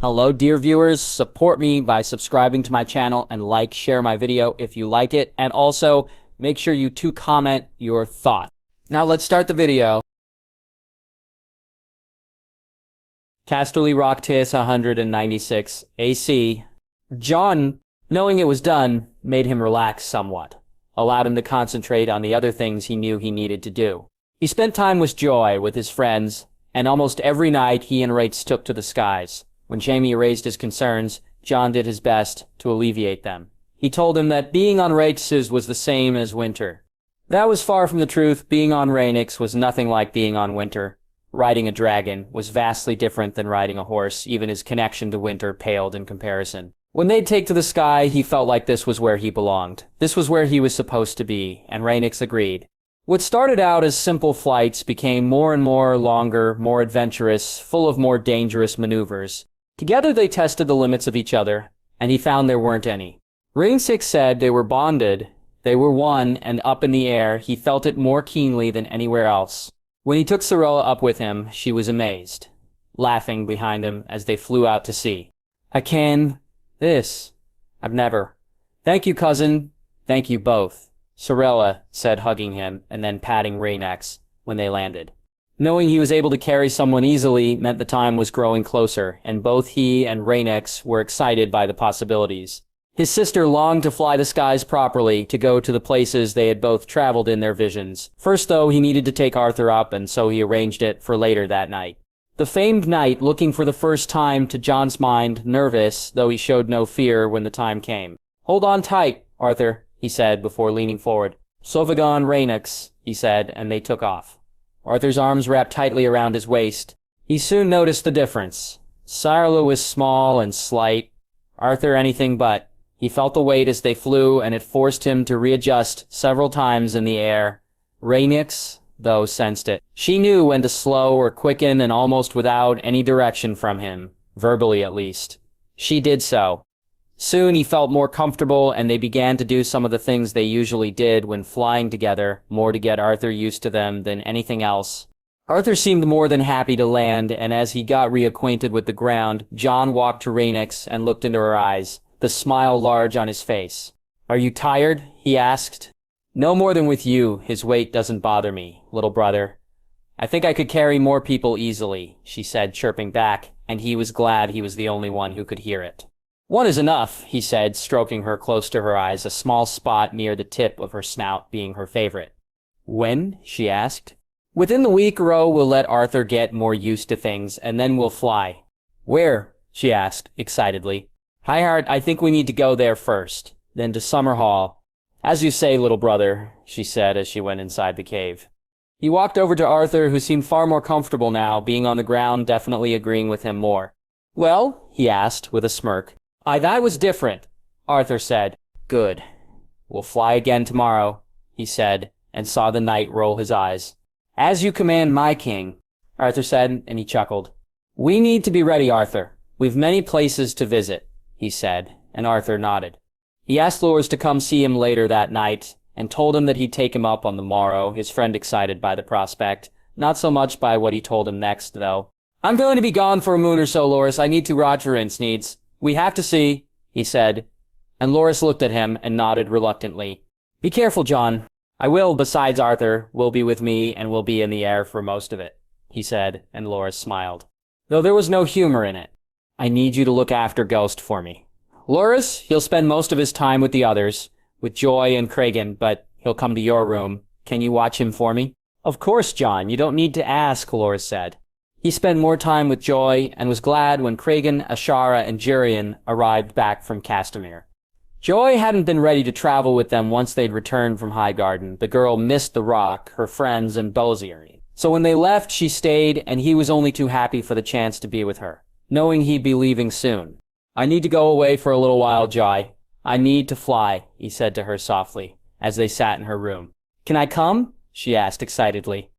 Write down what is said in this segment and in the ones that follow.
Hello, dear viewers. Support me by subscribing to my channel and share my video if you like it. And also, make sure you comment your thought. Now let's start the video. Casterly Rock Tis 196 AC. Jon, knowing it was done, made him relax somewhat, allowed him to concentrate on the other things he knew he needed to do. He spent time with Joy, with his friends, and almost every night he and Rhaegar took to the skies. When Jaime raised his concerns, Jon did his best to alleviate them. He told him that being on Rhaegar was the same as winter. That was far from the truth. Being on Rhaegar was nothing like being on winter. Riding a dragon was vastly different than riding a horse. Even his connection to winter paled in comparison. When they'd take to the sky, he felt like this was where he belonged. This was where he was supposed to be, and Rhaegar agreed. What started out as simple flights became more and more longer, more adventurous, full of more dangerous maneuvers. Together they tested the limits of each other, and he found there weren't any. Rhaegar said they were bonded, they were one, and up in the air, he felt it more keenly than anywhere else. When he took Sarella up with him, she was amazed, laughing behind him as they flew out to sea. I've never. Thank you, cousin. Thank you both, Sarella said, hugging him and then patting Rhaegar when they landed. Knowing he was able to carry someone easily meant the time was growing closer, and both he and Rhaegar were excited by the possibilities. His sister longed to fly the skies properly, to go to the places they had both traveled in their visions. First, though, he needed to take Arthur up, and so he arranged it for later that night. The famed knight, looking for the first time to Jon's mind, nervous, though he showed no fear when the time came. Hold on tight, Arthur, he said before leaning forward. Sovagon Rhaegar, he said, and they took off. Arthur's arms wrapped tightly around his waist. He soon noticed the difference. Sarella was small and slight. Arthur anything but. He felt the weight as they flew, and it forced him to readjust several times in the air. Rhaegar, though, sensed it. She knew when to slow or quicken, and almost without any direction from him, verbally at least. She did so. Soon he felt more comfortable, and they began to do some of the things they usually did when flying together, more to get Arthur used to them than anything else. Arthur seemed more than happy to land, and as he got reacquainted with the ground, Jon walked to Rhaegar and looked into her eyes, the smile large on his face. Are you tired? He asked. No more than with you. His weight doesn't bother me, little brother. I think I could carry more people easily, she said, chirping back, and he was glad he was the only one who could hear it. One is enough, he said, stroking her close to her eyes, a small spot near the tip of her snout being her favorite. When? She asked. Within the week, Ro will let Arthur get more used to things, and then we'll fly. Where? She asked, excitedly. Highheart, I think we need to go there first, then to Summerhall. As you say, little brother, she said as she went inside the cave. He walked over to Arthur, who seemed far more comfortable now, being on the ground, definitely agreeing with him more. Well? He asked, with a smirk. That was different, Arthur said. Good. We'll fly again tomorrow, he said, and saw the knight roll his eyes. As you command, my king, Arthur said, and he chuckled. We need to be ready, Arthur. We've many places to visit, he said, and Arthur nodded. He asked Loras to come see him later that night, and told him that he'd take him up on the morrow, his friend excited by the prospect. Not so much by what he told him next, though. I'm going to be gone for a moon or so, Loras. I need to Rogerance needs. We have to see, he said, and Loras looked at him and nodded reluctantly. Be careful, Jon. I will, besides Arthur, will be with me and will be in the air for most of it, he said, and Loras smiled, though there was no humor in it. I need you to look after Ghost for me. Loras, he'll spend most of his time with the others, with Joy and Cregan, but he'll come to your room. Can you watch him for me? Of course, Jon, you don't need to ask, Loras said. He spent more time with Joy, and was glad when Cregan, Ashara, and Jurian arrived back from Castamere. Joy hadn't been ready to travel with them once they'd returned from Highgarden. The girl missed the Rock, her friends, and Bolziri. So when they left, she stayed, and he was only too happy for the chance to be with her, knowing he'd be leaving soon. I need to go away for a little while, Joy. I need to fly, he said to her softly, as they sat in her room. Can I come? She asked excitedly.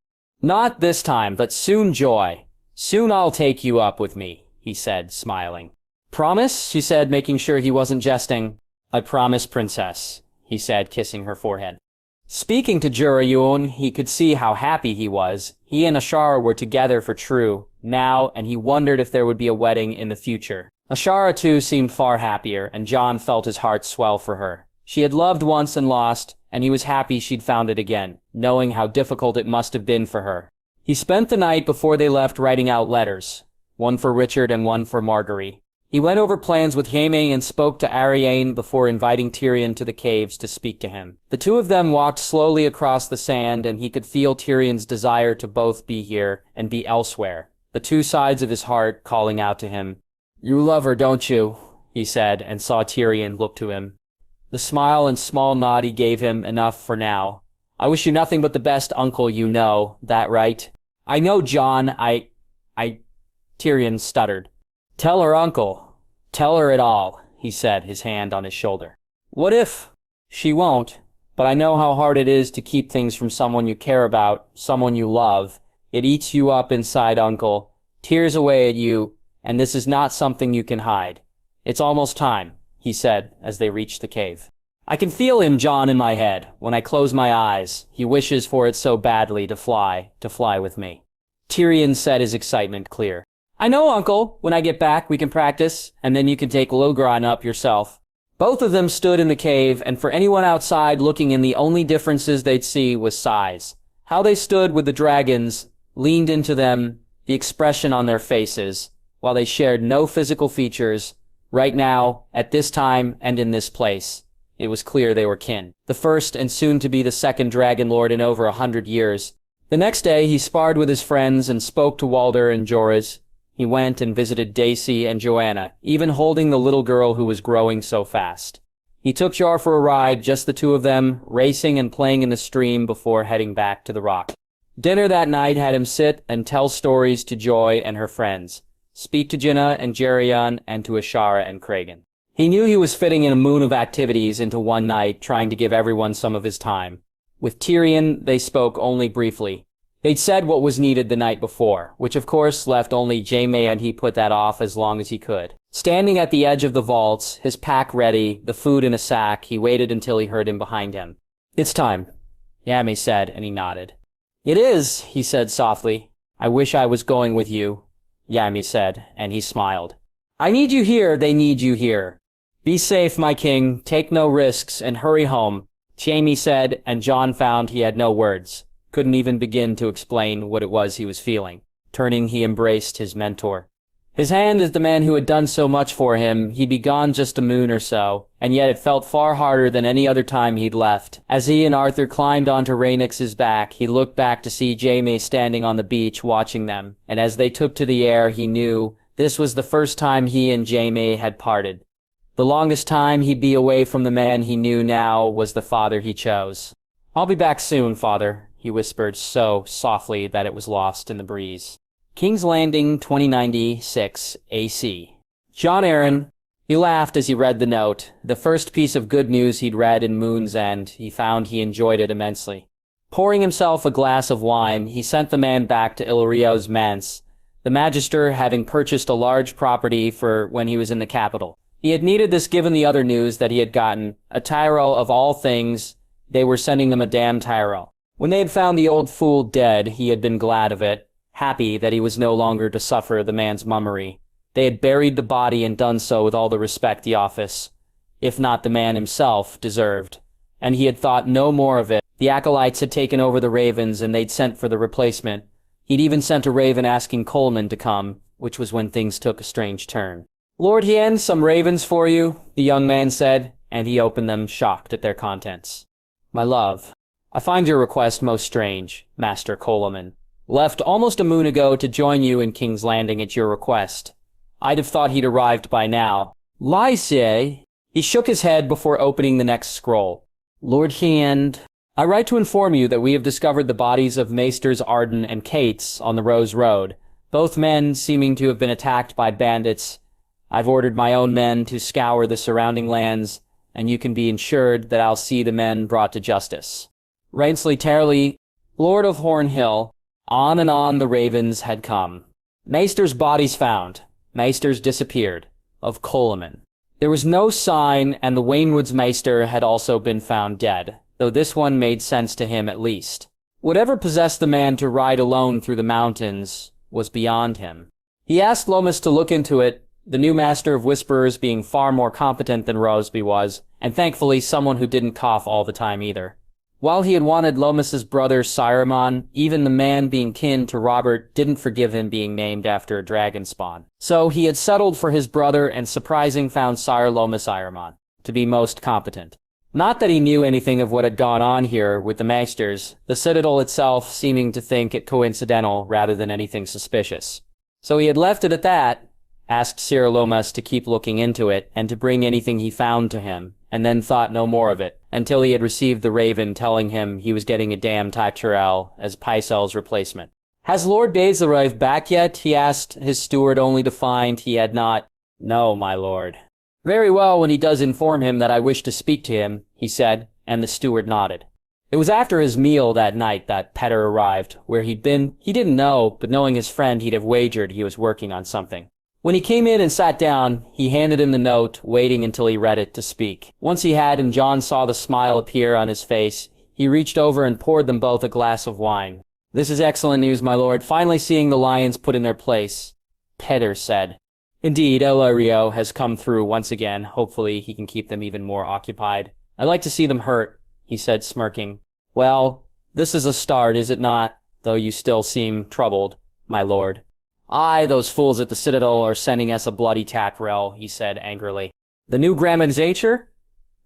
Not this time, but soon, Joy. Soon I'll take you up with me, he said, smiling. Promise? She said, making sure he wasn't jesting. I promise, princess, he said, kissing her forehead. Speaking to Jurian, he could see how happy he was. He and Ashara were together for true, now, and he wondered if there would be a wedding in the future. Ashara too seemed far happier, and Jon felt his heart swell for her. She had loved once and lost, and he was happy she'd found it again, knowing how difficult it must have been for her. He spent the night before they left writing out letters, one for Richard and one for Marguerite. He went over plans with Jaime and spoke to Ariane before inviting Tyrion to the caves to speak to him. The two of them walked slowly across the sand, and he could feel Tyrion's desire to both be here and be elsewhere, the two sides of his heart calling out to him. "You love her, don't you?" he said, and saw Tyrion look to him. The smile and small nod he gave him enough for now. "I wish you nothing but the best, uncle, you know. That right?" "I know, Jon. Tyrion stuttered. "Tell her, uncle. Tell her it all," he said, his hand on his shoulder. "What if?" "She won't. But I know how hard it is to keep things from someone you care about, someone you love. It eats you up inside, uncle. Tears away at you, and this is not something you can hide. It's almost time," he said, as they reached the cave. "I can feel him, Jon, in my head. When I close my eyes, he wishes for it so badly to fly with me." Tyrion said, his excitement clear. "I know, uncle. When I get back, we can practice, and then you can take Logran up yourself." Both of them stood in the cave, and for anyone outside looking in, the only differences they'd see was size. How they stood with the dragons, leaned into them, the expression on their faces, while they shared no physical features. Right now, at this time, and in this place, it was clear they were kin. The first and soon to be the second Dragon Lord in over 100 years. The next day, he sparred with his friends and spoke to Walder and Jorah. He went and visited Daisy and Joanna, even holding the little girl who was growing so fast. He took Jar for a ride, just the two of them, racing and playing in the stream before heading back to the rock. Dinner that night had him sit and tell stories to Joy and her friends, speak to Jinna and Jerion, and to Ashara and Kragan. He knew he was fitting in a moon of activities into one night, trying to give everyone some of his time. With Tyrion, they spoke only briefly. They'd said what was needed the night before, which of course left only Jaime, and he put that off as long as he could. Standing at the edge of the vaults, his pack ready, the food in a sack, he waited until he heard him behind him. "It's time," Jaime said, and he nodded. "It is," he said softly. "I wish I was going with you," Jaime said, and he smiled. "I need you here, they need you here. Be safe, my king, take no risks, and hurry home," Jaime said, and Jon found he had no words. Couldn't even begin to explain what it was he was feeling. Turning, he embraced his mentor. His hand as the man who had done so much for him. He'd be gone just a moon or so, and yet it felt far harder than any other time he'd left. As he and Arthur climbed onto Rhaenix's back, he looked back to see Jaime standing on the beach watching them, and as they took to the air, he knew this was the first time he and Jaime had parted. The longest time he'd be away from the man he knew now was the father he chose. "I'll be back soon, father," he whispered so softly that it was lost in the breeze. King's Landing, 2096 AC. Jon Arryn. He laughed as he read the note. The first piece of good news he'd read in Moon's End. He found he enjoyed it immensely. Pouring himself a glass of wine, he sent the man back to Illyrio's manse, the Magister having purchased a large property for when he was in the capital. He had needed this given the other news that he had gotten. A Tyrell of all things, they were sending them a damn Tyrell. When they had found the old fool dead, he had been glad of it, happy that he was no longer to suffer the man's mummery. They had buried the body and done so with all the respect the office, if not the man himself, deserved. And he had thought no more of it. The acolytes had taken over the ravens and they'd sent for the replacement. He'd even sent a raven asking Coleman to come, which was when things took a strange turn. "Lord Hien, some ravens for you," the young man said, and he opened them, shocked at their contents. "My love, I find your request most strange, Master Coleman. Left almost a moon ago to join you in King's Landing at your request. I'd have thought he'd arrived by now." "Lies, eh?" He shook his head before opening the next scroll. "Lord Hien, I write to inform you that we have discovered the bodies of Maesters Arden and Cates on the Rose Road, both men seeming to have been attacked by bandits. I've ordered my own men to scour the surrounding lands, and you can be ensured that I'll see the men brought to justice. Rainsley Tarley, Lord of Hornhill." On and on the ravens had come. Maesters' bodies found. Maesters disappeared. Of Coleman. There was no sign, and the Waynwood's Maester had also been found dead, though this one made sense to him at least. Whatever possessed the man to ride alone through the mountains, was beyond him. He asked Lomas to look into it, the new master of whisperers being far more competent than Roseby was, and thankfully someone who didn't cough all the time either. While he had wanted Lomas's brother Saruman, even the man being kin to Robert didn't forgive him being named after a dragon spawn. So he had settled for his brother and surprising found Sire Lomas Saruman to be most competent. Not that he knew anything of what had gone on here with the Maesters, the Citadel itself seeming to think it coincidental rather than anything suspicious. So he had left it at that, asked Sir Lomas to keep looking into it and to bring anything he found to him, and then thought no more of it, until he had received the raven telling him he was getting a damn Tyrell as Pycelle's replacement. "Has Lord Baze arrived back yet?" he asked his steward, only to find he had not. "No, my lord." "Very well, when he does inform him that I wish to speak to him," he said, and the steward nodded. It was after his meal that night that Petter arrived. Where he'd been, he didn't know, but knowing his friend, he'd have wagered he was working on something. When he came in and sat down, he handed him the note, waiting until he read it to speak. Once he had and Jon saw the smile appear on his face, he reached over and poured them both a glass of wine. "This is excellent news, my lord, finally seeing the lions put in their place," Petter said. "Indeed, Illyrio has come through once again. Hopefully he can keep them even more occupied. I'd like to see them hurt," he said, smirking. "Well, this is a start, is it not? Though you still seem troubled, my lord." "Aye, those fools at the Citadel are sending us a bloody taffrail," he said angrily. "The new Gramenzature?"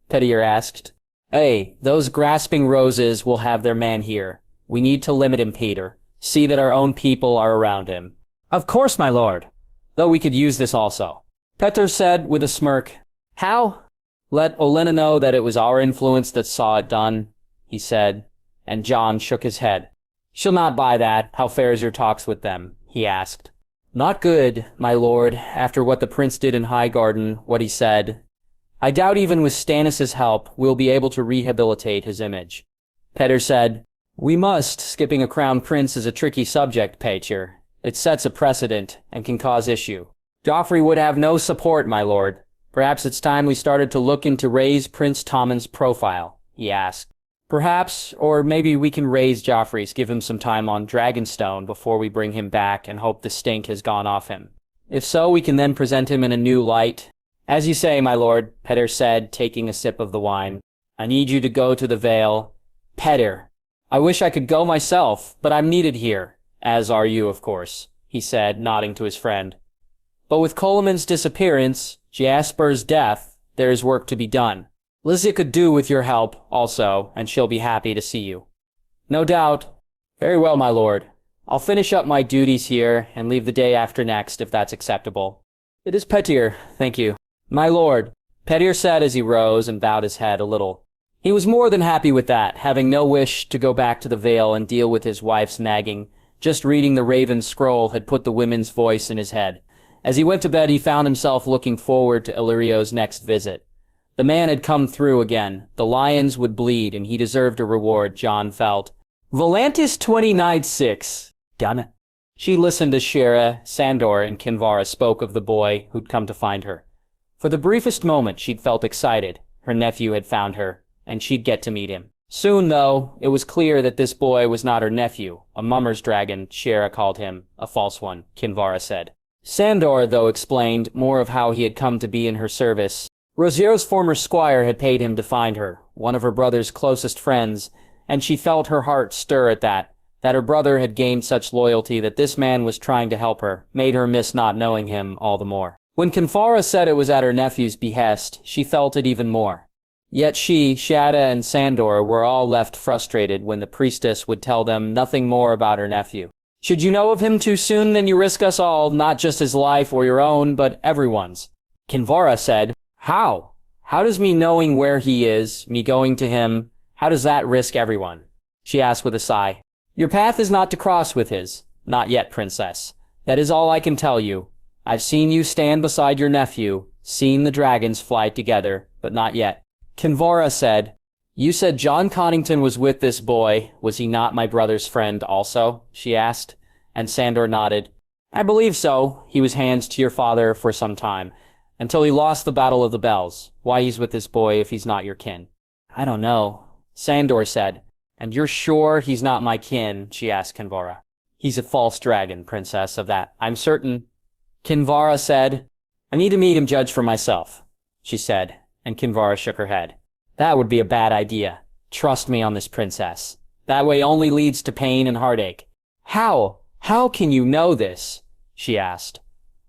Pettier asked. "Hey, those grasping roses will have their man here. We need to limit him, Peter. See that our own people are around him." "Of course, my lord. Though we could use this also," Petter said with a smirk. "How?" "Let Olenna know that it was our influence that saw it done," he said, and Jon shook his head. "She'll not buy that. How fares your talks with them?" he asked. "Not good, my lord, after what the prince did in Highgarden, what he said. I doubt even with Stannis' help we'll be able to rehabilitate his image." Petter said, "We must. Skipping a crown prince is a tricky subject, Peter. It sets a precedent and can cause issue. Joffrey would have no support, my lord. Perhaps it's time we started to look into raise Prince Tommen's profile," he asked. "Perhaps, or maybe we can raise Joffrey's, give him some time on Dragonstone before we bring him back and hope the stink has gone off him. If so, we can then present him in a new light." "As you say, my lord," Petter said, taking a sip of the wine. "I need you to go to the Vale." "Petter, I wish I could go myself, but I'm needed here. As are you, of course," he said, nodding to his friend. "But with Coleman's disappearance, Jasper's death, there is work to be done. Lizzie could do with your help, also, and she'll be happy to see you." "No doubt." "Very well, my lord. I'll finish up my duties here and leave the day after next, if that's acceptable." "It is Pettier, thank you." "My lord," Pettier said as he rose and bowed his head a little. He was more than happy with that, having no wish to go back to the Vale and deal with his wife's nagging. Just reading the Raven scroll had put the women's voice in his head. As he went to bed, he found himself looking forward to Illyrio's next visit. The man had come through again. The lions would bleed, and he deserved a reward, Jon felt. "Volantis 29-6. Done it." She listened as Shera, Sandor, and Kinvara spoke of the boy who'd come to find her. For the briefest moment, she'd felt excited. Her nephew had found her, and she'd get to meet him. Soon, though, it was clear that this boy was not her nephew. A mummer's dragon, Shera called him. A false one, Kinvara said. Sandor, though, explained more of how he had come to be in her service. Rosiero's former squire had paid him to find her, one of her brother's closest friends, and she felt her heart stir at that her brother had gained such loyalty that this man was trying to help her, made her miss not knowing him all the more. When Kinvara said it was at her nephew's behest, she felt it even more. Yet she, Shada, and Sandor were all left frustrated when the priestess would tell them nothing more about her nephew. "Should you know of him too soon, then you risk us all, not just his life or your own, but everyone's." Kinvara said, "How? How does me knowing where he is, me going to him, how does that risk everyone?" She asked with a sigh. "Your path is not to cross with his. Not yet, princess. That is all I can tell you. I've seen you stand beside your nephew, seen the dragons fly together, but not yet." Kinvara said, "You said Jon Connington was with this boy. Was he not my brother's friend also?" she asked, and Sandor nodded. "I believe so. He was hands to your father for some time, until he lost the Battle of the Bells. Why he's with this boy if he's not your kin?" "I don't know," Sandor said. "And you're sure he's not my kin?" she asked Kinvara. He's a false dragon, princess, of that I'm certain. Kinvara said. I need to meet him, judge for myself, she said, and Kinvara shook her head. That would be a bad idea. Trust me on this, princess. That way only leads to pain and heartache. How? How can you know this? She asked,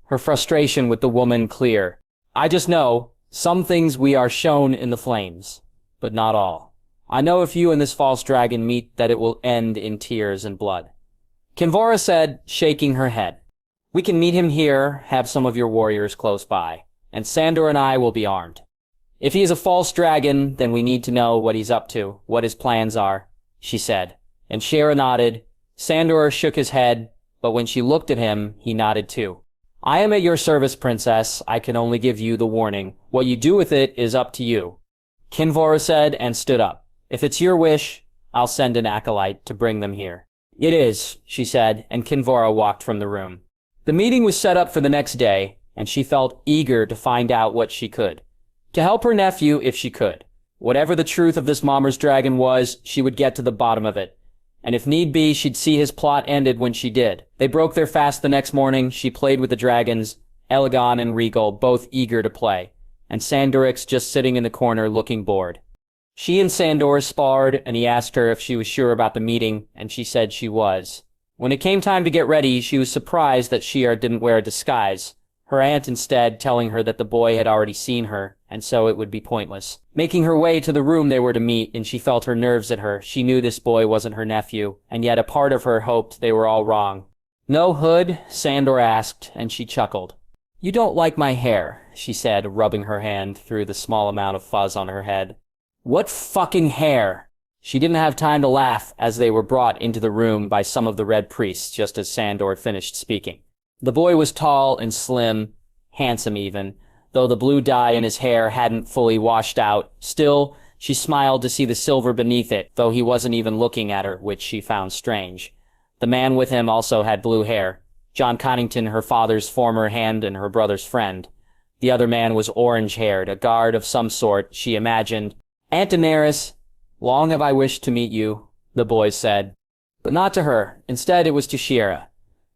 her frustration with the woman clear. I just know, some things we are shown in the flames, but not all. I know if you and this false dragon meet that it will end in tears and blood. Kinvara said, shaking her head. We can meet him here, have some of your warriors close by, and Sandor and I will be armed. If he is a false dragon, then we need to know what he's up to, what his plans are, she said, and Shera nodded. Sandor shook his head, but when she looked at him, he nodded too. I am at your service, princess. I can only give you the warning. What you do with it is up to you. Kinvara said and stood up. If it's your wish, I'll send an acolyte to bring them here. It is, she said, and Kinvara walked from the room. The meeting was set up for the next day, and she felt eager to find out what she could. To help her nephew if she could. Whatever the truth of this Mommer's dragon was, she would get to the bottom of it. And if need be, she'd see his plot ended when she did. They broke their fast the next morning. She played with the dragons, Elegon and Regal, both eager to play, and Sandorix just sitting in the corner looking bored. She and Sandor sparred, and he asked her if she was sure about the meeting, and she said she was. When it came time to get ready, she was surprised that Shera didn't wear a disguise, her aunt instead telling her that the boy had already seen her, and so it would be pointless. Making her way to the room they were to meet, and she felt her nerves at her. She knew this boy wasn't her nephew, and yet a part of her hoped they were all wrong. No hood? Sandor asked, and she chuckled. You don't like my hair, she said, rubbing her hand through the small amount of fuzz on her head. What fucking hair? She didn't have time to laugh as they were brought into the room by some of the red priests just as Sandor finished speaking. The boy was tall and slim, handsome even, though the blue dye in his hair hadn't fully washed out. Still, she smiled to see the silver beneath it, though he wasn't even looking at her, which she found strange. The man with him also had blue hair. Jon Connington, her father's former hand and her brother's friend. The other man was orange-haired, a guard of some sort, she imagined. Aunt Daenerys, long have I wished to meet you, the boy said. But not to her. Instead, it was to Shera.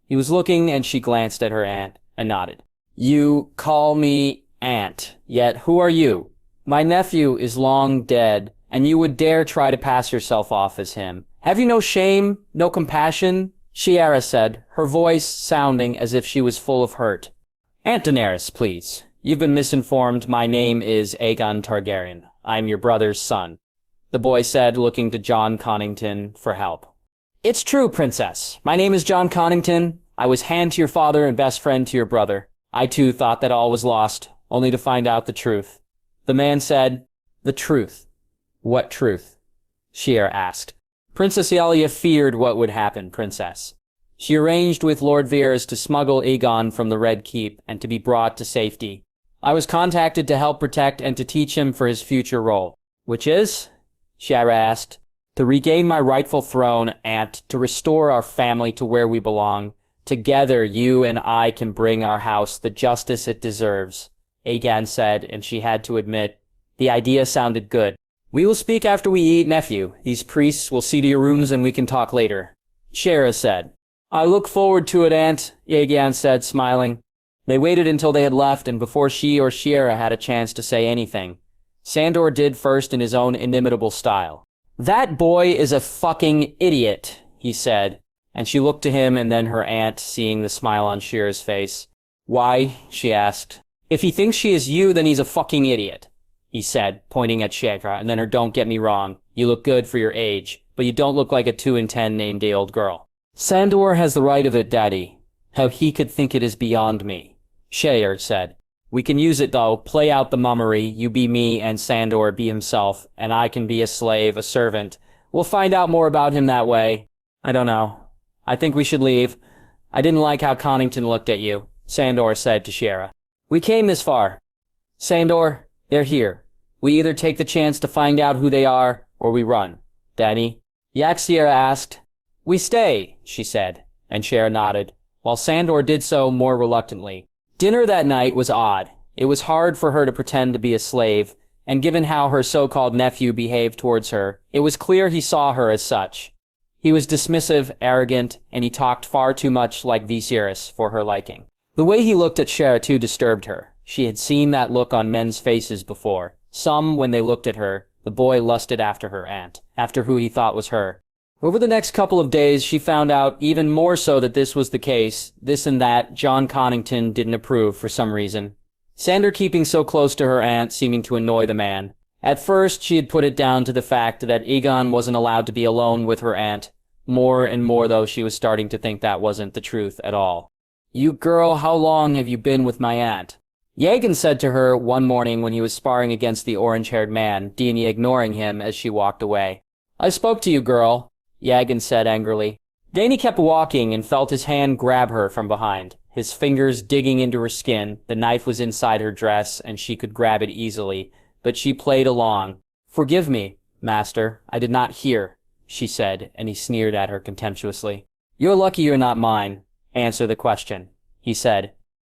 He was looking, and she glanced at her aunt and nodded. You call me aunt, yet who are you? My nephew is long dead, and you would dare try to pass yourself off as him. Have you no shame, no compassion? Shera said, her voice sounding as if she was full of hurt. Aunt Daenerys, please. You've been misinformed. My name is Aegon Targaryen. I'm your brother's son, the boy said, looking to Jon Connington for help. It's true, princess. My name is Jon Connington. I was hand to your father and best friend to your brother. I too thought that all was lost, only to find out the truth. The man said, The truth. What truth? Shera asked. Princess Elia feared what would happen, princess. She arranged with Lord Varys to smuggle Aegon from the Red Keep and to be brought to safety. I was contacted to help protect and to teach him for his future role. Which is? Shera asked. To regain my rightful throne, Aunt, to restore our family to where we belong. Together, you and I can bring our house the justice it deserves, Aegon said, and she had to admit, the idea sounded good. We will speak after we eat, nephew. These priests will see to your rooms and we can talk later, Shera said. I look forward to it, Aunt, Aegon said, smiling. They waited until they had left, and before she or Shera had a chance to say anything, Sandor did first in his own inimitable style. That boy is a fucking idiot, he said, and she looked to him and then her aunt, seeing the smile on Shera's face. Why? She asked. If he thinks she is you, then he's a fucking idiot, he said, pointing at Shera, and then her, don't get me wrong, you look good for your age, but you don't look like a 2 in 10 named-day-old girl. Sandor has the right of it, Daddy. How he could think it is beyond me, Shera said. We can use it, though. Play out the mummery. You be me, and Sandor be himself, and I can be a slave, a servant. We'll find out more about him that way. I don't know. I think we should leave. I didn't like how Connington looked at you, Sandor said to Shera. We came this far. Sandor, they're here. We either take the chance to find out who they are, or we run. Daddy? Shera asked. We stay, she said, and Shera nodded, while Sandor did so more reluctantly. Dinner that night was odd. It was hard for her to pretend to be a slave, and given how her so-called nephew behaved towards her, it was clear he saw her as such. He was dismissive, arrogant, and he talked far too much like Viserys for her liking. The way he looked at Shera too disturbed her. She had seen that look on men's faces before. Some, when they looked at her, the boy lusted after her aunt, after who he thought was her. Over the next couple of days, she found out even more so that this was the case. This and that, Jon Connington didn't approve for some reason. Sandor keeping so close to her aunt seeming to annoy the man. At first, she had put it down to the fact that Aegon wasn't allowed to be alone with her aunt. More and more, though, she was starting to think that wasn't the truth at all. "You girl, how long have you been with my aunt?" Aegon said to her one morning when he was sparring against the orange-haired man, Dany ignoring him as she walked away. "I spoke to you, girl," Aegon said angrily. Dany kept walking and felt his hand grab her from behind, his fingers digging into her skin. The knife was inside her dress, and she could grab it easily, but she played along. "Forgive me, master, I did not hear," she said, and he sneered at her contemptuously. "You're lucky you're not mine. Answer the question," he said.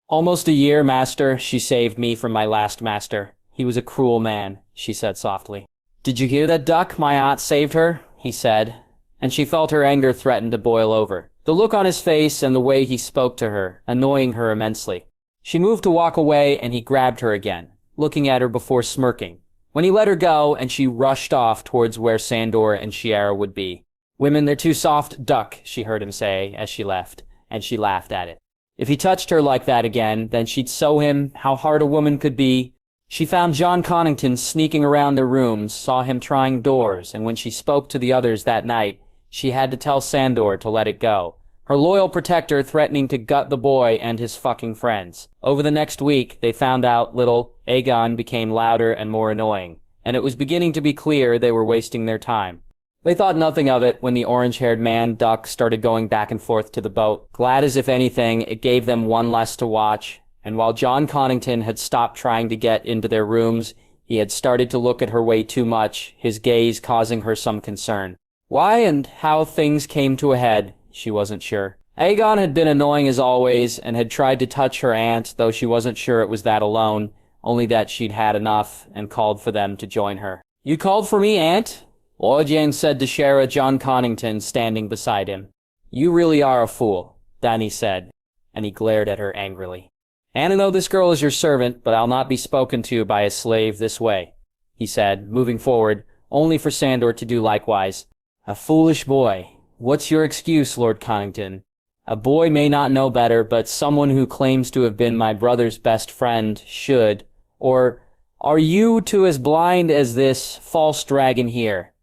"Almost a year, master, she saved me from my last master. He was a cruel man," she said softly. "Did you hear that, duck? My aunt saved her," he said, and she felt her anger threaten to boil over. The look on his face and the way he spoke to her, annoying her immensely. She moved to walk away, and he grabbed her again, looking at her before smirking. When he let her go, and she rushed off towards where Sandor and Shiera would be. "Women, they're too soft, duck," she heard him say as she left, and she laughed at it. If he touched her like that again, then she'd show him how hard a woman could be. She found Jon Connington sneaking around their rooms, saw him trying doors, and when she spoke to the others that night, she had to tell Sandor to let it go. Her loyal protector threatening to gut the boy and his fucking friends. Over the next week, they found out little Aegon became louder and more annoying, and it was beginning to be clear they were wasting their time. They thought nothing of it when the orange-haired man, Duck, started going back and forth to the boat, glad as if anything it gave them one less to watch, and while Jon Connington had stopped trying to get into their rooms, he had started to look at her way too much, his gaze causing her some concern. Why and how things came to a head, she wasn't sure. Aegon had been annoying as always, and had tried to touch her aunt, though she wasn't sure it was that alone, only that she'd had enough, and called for them to join her. "You called for me, aunt?" Orjane said to Shera Jon Connington standing beside him. "You really are a fool," Dany said, and he glared at her angrily. "And I know this girl is your servant, but I'll not be spoken to by a slave this way," he said, moving forward, only for Sandor to do likewise. "A foolish boy. What's your excuse, Lord Connington? A boy may not know better, but someone who claims to have been my brother's best friend should. Or are you two as blind as this false dragon here?"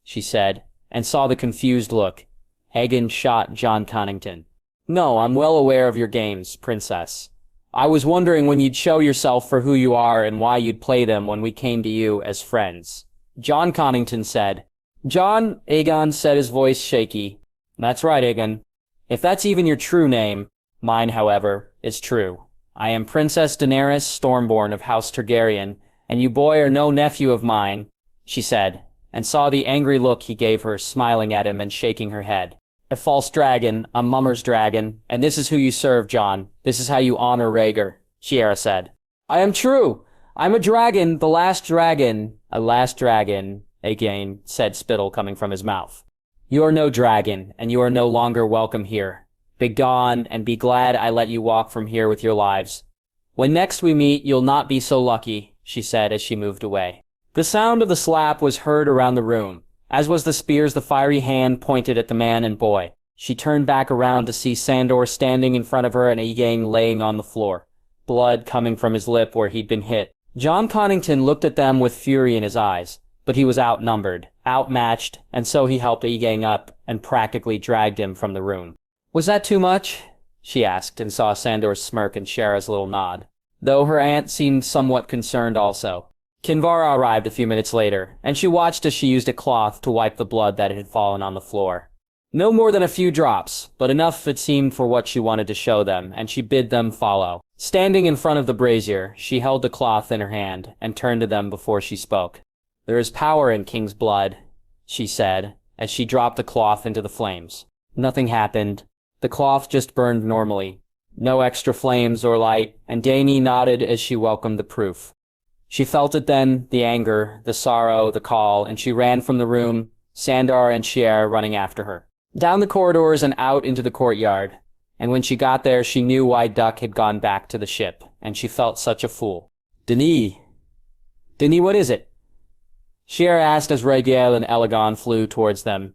she said, and saw the confused look. Aegon shot Jon Connington. "No, I'm well aware of your games, princess. I was wondering when you'd show yourself for who you are and why you'd play them when we came to you as friends." Jon Connington said. "Jon," Aegon said, his voice shaky. "That's right, Aegon. If that's even your true name. Mine, however, is true. I am Princess Daenerys Stormborn of House Targaryen, and you boy are no nephew of mine," she said, and saw the angry look he gave her, smiling at him and shaking her head. "A false dragon, a mummer's dragon, and this is who you serve, Jon. This is how you honor Rhaegar," Shiera said. "I am true. I'm a dragon, the last dragon." "A last dragon," again said spittle coming from his mouth. "You are no dragon, and you are no longer welcome here. Begone, and be glad I let you walk from here with your lives. When next we meet, you'll not be so lucky," she said as she moved away. The sound of the slap was heard around the room. As was the spears, the fiery hand pointed at the man and boy. She turned back around to see Sandor standing in front of her and Aegon laying on the floor, blood coming from his lip where he'd been hit. Jon Connington looked at them with fury in his eyes, but he was outnumbered, outmatched, and so he helped Aegon up and practically dragged him from the room. "Was that too much?" she asked, and saw Sandor's smirk and Shera's little nod, though her aunt seemed somewhat concerned also. Kinvara arrived a few minutes later, and she watched as she used a cloth to wipe the blood that had fallen on the floor. No more than a few drops, but enough it seemed for what she wanted to show them, and she bid them follow. Standing in front of the brazier, she held the cloth in her hand and turned to them before she spoke. "There is power in King's blood," she said, as she dropped the cloth into the flames. Nothing happened. The cloth just burned normally. No extra flames or light, and Dany nodded as she welcomed the proof. She felt it then, the anger, the sorrow, the call, and she ran from the room, Sandor and Shiera running after her. down the corridors and out into the courtyard. And when she got there, she knew why Duck had gone back to the ship, and she felt such a fool. Denis, what is it? Shier asked as Rhaegar and Elegon flew towards them.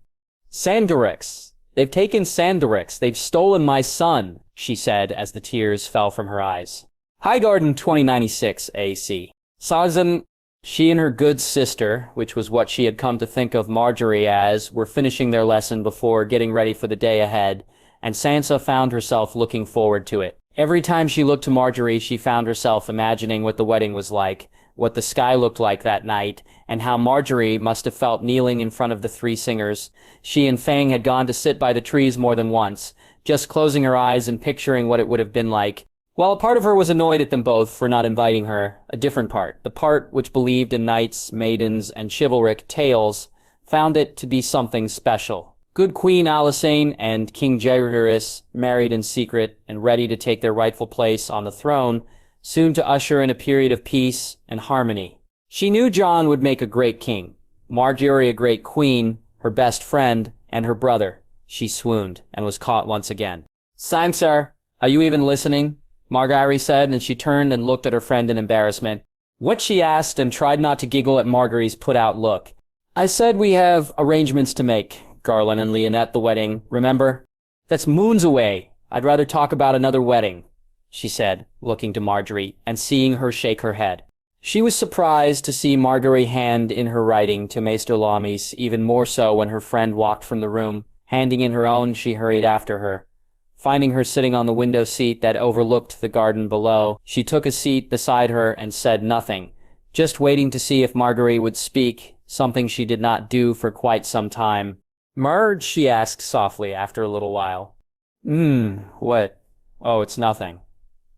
Sandorix. They've taken Sandorix. They've stolen my son, she said as the tears fell from her eyes. Highgarden 2096 AC. Sazan, she and her good sister, which was what she had come to think of Marjorie as, were finishing their lesson before getting ready for the day ahead, and Sansa found herself looking forward to it. Every time she looked to Marjorie, she found herself imagining what the wedding was like, what the sky looked like that night, and how Marjorie must have felt kneeling in front of the three singers. She and Fang had gone to sit by the trees more than once, just closing her eyes and picturing what it would have been like. While a part of her was annoyed at them both for not inviting her, a different part, the part which believed in knights, maidens, and chivalric tales, found it to be something special. Good Queen Alysanne and King Jaehaerys, married in secret and ready to take their rightful place on the throne, soon to usher in a period of peace and harmony. She knew Jon would make a great king, Marjorie a great queen, her best friend, and her brother. She swooned and was caught once again. Sansa, are you even listening? Margaery said, and she turned and looked at her friend in embarrassment. What she asked, and tried not to giggle at Margaery's put-out look. I said we have arrangements to make, Garland and Leonette the wedding, remember? That's moons away. I'd rather talk about another wedding, she said, looking to Marjorie, and seeing her shake her head. She was surprised to see Margaery hand in her writing to Maester Lamis, even more so when her friend walked from the room. Handing in her own, she hurried after her. Finding her sitting on the window seat that overlooked the garden below, she took a seat beside her and said nothing, just waiting to see if Margaery would speak, something she did not do for quite some time. Marge, she asked softly after a little while. What? Oh, it's nothing.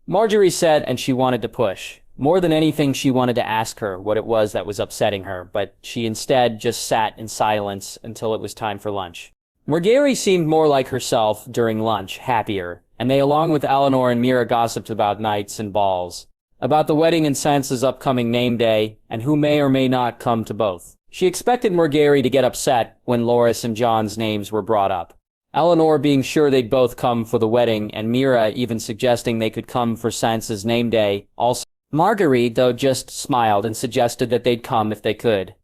Marjorie said, and she wanted to push. More than anything, she wanted to ask her what it was that was upsetting her, but she instead just sat in silence until it was time for lunch. Margaery seemed more like herself during lunch, happier, and they along with Eleanor and Mira gossiped about nights and balls, about the wedding and Sansa's upcoming name day, and who may or may not come to both. She expected Margaery to get upset when Loras and Jon's names were brought up. Eleanor being sure they'd both come for the wedding, and Mira even suggesting they could come for Sansa's name day also. Margaery, though, just smiled and suggested that they'd come if they could.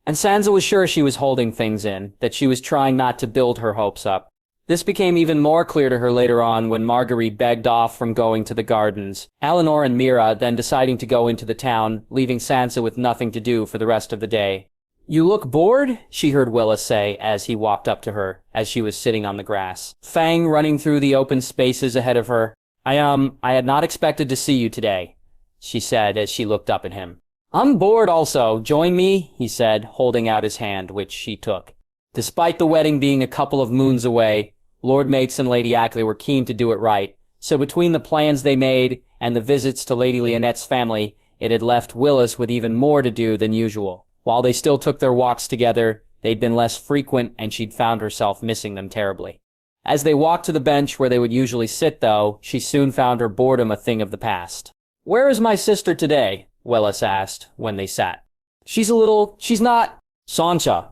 And Sansa was sure she was holding things in, that she was trying not to build her hopes up. This became even more clear to her later on when Margaery begged off from going to the gardens, Eleanor and Mira then deciding to go into the town, leaving Sansa with nothing to do for the rest of the day. You look bored? She heard Willis say as he walked up to her, as she was sitting on the grass. Fang running through the open spaces ahead of her. I had not expected to see you today, she said as she looked up at him. I'm bored also. Join me, he said, holding out his hand, which she took. Despite the wedding being a couple of moons away, Lord Mates and Lady Ackley were keen to do it right, so between the plans they made and the visits to Lady Leonette's family, it had left Willis with even more to do than usual. While they still took their walks together, they'd been less frequent and she'd found herself missing them terribly. As they walked to the bench where they would usually sit, though, she soon found her boredom a thing of the past. Where is my sister today? Willis asked when they sat. She's not. Sansa.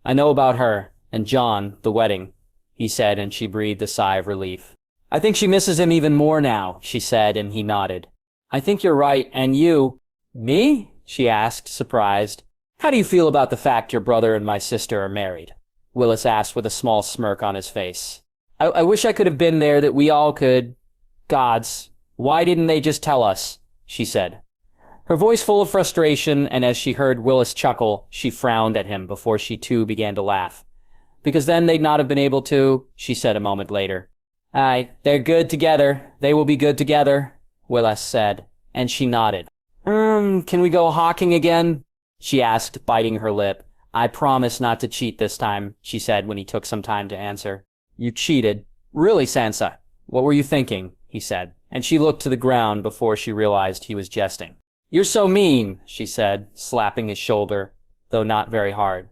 I know about her, and Jon, the wedding, he said, and she breathed a sigh of relief. I think she misses him even more now, she said, and he nodded. I think you're right, and you... Me? She asked, surprised. How do you feel about the fact your brother and my sister are married? Willis asked with a small smirk on his face. I wish I could have been there, that we all could... Gods, why didn't they just tell us? She said. Her voice full of frustration, and as she heard Willis chuckle, she frowned at him before she too began to laugh. Because then they'd not have been able to, she said a moment later. Aye, they're good together. They will be good together, Willis said, and she nodded. Can we go hawking again? She asked, biting her lip. I promise not to cheat this time, she said when he took some time to answer. You cheated? Really, Sansa? What were you thinking? He said, and she looked to the ground before she realized he was jesting. You're so mean, she said, slapping his shoulder, though not very hard.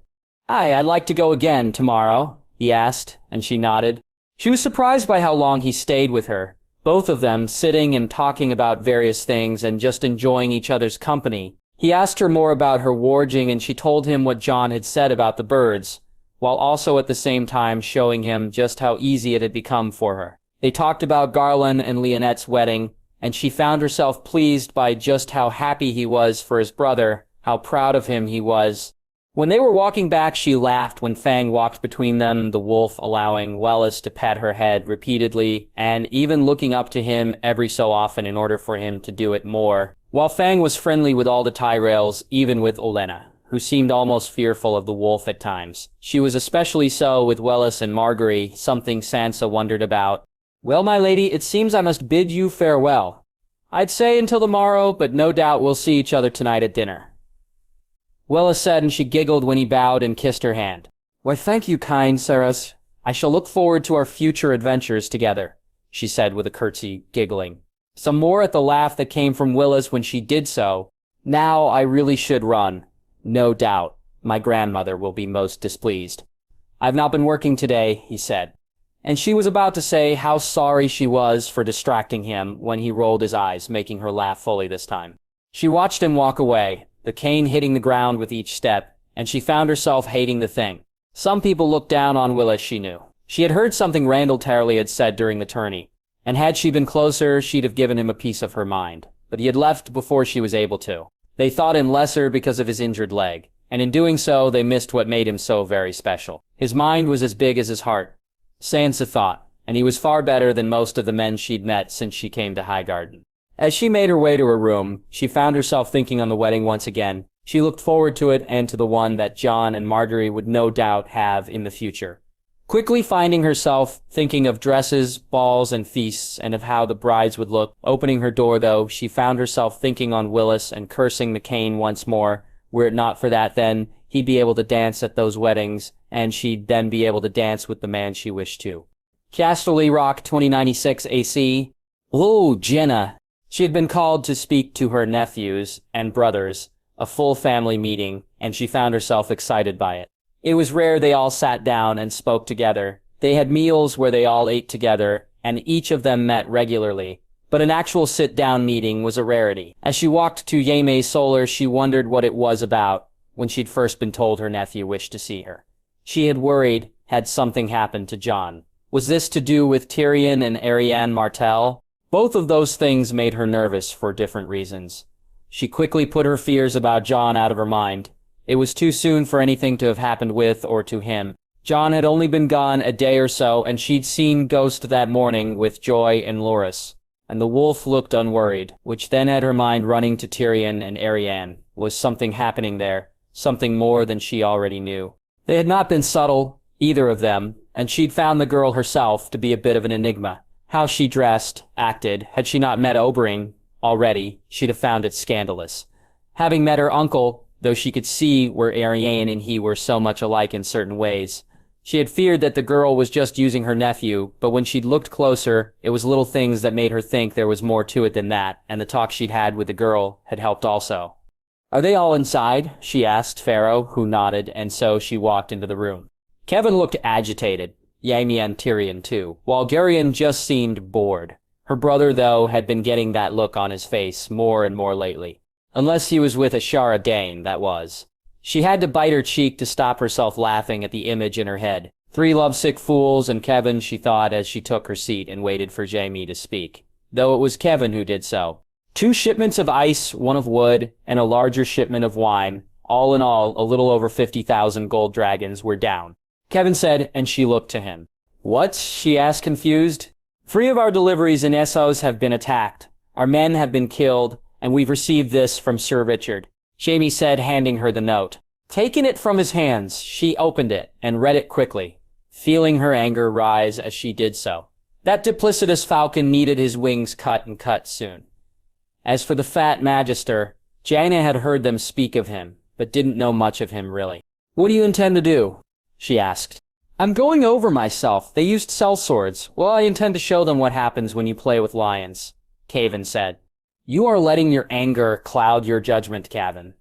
Aye, I'd like to go again tomorrow, he asked, and she nodded. She was surprised by how long he stayed with her, both of them sitting and talking about various things and just enjoying each other's company. He asked her more about her warging, and she told him what Jon had said about the birds, while also at the same time showing him just how easy it had become for her. They talked about Garland and Leonette's wedding, and she found herself pleased by just how happy he was for his brother, how proud of him he was. When they were walking back, she laughed when Fang walked between them, the wolf allowing Welles to pat her head repeatedly, and even looking up to him every so often in order for him to do it more. While Fang was friendly with all the Tyrells, even with Olenna, who seemed almost fearful of the wolf at times. She was especially so with Welles and Margaery, something Sansa wondered about. "Well, my lady, it seems I must bid you farewell. I'd say until the morrow, but no doubt we'll see each other tonight at dinner," Welles said, and she giggled when he bowed and kissed her hand. "Why, thank you, kind Sarahs. I shall look forward to our future adventures together," she said with a curtsy, giggling. Some more at the laugh that came from Welles when she did so. "Now I really should run. No doubt, my grandmother will be most displeased." "I've not been working today," he said. And she was about to say how sorry she was for distracting him when he rolled his eyes, making her laugh fully this time. She watched him walk away, the cane hitting the ground with each step, and she found herself hating the thing. Some people looked down on Welles, she knew. She had heard something Randall Tarley had said during the tourney, and had she been closer, she'd have given him a piece of her mind. But he had left before she was able to. They thought him lesser because of his injured leg, and in doing so, they missed what made him so very special. His mind was as big as his heart, Sansa thought, and he was far better than most of the men she'd met since she came to Highgarden. As she made her way to her room, she found herself thinking on the wedding once again. She looked forward to it and to the one that Jon and Margaery would no doubt have in the future. Quickly finding herself thinking of dresses, balls, and feasts, and of how the brides would look. Opening her door, though, she found herself thinking on Welles and cursing the cane once more. Were it not for that, then, he'd be able to dance at those weddings, and she'd then be able to dance with the man she wished to. Casterly Rock 2096 AC. "Oh, Jenna." She had been called to speak to her nephews and brothers, a full family meeting, and she found herself excited by it. It was rare they all sat down and spoke together. They had meals where they all ate together, and each of them met regularly. But an actual sit-down meeting was a rarity. As she walked to Jaime Solar, she wondered what it was about when she'd first been told her nephew wished to see her. She had worried, had something happened to Jon? Was this to do with Tyrion and Arianne Martell? Both of those things made her nervous for different reasons. She quickly put her fears about Jon out of her mind. It was too soon for anything to have happened with or to him. Jon had only been gone a day or so, and she'd seen Ghost that morning with Joy and Loras. And the wolf looked unworried, which then had her mind running to Tyrion and Arianne. Was something happening there? Something more than she already knew. They had not been subtle, either of them, and she'd found the girl herself to be a bit of an enigma. How she dressed, acted, had she not met Oberyn already, she'd have found it scandalous. Having met her uncle, though she could see where Arianne and he were so much alike in certain ways, she had feared that the girl was just using her nephew, but when she'd looked closer, it was little things that made her think there was more to it than that, and the talk she'd had with the girl had helped also. "Are they all inside?" she asked Pharaoh, who nodded, and so she walked into the room. Kevin looked agitated. Jaime and Tyrion, too, while Gerion just seemed bored. Her brother, though, had been getting that look on his face more and more lately. Unless he was with Ashara Dane, that was. She had to bite her cheek to stop herself laughing at the image in her head. 3 lovesick fools and Kevin, she thought as she took her seat and waited for Jaime to speak. Though it was Kevin who did so. 2 shipments of ice, 1 of wood, and a larger shipment of wine, all in all, a little over 50,000 gold dragons, were down. Kevin said, and she looked to him. "What?" she asked, confused. 3 of our deliveries in Essos have been attacked. Our men have been killed, and we've received this from Sir Richard," Jaime said, handing her the note. Taking it from his hands, she opened it and read it quickly, feeling her anger rise as she did so. That duplicitous falcon needed his wings cut and cut soon. As for the fat magister, Jaina had heard them speak of him, but didn't know much of him really. "What do you intend to do?" she asked. "I'm going over myself. They used sellswords. Well, I intend to show them what happens when you play with lions," Cavan said. "You are letting your anger cloud your judgment, Cavan,"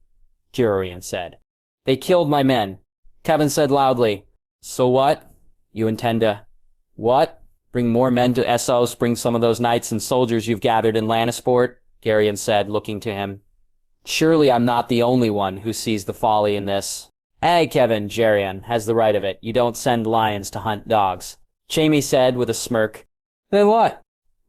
Gerion said. "They killed my men," Cavan said loudly. "So what? You intend to... what? Bring more men to Essos, bring some of those knights and soldiers you've gathered in Lannisport?" Gerion said, looking to him. "Surely I'm not the only one who sees the folly in this." Hey, Kevin, Jerian has the right of it. You don't send lions to hunt dogs. Jaime said with a smirk. Then what?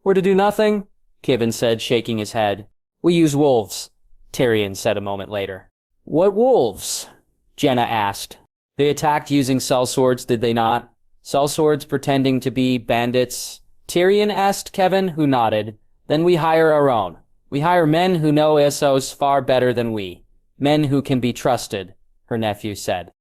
We're to do nothing? Kevin said, shaking his head. We use wolves, Tyrion said a moment later. What wolves? Jenna asked. They attacked using sellswords, did they not? Sellswords pretending to be bandits? Tyrion asked Kevin, who nodded. Then we hire our own. We hire men who know Essos far better than we. Men who can be trusted, her nephew said.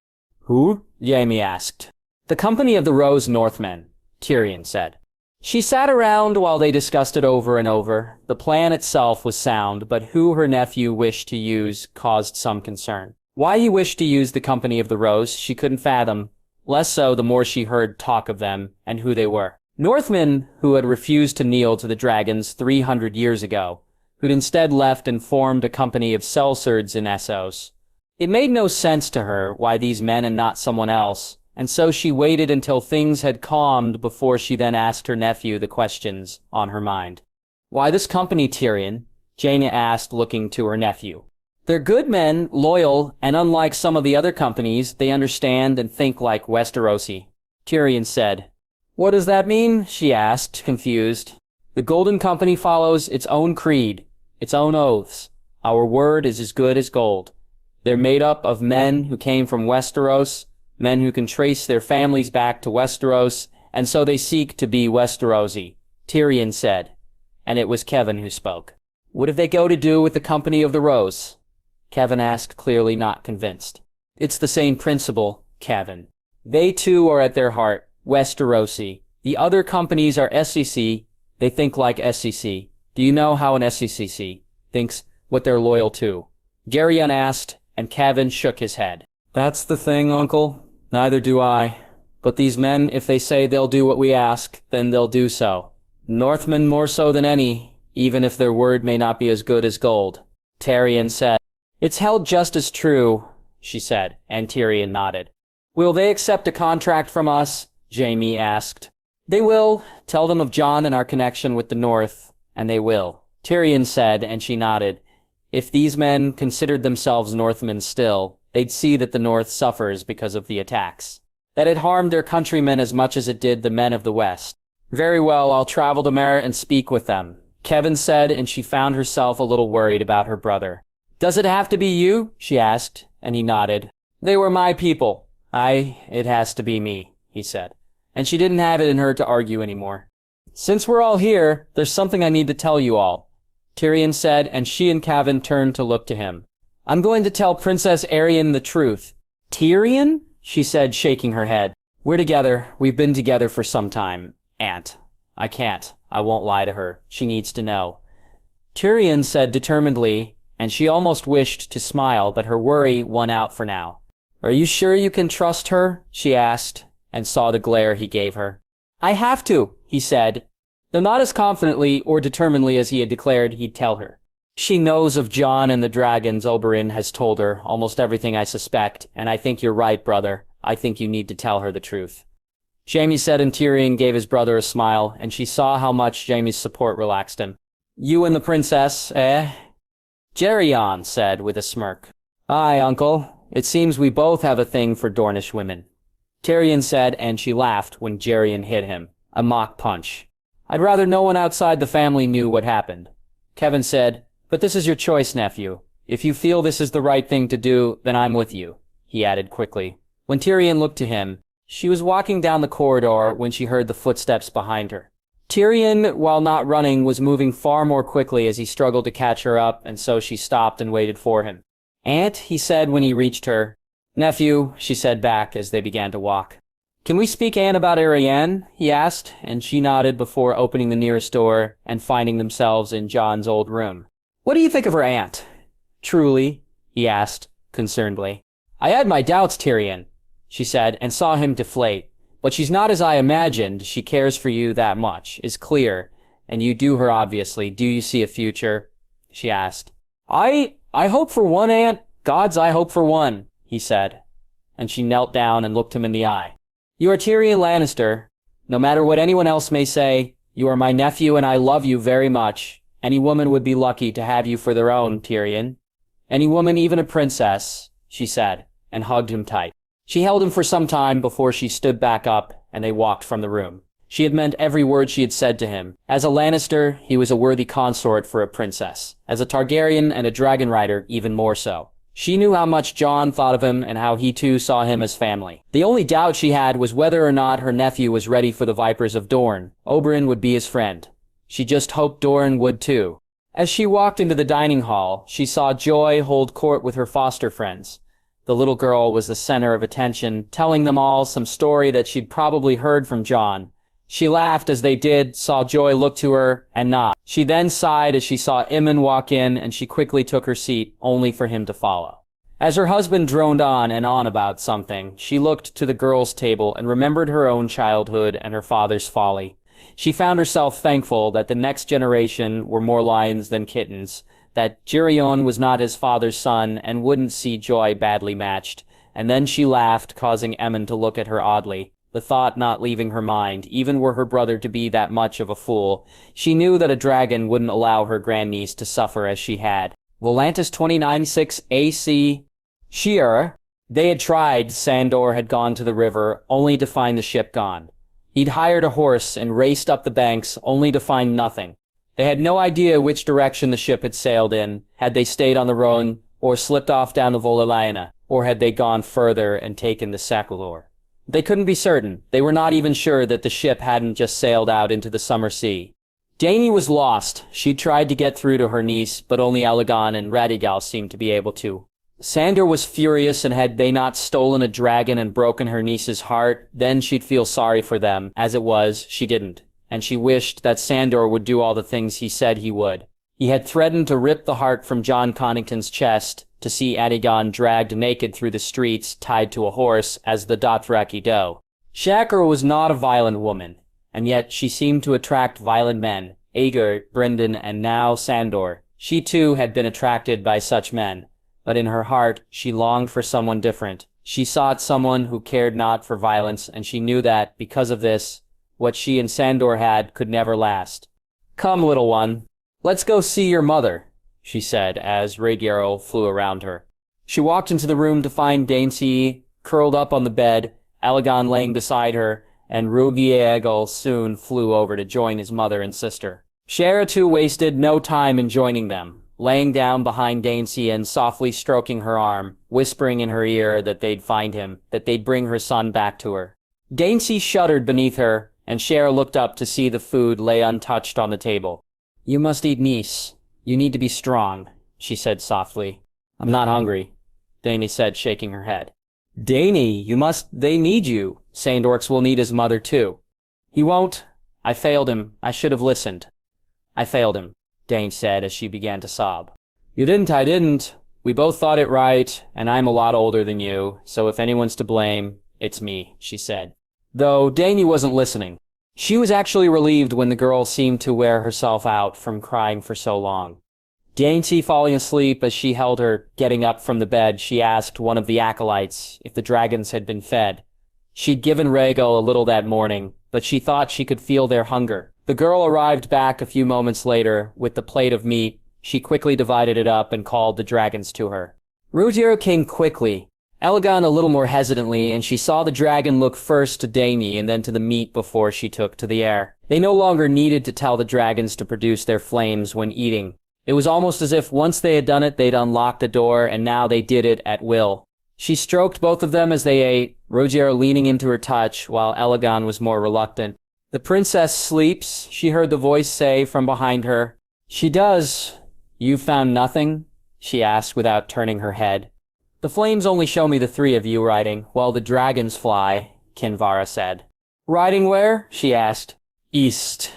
Who? Jaime asked. The company of the Rose Northmen, Tyrion said. She sat around while they discussed it over and over. The plan itself was sound, but who her nephew wished to use caused some concern. Why he wished to use the company of the Rose, she couldn't fathom. Less so the more she heard talk of them and who they were. Northmen who had refused to kneel to the dragons 300 years ago, who'd instead left and formed a company of sellswords in Essos. It made no sense to her why these men and not someone else, and so she waited until things had calmed before she then asked her nephew the questions on her mind. Why this company, Tyrion? Jaina asked, looking to her nephew. They're good men, loyal, and unlike some of the other companies, they understand and think like Westerosi. Tyrion said. What does that mean? She asked, confused. The Golden Company follows its own creed, its own oaths. Our word is as good as gold. They're made up of men who came from Westeros, men who can trace their families back to Westeros, and so they seek to be Westerosi, Tyrion said, and it was Kevin who spoke. What have they go to do with the Company of the Rose? Kevin asked, clearly not convinced. It's the same principle, Kevin. They too are at their heart, Westerosi. The other companies are SEC. They think like SEC. Do you know how an SEC thinks, what they're loyal to? Jerian asked, and Kevin shook his head. That's the thing, Uncle. Neither do I. But these men, if they say they'll do what we ask, then they'll do so. Northmen more so than any, even if their word may not be as good as gold. Tyrion said. It's held just as true, she said, and Tyrion nodded. Will they accept a contract from us? Jaime asked. They will. Tell them of Jon and our connection with the North, and they will. Tyrion said, and she nodded. If these men considered themselves Northmen still, they'd see that the North suffers because of the attacks. That it harmed their countrymen as much as it did the men of the West. Very well, I'll travel to Mer and speak with them, Kevin said, and she found herself a little worried about her brother. Does it have to be you? She asked, and he nodded. They were my people. It has to be me, he said. And she didn't have it in her to argue anymore. Since we're all here, there's something I need to tell you all, Tyrion said, and she and Kevin turned to look to him. I'm going to tell Princess Aerion the truth. Tyrion? She said, shaking her head. We're together. We've been together for some time, Aunt. I can't. I won't lie to her. She needs to know. Tyrion said determinedly, and she almost wished to smile, but her worry won out for now. Are you sure you can trust her? She asked, and saw the glare he gave her. I have to, he said, though not as confidently or determinedly as he had declared he'd tell her. She knows of Jon and the dragons. Oberyn has told her almost everything I suspect, and I think you're right, brother. I think you need to tell her the truth. Jaime said, and Tyrion gave his brother a smile, and she saw how much Jaime's support relaxed him. You and the princess, eh? Jerian said with a smirk. Aye, uncle. It seems we both have a thing for Dornish women. Tyrion said, and she laughed when Jerian hit him. A mock punch. I'd rather no one outside the family knew what happened. Kevin said, but this is your choice, nephew. If you feel this is the right thing to do, then I'm with you, he added quickly. When Tyrion looked to him, she was walking down the corridor when she heard the footsteps behind her. Tyrion, while not running, was moving far more quickly as he struggled to catch her up, and so she stopped and waited for him. Aunt, he said when he reached her. Nephew, she said back as they began to walk. Can we speak, Aunt, about Arianne? He asked, and she nodded before opening the nearest door and finding themselves in Jon's old room. What do you think of her, Aunt? Truly, he asked, concernedly. I had my doubts, Tyrion, she said, and saw him deflate. But she's not as I imagined. She cares for you that much, is clear, and you do her obviously. Do you see a future? She asked. I hope for one, Aunt. Gods, I hope for one, he said, and she knelt down and looked him in the eye. You are Tyrion Lannister. No matter what anyone else may say, you are my nephew and I love you very much. Any woman would be lucky to have you for their own, Tyrion. Any woman, even a princess, she said, and hugged him tight. She held him for some time before she stood back up, and they walked from the room. She had meant every word she had said to him. As a Lannister, he was a worthy consort for a princess. As a Targaryen and a dragon rider, even more so. She knew how much Jon thought of him and how he too saw him as family. The only doubt she had was whether or not her nephew was ready for the Vipers of Dorne. Oberyn would be his friend. She just hoped Doran would too. As she walked into the dining hall, she saw Joy hold court with her foster friends. The little girl was the center of attention, telling them all some story that she'd probably heard from Jon. She laughed as they did, saw Joy look to her, and nod. She then sighed as she saw Aemon walk in, and she quickly took her seat, only for him to follow. As her husband droned on and on about something, she looked to the girls' table and remembered her own childhood and her father's folly. She found herself thankful that the next generation were more lions than kittens, that Tyrion was not his father's son and wouldn't see Joy badly matched, and then she laughed, causing Aemon to look at her oddly. The thought not leaving her mind, even were her brother to be that much of a fool. She knew that a dragon wouldn't allow her grandniece to suffer as she had. Volantis 29-6 AC. Shearer. They had tried. Sandor had gone to the river, only to find the ship gone. He'd hired a horse and raced up the banks, only to find nothing. They had no idea which direction the ship had sailed in, had they stayed on the Rhone, or slipped off down the Volalaina, or had they gone further and taken the Sakulor. They couldn't be certain. They were not even sure that the ship hadn't just sailed out into the summer sea. Dany was lost. She tried to get through to her niece, but only Aegon and Rhaegar seemed to be able to. Sandor was furious, and had they not stolen a dragon and broken her niece's heart, then she'd feel sorry for them. As it was, she didn't, and she wished that Sandor would do all the things he said he would. He had threatened to rip the heart from Jon Connington's chest, to see Aegon dragged naked through the streets, tied to a horse, as the Dothraki do. Shakra was not a violent woman, and yet she seemed to attract violent men. Aeger, Brynden, and now Sandor. She too had been attracted by such men, but in her heart she longed for someone different. She sought someone who cared not for violence, and she knew that, because of this, what she and Sandor had could never last. "Come, little one, let's go see your mother," she said as Rhaegar flew around her. She walked into the room to find Dainty curled up on the bed, Aegon laying beside her, and Rhaegar soon flew over to join his mother and sister. Shara too wasted no time in joining them, laying down behind Dainty and softly stroking her arm, whispering in her ear that they'd find him, that they'd bring her son back to her. Dainty shuddered beneath her, and Shara looked up to see the food lay untouched on the table. "You must eat, niece. You need to be strong," she said softly. "I'm not hungry," Dany said, shaking her head. "Dany, they need you. Sandorx will need his mother too." "He won't. I failed him. I should have listened." "I failed him," Dany said as she began to sob. "You didn't, I didn't. We both thought it right, and I'm a lot older than you, so if anyone's to blame, it's me," she said. Though Dany wasn't listening. She was actually relieved when the girl seemed to wear herself out from crying for so long. Dainty falling asleep as she held her getting up from the bed, she asked one of the acolytes if the dragons had been fed. She'd given Rhaegar a little that morning, but she thought she could feel their hunger. The girl arrived back a few moments later with the plate of meat. She quickly divided it up and called the dragons to her. Rhaegar came quickly, Aegon a little more hesitantly, and she saw the dragon look first to Dany and then to the meat before she took to the air. They no longer needed to tell the dragons to produce their flames when eating. It was almost as if once they had done it, they'd unlocked the door, and now they did it at will. She stroked both of them as they ate, Rhaegar leaning into her touch, while Aegon was more reluctant. "The princess sleeps," she heard the voice say from behind her. "She does. You've found nothing?" she asked without turning her head. "The flames only show me the three of you riding, while the dragons fly," Kinvara said. "Riding where?" she asked. "East,"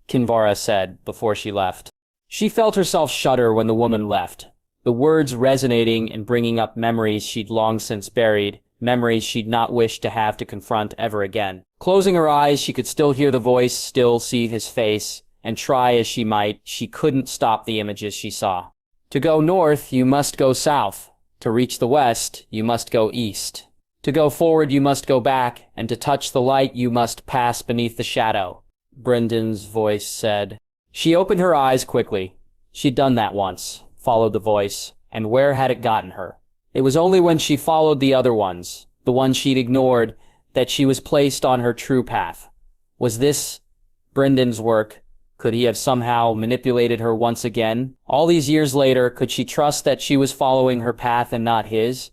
Kinvara said before she left. She felt herself shudder when the woman left, the words resonating and bringing up memories she'd long since buried, memories she'd not wished to have to confront ever again. Closing her eyes, she could still hear the voice, still see his face, and try as she might, she couldn't stop the images she saw. To go north, you must go south. To reach the west, you must go east. To go forward, you must go back, and to touch the light, you must pass beneath the shadow, Brendan's voice said. She opened her eyes quickly. She'd done that once, followed the voice, and where had it gotten her? It was only when she followed the other ones, the ones she'd ignored, that she was placed on her true path. Was this Brendan's work? Could he have somehow manipulated her once again? All these years later, could she trust that she was following her path and not his?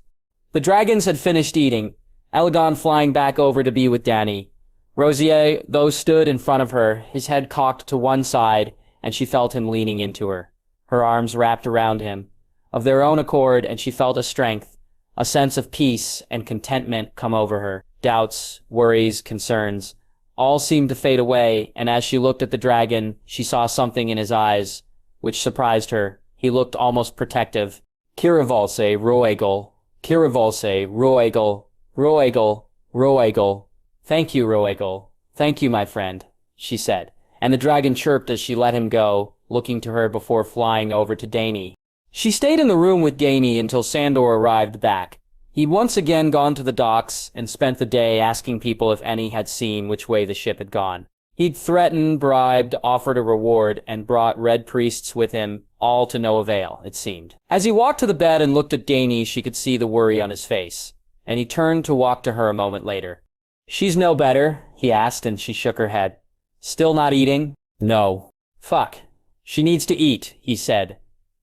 The dragons had finished eating, Aegon flying back over to be with Dany. Rosier, though, stood in front of her, his head cocked to one side, and she felt him leaning into her, her arms wrapped around him. Of their own accord, and she felt a strength, a sense of peace and contentment come over her. Doubts, worries, concerns, all seemed to fade away, and as she looked at the dragon, she saw something in his eyes, which surprised her. He looked almost protective. Kiravolse, Rhaegar. Kiravolse, Rhaegar. Rhaegar. Rhaegar. Thank you, Rhaegar. Thank you, my friend, she said, and the dragon chirped as she let him go, looking to her before flying over to Dany. She stayed in the room with Dany until Sandor arrived back. He'd once again gone to the docks and spent the day asking people if any had seen which way the ship had gone. He'd threatened, bribed, offered a reward, and brought red priests with him, all to no avail, it seemed. As he walked to the bed and looked at Dany, she could see the worry on his face, and he turned to walk to her a moment later. "She's no better?" he asked, and she shook her head. "Still not eating?" "No." "Fuck. She needs to eat," he said,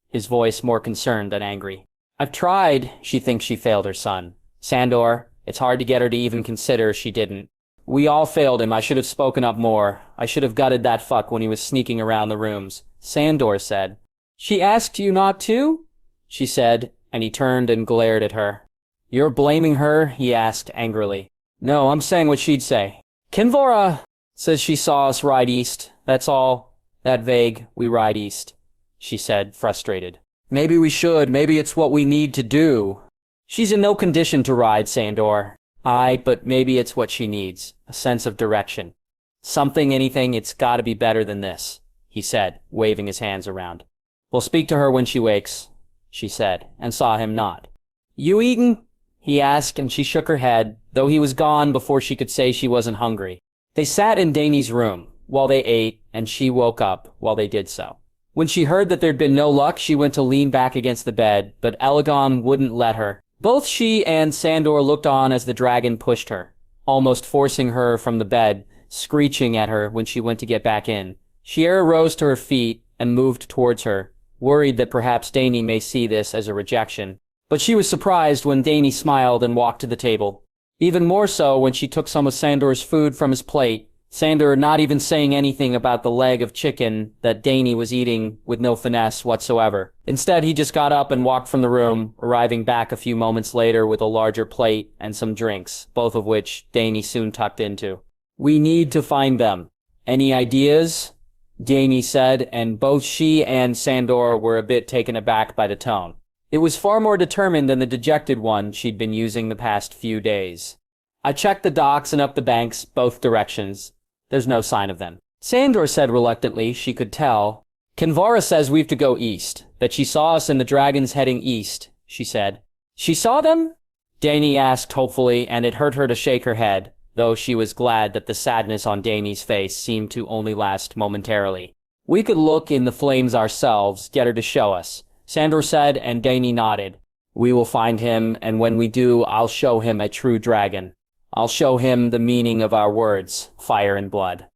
his voice more concerned than angry. "I've tried." She thinks she failed her son. "Sandor, it's hard to get her to even consider she didn't. We all failed him. I should have spoken up more. I should have gutted that fuck when he was sneaking around the rooms," Sandor said. "She asked you not to?" she said, and he turned and glared at her. "You're blaming her?" he asked angrily. "No, I'm saying what she'd say. Kinvora says she saw us ride east. That's all. That vague. We ride east," she said, frustrated. "Maybe we should. Maybe it's what we need to do." "She's in no condition to ride, Sandor." "Aye, but maybe it's what she needs. A sense of direction. Something, anything, it's gotta be better than this," he said, waving his hands around. "We'll speak to her when she wakes," she said, and saw him nod. "You eatin'?" he asked, and she shook her head, though he was gone before she could say she wasn't hungry. They sat in Dany's room while they ate, and she woke up while they did so. When she heard that there'd been no luck, she went to lean back against the bed, but Aegon wouldn't let her. Both she and Sandor looked on as the dragon pushed her, almost forcing her from the bed, screeching at her when she went to get back in. Shiera rose to her feet and moved towards her, worried that perhaps Dany may see this as a rejection. But she was surprised when Dany smiled and walked to the table. Even more so when she took some of Sandor's food from his plate, Sandor not even saying anything about the leg of chicken that Dany was eating with no finesse whatsoever. Instead, he just got up and walked from the room, arriving back a few moments later with a larger plate and some drinks, both of which Dany soon tucked into. "We need to find them. Any ideas?" Dany said, and both she and Sandor were a bit taken aback by the tone. It was far more determined than the dejected one she'd been using the past few days. "I checked the docks and up the banks, both directions. There's no sign of them." Sandor said reluctantly, she could tell. "Kinvara says we've to go east, that she saw us and the dragons heading east," she said. "She saw them?" Dany asked hopefully, and it hurt her to shake her head, though she was glad that the sadness on Dany's face seemed to only last momentarily. "We could look in the flames ourselves, get her to show us," Sandor said, and Dany nodded. "We will find him, and when we do, I'll show him a true dragon. I'll show him the meaning of our words, fire and blood.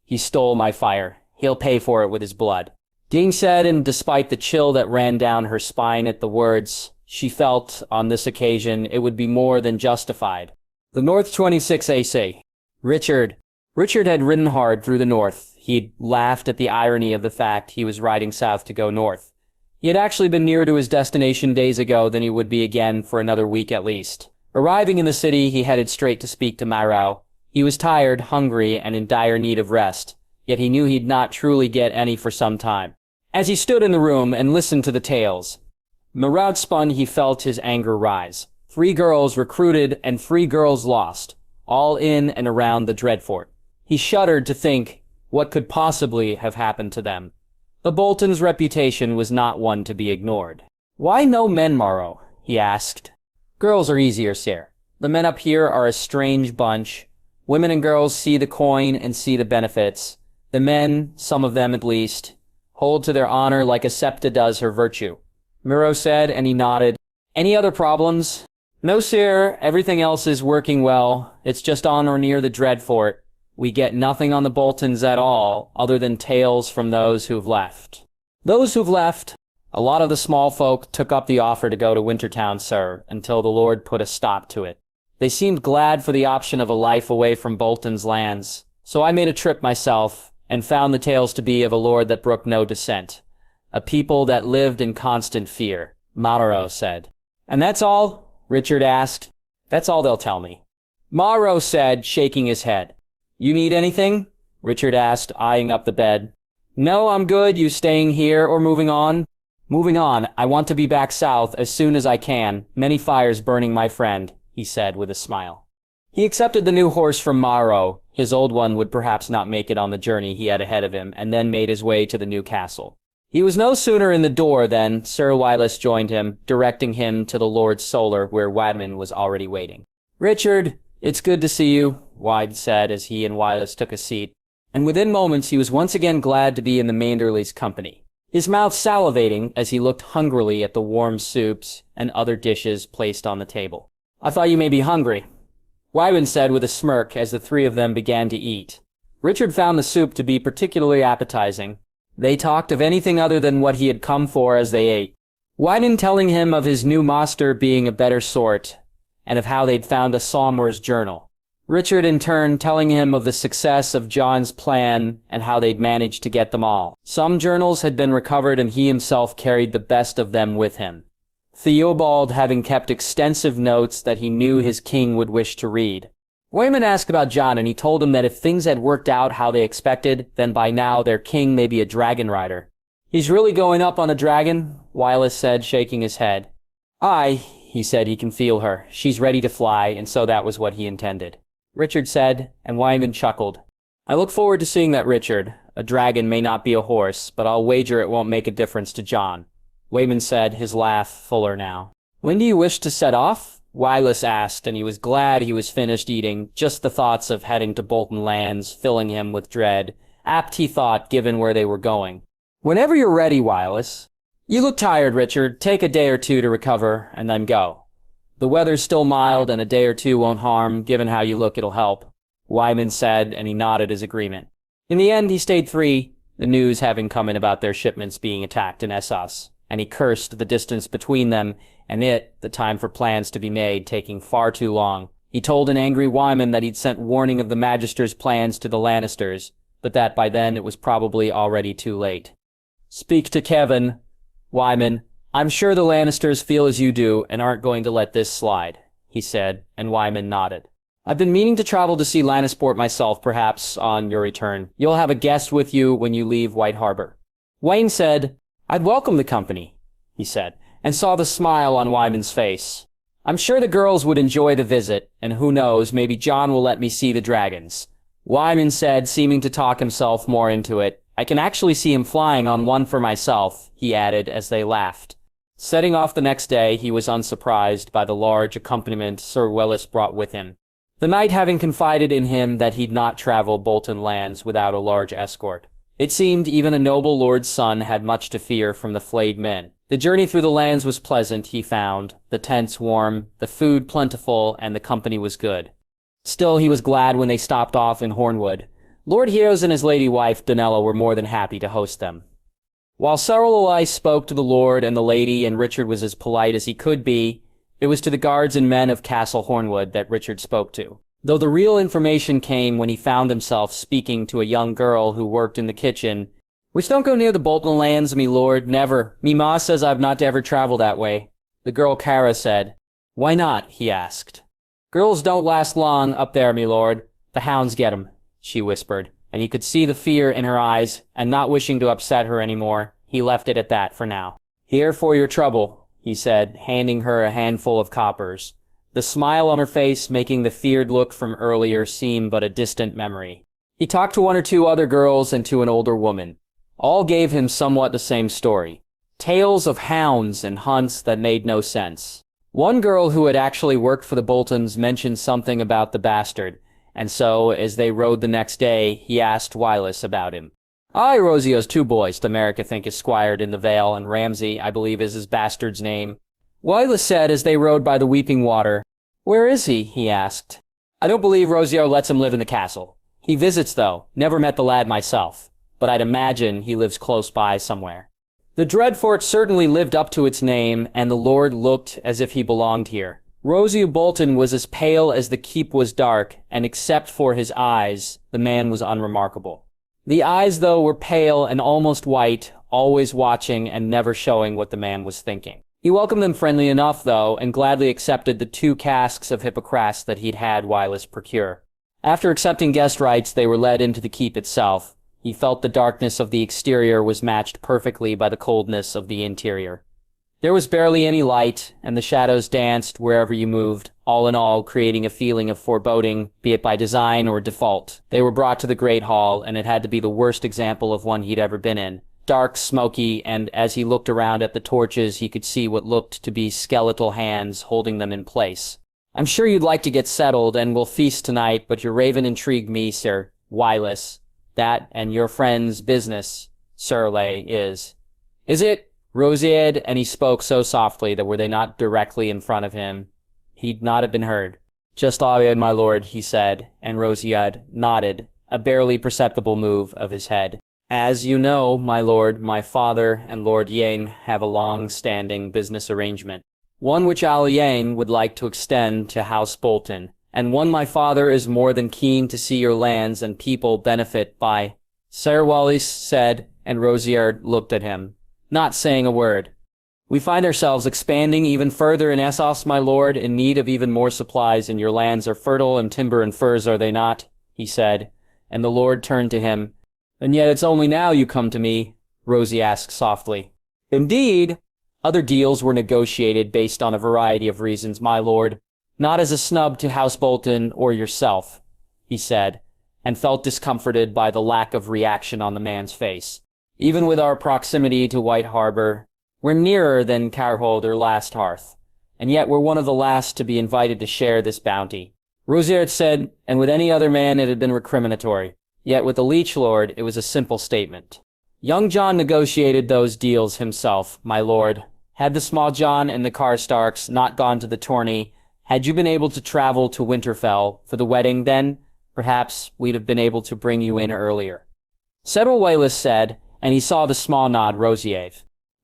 He stole my fire. He'll pay for it with his blood." Dany said, and despite the chill that ran down her spine at the words, she felt, on this occasion, it would be more than justified. The North 26 AC. Richard. Richard had ridden hard through the north. He'd laughed at the irony of the fact he was riding south to go north. He had actually been nearer to his destination days ago than he would be again for another week at least. Arriving in the city, he headed straight to speak to Myro. He was tired, hungry, and in dire need of rest, yet he knew he'd not truly get any for some time. As he stood in the room and listened to the tales, Myro spun, he felt his anger rise. 3 girls recruited and 3 girls lost, all in and around the Dreadfort. He shuddered to think what could possibly have happened to them. The Bolton's reputation was not one to be ignored. "Why no men, Myro?" he asked. "Girls are easier, sir. The men up here are a strange bunch. Women and girls see the coin and see the benefits. The men, some of them at least, hold to their honor like a septa does her virtue," Myro said, and he nodded. Any other problems? No, sir. Everything else is working well. It's just on or near the Dreadfort. We get nothing on the Boltons at all, other than tales from those who've left. Those who've left? A lot of the small folk took up the offer to go to Wintertown, sir, until the Lord put a stop to it. They seemed glad for the option of a life away from Bolton's lands, so I made a trip myself, and found the tales to be of a lord that brooked no dissent. A people that lived in constant fear, Mauro said. And that's all? Richard asked. That's all they'll tell me. Mauro said, shaking his head. You need anything? Richard asked, eyeing up the bed. No, I'm good. You staying here or moving on? Moving on. I want to be back south as soon as I can. Many fires burning, my friend, he said with a smile. He accepted the new horse from Mauro. His old one would perhaps not make it on the journey he had ahead of him, and then made his way to the new castle. He was no sooner in the door than Sir Wylis joined him, directing him to the Lord's Solar, where Wadman was already waiting. Richard, it's good to see you, Wyde said as he and Wylis took a seat, and within moments he was once again glad to be in the Manderleys' company, his mouth salivating as he looked hungrily at the warm soups and other dishes placed on the table. I thought you may be hungry, Wyman said with a smirk as the three of them began to eat. Richard found the soup to be particularly appetizing. They talked of anything other than what he had come for as they ate. Wyden telling him of his new master being a better sort, and of how they'd found a Somers journal. Richard in turn telling him of the success of Jon's plan and how they'd managed to get them all. Some journals had been recovered and he himself carried the best of them with him. Theobald having kept extensive notes that he knew his king would wish to read. Wayman asked about Jon, and he told him that if things had worked out how they expected, then by now their king may be a dragon rider. He's really going up on a dragon? Wylis said, shaking his head. Aye, he said, he can feel her. She's ready to fly, and so that was what he intended. Richard said, and Wyman chuckled. I look forward to seeing that, Richard. A dragon may not be a horse, but I'll wager it won't make a difference to Jon. Wayman said, his laugh fuller now. When do you wish to set off? Wylis asked, and he was glad he was finished eating. Just the thoughts of heading to Bolton Lands filling him with dread. Apt, he thought, given where they were going. Whenever you're ready, Wylis. You look tired, Richard. Take a day or two to recover, and then go. The weather's still mild, and a day or two won't harm. Given how you look, it'll help, Wyman said, and he nodded his agreement. In the end, he stayed 3, the news having come in about their shipments being attacked in Essos, and he cursed the distance between them and the time for plans to be made, taking far too long. He told an angry Wyman that he'd sent warning of the Magister's plans to the Lannisters, but that by then it was probably already too late. Speak to Kevin, Wyman. I'm sure the Lannisters feel as you do and aren't going to let this slide, he said, and Wyman nodded. I've been meaning to travel to see Lannisport myself, perhaps, on your return. You'll have a guest with you when you leave White Harbor. Wayne said, I'd welcome the company, he said, and saw the smile on Wyman's face. I'm sure the girls would enjoy the visit, and who knows, maybe Jon will let me see the dragons. Wyman said, seeming to talk himself more into it. I can actually see him flying on one for myself, he added as they laughed. Setting off the next day, he was unsurprised by the large accompaniment Sir Wylis brought with him, the knight having confided in him that he'd not travel Bolton Lands without a large escort. It seemed even a noble lord's son had much to fear from the flayed men. The journey through the lands was pleasant, he found, the tents warm, the food plentiful, and the company was good. Still, he was glad when they stopped off in Hornwood. Lord Heros and his lady wife, Donella, were more than happy to host them. While Sorrel spoke to the lord and the lady, and Richard was as polite as he could be, it was to the guards and men of Castle Hornwood that Richard spoke to. Though the real information came when he found himself speaking to a young girl who worked in the kitchen. Which don't go near the Bolton Lands, me lord, never. Me ma says I've not to ever travel that way. The girl Kara said. Why not? He asked. Girls don't last long up there, me lord. The hounds get 'em, she whispered, and he could see the fear in her eyes, and not wishing to upset her any more, he left it at that for now. Here for your trouble, he said, handing her a handful of coppers. The smile on her face making the feared look from earlier seem but a distant memory. He talked to 1 or 2 other girls and to an older woman. All gave him somewhat the same story. Tales of hounds and hunts that made no sense. One girl who had actually worked for the Boltons mentioned something about the bastard, and so, as they rode the next day, he asked Wylis about him. Aye, Rosio's 2 boys, Themeric, I think, is squired in the Vale, and Ramsay, I believe, is his bastard's name. Wylis said as they rode by the weeping water. Where is he asked. I don't believe Rosier lets him live in the castle. He visits, though. Never met the lad myself. But I'd imagine he lives close by somewhere. The Dreadfort certainly lived up to its name, and the Lord looked as if he belonged here. Rosier Bolton was as pale as the keep was dark, and except for his eyes, the man was unremarkable. The eyes, though, were pale and almost white, always watching and never showing what the man was thinking. He welcomed them friendly enough, though, and gladly accepted the 2 casks of hippocras that he'd had Wylis procure. After accepting guest rights, they were led into the keep itself. He felt the darkness of the exterior was matched perfectly by the coldness of the interior. There was barely any light, and the shadows danced wherever you moved, all in all creating a feeling of foreboding, be it by design or default. They were brought to the Great Hall, and it had to be the worst example of one he'd ever been in. Dark, smoky, and as he looked around at the torches, he could see what looked to be skeletal hands holding them in place. I'm sure you'd like to get settled, and we'll feast tonight, but your raven intrigued me, Sir Wylis. That and your friend's business, Sir Lay, is. Is it? Rosier, and he spoke so softly that were they not directly in front of him, he'd not have been heard. Just obvious, my lord, he said, and Rosier nodded, a barely perceptible move of his head. As you know, my lord, my father and Lord Yane have a long-standing business arrangement, one which Al Yane would like to extend to House Bolton, and one my father is more than keen to see your lands and people benefit by. Sir Wylis said, and Rosier looked at him, not saying a word. We find ourselves expanding even further in Essos, my lord, in need of even more supplies, and your lands are fertile in timber and furs, are they not? He said, and the lord turned to him. And yet it's only now you come to me, Rosie asked softly. Indeed, other deals were negotiated based on a variety of reasons, my lord, not as a snub to House Bolton or yourself, he said, and felt discomforted by the lack of reaction on the man's face. Even with our proximity to White Harbor, we're nearer than Carhold or Last Hearth, and yet we're one of the last to be invited to share this bounty. Rosier said, and with any other man it had been recriminatory. Yet with the Leech Lord, it was a simple statement. Young Jon negotiated those deals himself, my lord. Had the Small Jon and the Karstarks not gone to the tourney, had you been able to travel to Winterfell for the wedding then, perhaps we'd have been able to bring you in earlier. Settle Wylis said, and he saw the small nod Rosier.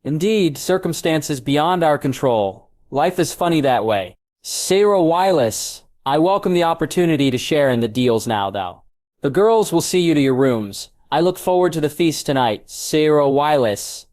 Indeed, circumstances beyond our control. Life is funny that way. Sir Wylis, I welcome the opportunity to share in the deals now, though. The girls will see you to your rooms. I look forward to the feast tonight, Sir Wylis.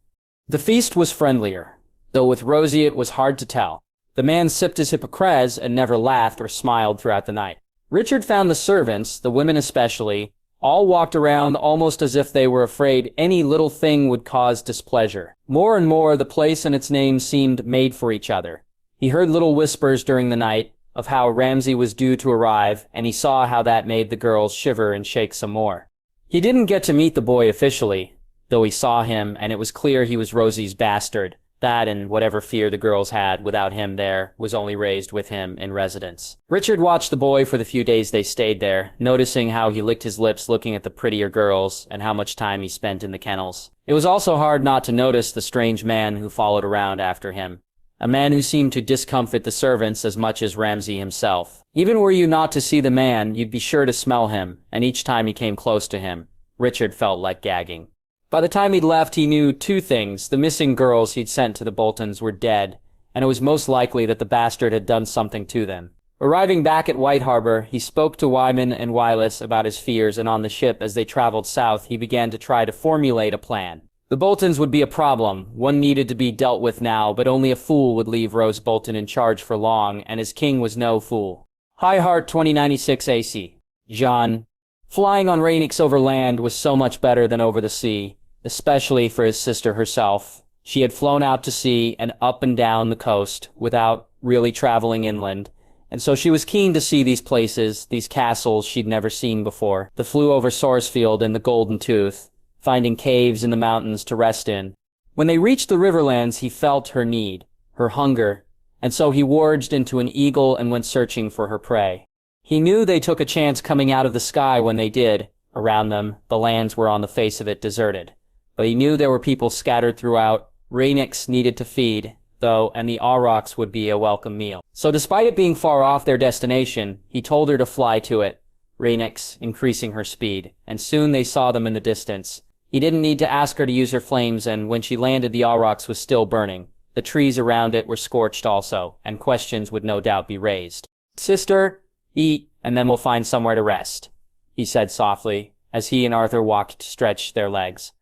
The feast was friendlier, though with Rosie it was hard to tell. The man sipped his hippocras and never laughed or smiled throughout the night. Richard found the servants, the women especially, all walked around almost as if they were afraid any little thing would cause displeasure. More and more, the place and its name seemed made for each other. He heard little whispers during the night of how Ramsay was due to arrive, and he saw how that made the girls shiver and shake some more. He didn't get to meet the boy officially, though he saw him, and it was clear he was Rosie's bastard. That and whatever fear the girls had without him there was only raised with him in residence. Richard watched the boy for the few days they stayed there, noticing how he licked his lips looking at the prettier girls and how much time he spent in the kennels. It was also hard not to notice the strange man who followed around after him. A man who seemed to discomfit the servants as much as Ramsay himself. Even were you not to see the man, you'd be sure to smell him, and each time he came close to him, Richard felt like gagging. By the time he'd left, he knew 2 things. The missing girls he'd sent to the Boltons were dead, and it was most likely that the bastard had done something to them. Arriving back at White Harbor, he spoke to Wyman and Wylis about his fears, and on the ship as they traveled south, he began to try to formulate a plan. The Boltons would be a problem. One needed to be dealt with now, but only a fool would leave Rose Bolton in charge for long, and his king was no fool. High Heart 2096 AC. Jon. Flying on Rhaenix over land was so much better than over the sea, especially for his sister herself. She had flown out to sea and up and down the coast without really traveling inland, and so she was keen to see these places, these castles she'd never seen before. The flew over Sarsfield and the Golden Tooth, finding caves in the mountains to rest in. When they reached the Riverlands, he felt her need, her hunger, and so he warged into an eagle and went searching for her prey. He knew they took a chance coming out of the sky when they did. Around them, the lands were on the face of it deserted. But he knew there were people scattered throughout. Rhaenix needed to feed. though, and the aurochs would be a welcome meal. So despite it being far off their destination, he told her to fly to it, Rhaenys increasing her speed, and soon they saw them in the distance. He didn't need to ask her to use her flames, and when she landed, the aurochs was still burning. The trees around it were scorched also, and questions would no doubt be raised. "Sister, eat, and then we'll find somewhere to rest," he said softly, as he and Arthur walked to stretch their legs.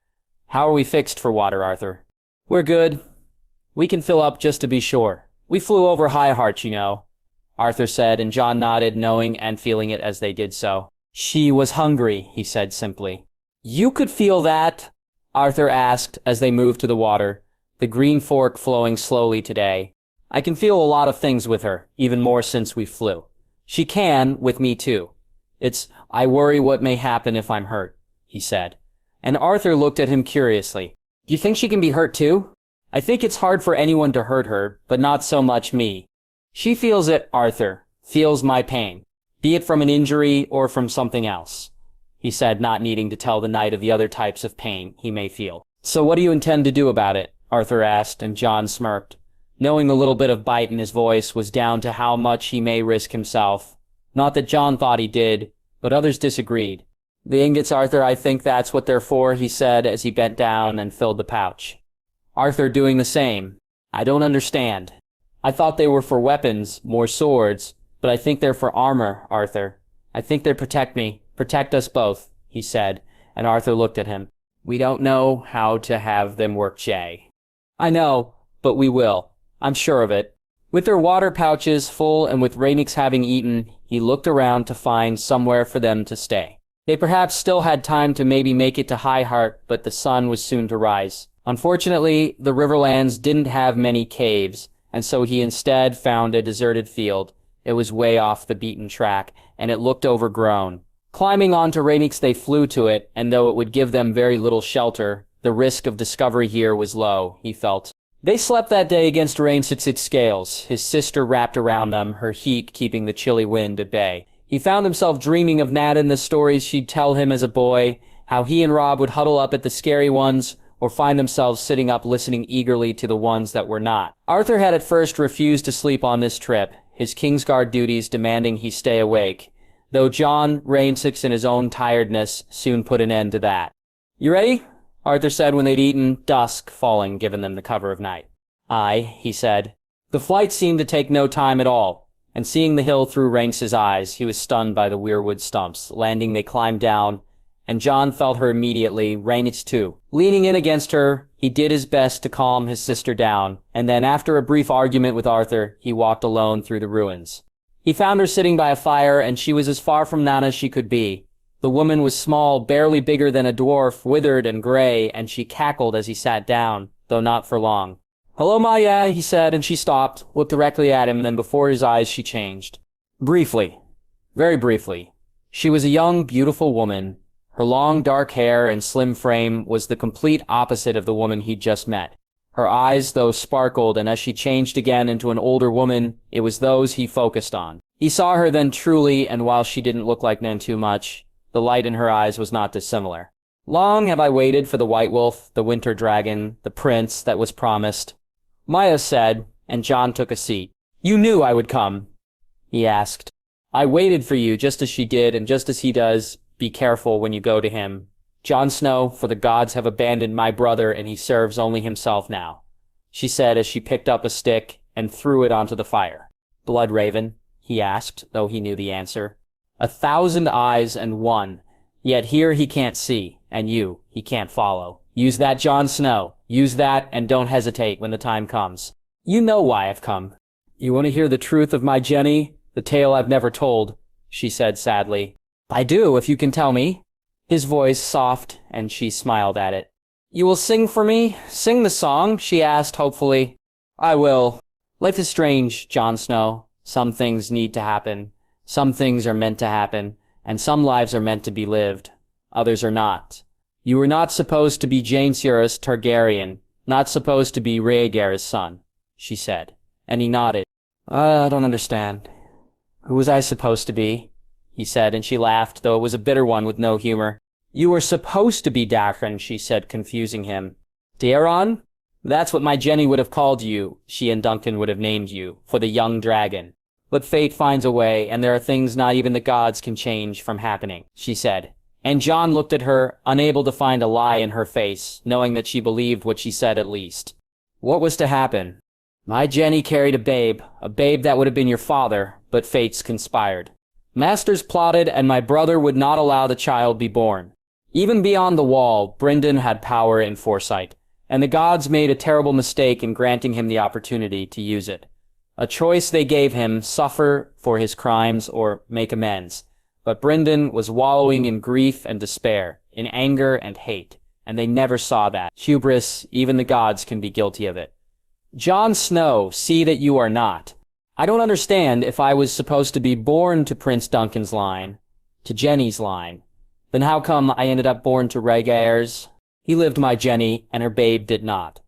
"How are we fixed for water, Arthur?" "We're good. We can fill up just to be sure. We flew over High Heart, you know," Arthur said, and Jon nodded, knowing and feeling it as they did so. "She was hungry," he said simply. "You could feel that?" Arthur asked as they moved to the water, the green fork flowing slowly today. "I can feel a lot of things with her, even more since we flew. She can, with me too. I worry what may happen if I'm hurt," he said. And Arthur looked at him curiously. "Do you think she can be hurt too?" "I think it's hard for anyone to hurt her, but not so much me. She feels it, Arthur, feels my pain, be it from an injury or from something else," he said, not needing to tell the knight of the other types of pain he may feel. "So what do you intend to do about it?" Arthur asked, and Jon smirked, knowing the little bit of bite in his voice was down to how much he may risk himself. Not that Jon thought he did, but others disagreed. "The ingots, Arthur, I think that's what they're for," he said as he bent down and filled the pouch. Arthur doing the same. "I don't understand. I thought they were for weapons, more swords, but I think they're for armor, Arthur. I think they protect me, protect us both," he said, and Arthur looked at him. "We don't know how to have them work, Jay." "I know, but we will. I'm sure of it." With their water pouches full and with Rhaenys having eaten, he looked around to find somewhere for them to stay. They perhaps still had time to maybe make it to High Heart, but the sun was soon to rise. Unfortunately, the Riverlands didn't have many caves, and so he instead found a deserted field. It was way off the beaten track, and it looked overgrown. Climbing onto Rhaenys, they flew to it, and though it would give them very little shelter, the risk of discovery here was low, he felt. They slept that day against Rhaenys' scales, his sister wrapped around them, her heat keeping the chilly wind at bay. He found himself dreaming of Nat and the stories she'd tell him as a boy, how he and Robb would huddle up at the scary ones, or find themselves sitting up listening eagerly to the ones that were not. Arthur had at first refused to sleep on this trip, his Kingsguard duties demanding he stay awake, though Jon, Rhaenys, and his own tiredness soon put an end to that. "You ready?" Arthur said when they'd eaten, dusk falling, giving them the cover of night. "Aye," he said. The flight seemed to take no time at all, and seeing the hill through Rhaenys' eyes, he was stunned by the weirwood stumps. Landing, they climbed down, and Jon felt her immediately, Rhaenys too. Leaning in against her, he did his best to calm his sister down, and then after a brief argument with Arthur, he walked alone through the ruins. He found her sitting by a fire, and she was as far from Nana as she could be. The woman was small, barely bigger than a dwarf, withered and gray, and she cackled as he sat down, though not for long. "Hello, Maya," he said, and she stopped, looked directly at him, and then before his eyes she changed. Briefly. Very briefly. She was a young, beautiful woman. Her long, dark hair and slim frame was the complete opposite of the woman he'd just met. Her eyes, though, sparkled, and as she changed again into an older woman, it was those he focused on. He saw her then truly, and while she didn't look like Nan too much, the light in her eyes was not dissimilar. "Long have I waited for the White Wolf, the Winter Dragon, the prince that was promised," Maya said, and Jon took a seat. "You knew I would come," he asked. "I waited for you just as she did, and just as he does. Be careful when you go to him. Jon Snow, for the gods have abandoned my brother, and he serves only himself now," she said as she picked up a stick and threw it onto the fire. "Blood Raven?" he asked, though he knew the answer. 1,000 eyes and one. Yet here he can't see, and you, he can't follow. Use that, Jon Snow. Use that, and don't hesitate when the time comes. You know why I've come. You want to hear the truth of my Jenny? The tale I've never told," she said sadly. "I do, if you can tell me." His voice soft, and she smiled at it. "You will sing for me? Sing the song?" she asked hopefully. "I will. Life is strange, Jon Snow. Some things need to happen. Some things are meant to happen, and some lives are meant to be lived. Others are not. You were not supposed to be Jaehaerys Targaryen, not supposed to be Rhaegar's son," she said, and he nodded. I don't understand. Who was I supposed to be?" he said, and she laughed, though it was a bitter one with no humor. "You were supposed to be Daeron," she said, confusing him. "Daeron? That's what my Jenny would have called you. She and Duncan would have named you, for the young dragon. But fate finds a way, and there are things not even the gods can change from happening, she said. And Jon looked at her, unable to find a lie in her face, knowing that she believed what she said at least. What was to happen? My Jenny carried a babe that would have been your father, but fates conspired. Masters plotted, and my brother would not allow the child be born. Even beyond the wall, Brynden had power and foresight, and the gods made a terrible mistake in granting him the opportunity to use it. A choice they gave him: suffer for his crimes or make amends. But Brynden was wallowing in grief and despair, in anger and hate, and they never saw that. Hubris, even the gods can be guilty of it. Jon Snow, see that you are not. I don't understand. If I was supposed to be born to Prince Duncan's line, to Jenny's line, then how come I ended up born to Rhaegar's? He lived my Jenny, and her babe did not,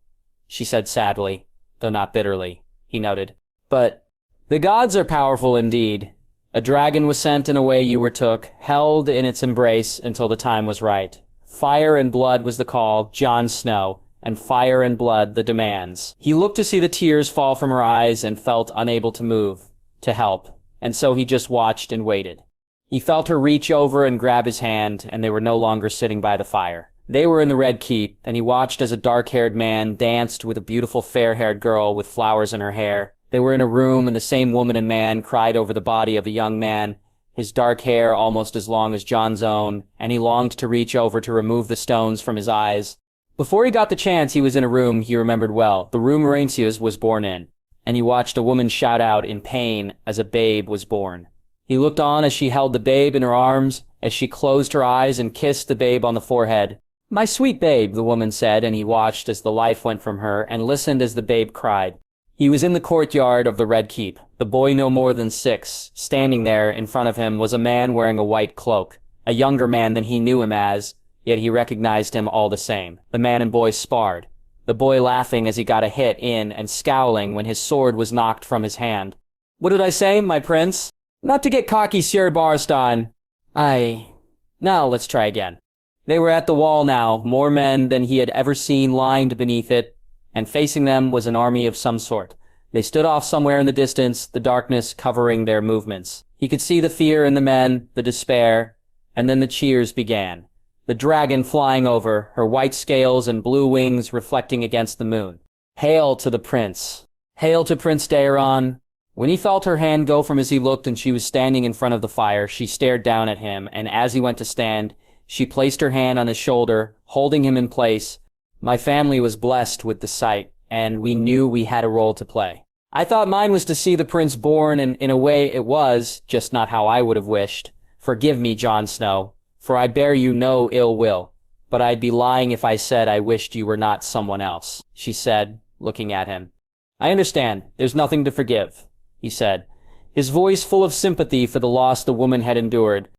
she said sadly, though not bitterly, he noted. But the gods are powerful indeed. A dragon was sent in a way you were took, held in its embrace until the time was right. Fire and blood was the call, Jon Snow, and fire and blood the demands. He looked to see the tears fall from her eyes and felt unable to move, to help, and so he just watched and waited. He felt her reach over and grab his hand, and they were no longer sitting by the fire. They were in the Red Keep, and he watched as a dark-haired man danced with a beautiful fair-haired girl with flowers in her hair. They were in a room, and the same woman and man cried over the body of a young man, his dark hair almost as long as Jon's own, and he longed to reach over to remove the stones from his eyes. Before he got the chance, he was in a room he remembered well, the room Rhaenys was born in, and he watched a woman shout out in pain as a babe was born. He looked on as she held the babe in her arms, as she closed her eyes and kissed the babe on the forehead. "My sweet babe," the woman said, and he watched as the life went from her and listened as the babe cried. He was in the courtyard of the Red Keep, the boy no more than 6. Standing there in front of him was a man wearing a white cloak, a younger man than he knew him as, yet he recognized him all the same. The man and boy sparred, the boy laughing as he got a hit in and scowling when his sword was knocked from his hand. "What did I say, my prince? Not to get cocky, Sir Barstan. Now let's try again." They were at the wall now, more men than he had ever seen lined beneath it, and facing them was an army of some sort. They stood off somewhere in the distance, the darkness covering their movements. He could see the fear in the men, the despair, and then the cheers began. The dragon flying over, her white scales and blue wings reflecting against the moon. "Hail to the prince! Hail to Prince Daeron!" When he felt her hand go from as he looked and she was standing in front of the fire, she stared down at him, and as he went to stand, she placed her hand on his shoulder, holding him in place. "My family was blessed with the sight, and we knew we had a role to play. I thought mine was to see the prince born, and in a way it was, just not how I would have wished. Forgive me, Jon Snow, for I bear you no ill will, but I'd be lying if I said I wished you were not someone else," she said, looking at him. "I understand. There's nothing to forgive," he said, his voice full of sympathy for the loss the woman had endured.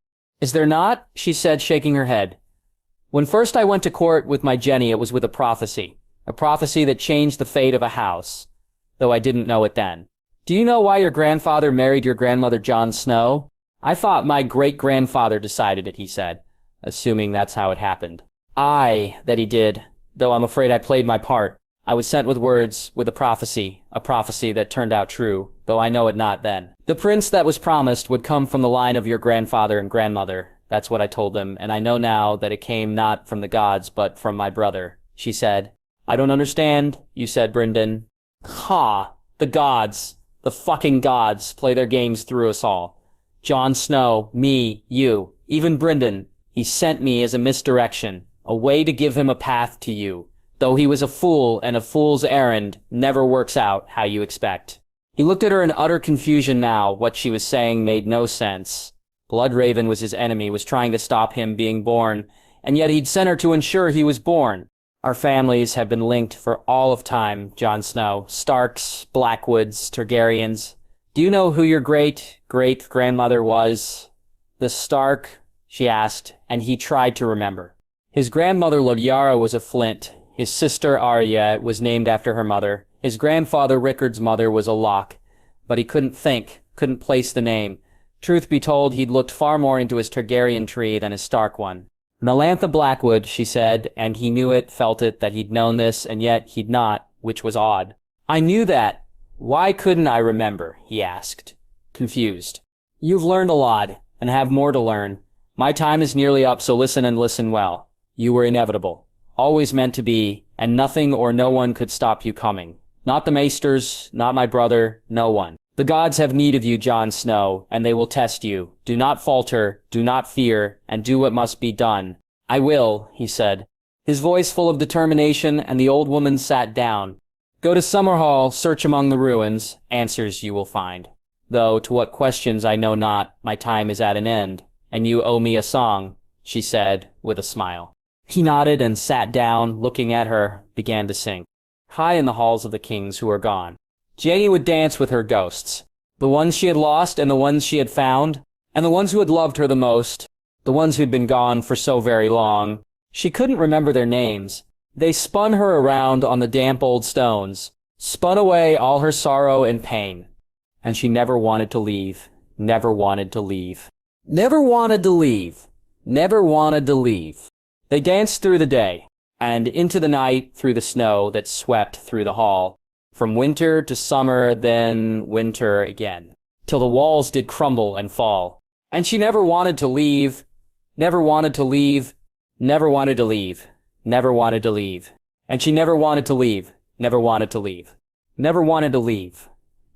"Is there not?" she said, shaking her head. "When first I went to court with my Jenny, it was with a prophecy that changed the fate of a house, though I didn't know it then. Do you know why your grandfather married your grandmother, Jon Snow? I thought my great-grandfather decided it," he said, assuming that's how it happened. That he did, though I'm afraid I played my part. I was sent with words, with a prophecy that turned out true, though I know it not then. The prince that was promised would come from the line of your grandfather and grandmother. That's what I told them, and I know now that it came not from the gods, but from my brother," she said. "I don't understand," you said, Brynden. "Ha! The gods, the fucking gods, play their games through us all. Jon Snow, me, you, even Brynden, he sent me as a misdirection, a way to give him a path to you. Though he was a fool, and a fool's errand never works out how you expect." He looked at her in utter confusion now. What she was saying made no sense. Bloodraven was his enemy, was trying to stop him being born, and yet he'd sent her to ensure he was born. "Our families have been linked for all of time, Jon Snow. Starks, Blackwoods, Targaryens. Do you know who your great-great-grandmother was?" "The Stark?" she asked, and he tried to remember. His grandmother Lodyara was a Flint. His sister Arya was named after her mother. His grandfather Rickard's mother was a Locke. But he couldn't place the name. Truth be told, he'd looked far more into his Targaryen tree than his Stark one. "Melantha Blackwood," she said, and he knew it, felt it, that he'd known this, and yet he'd not, which was odd. I knew that. Why couldn't I remember? He asked, confused. You've learned a lot, and have more to learn. My time is nearly up, so listen and listen well. You were inevitable. Always meant to be, and nothing or no one could stop you coming. Not the maesters, not my brother, no one. The gods have need of you, Jon Snow, and they will test you. Do not falter, do not fear, and do what must be done. I will, he said, his voice full of determination, and the old woman sat down. Go to Summerhall, search among the ruins, answers you will find. Though to what questions I know not, my time is at an end, and you owe me a song, she said, with a smile. He nodded and sat down, looking at her, began to sing. High in the halls of the kings who are gone, Jaime would dance with her ghosts, the ones she had lost and the ones she had found, and the ones who had loved her the most, the ones who'd been gone for so very long. She couldn't remember their names. They spun her around on the damp old stones, spun away all her sorrow and pain. And she never wanted to leave, never wanted to leave. Never wanted to leave, never wanted to leave. They danced through the day, and into the night through the snow that swept through the hall, from winter to summer, then winter again, till the walls did crumble and fall. And she never wanted to leave, never wanted to leave, never wanted to leave, never wanted to leave. And she never wanted to leave, never wanted to leave, never wanted to leave,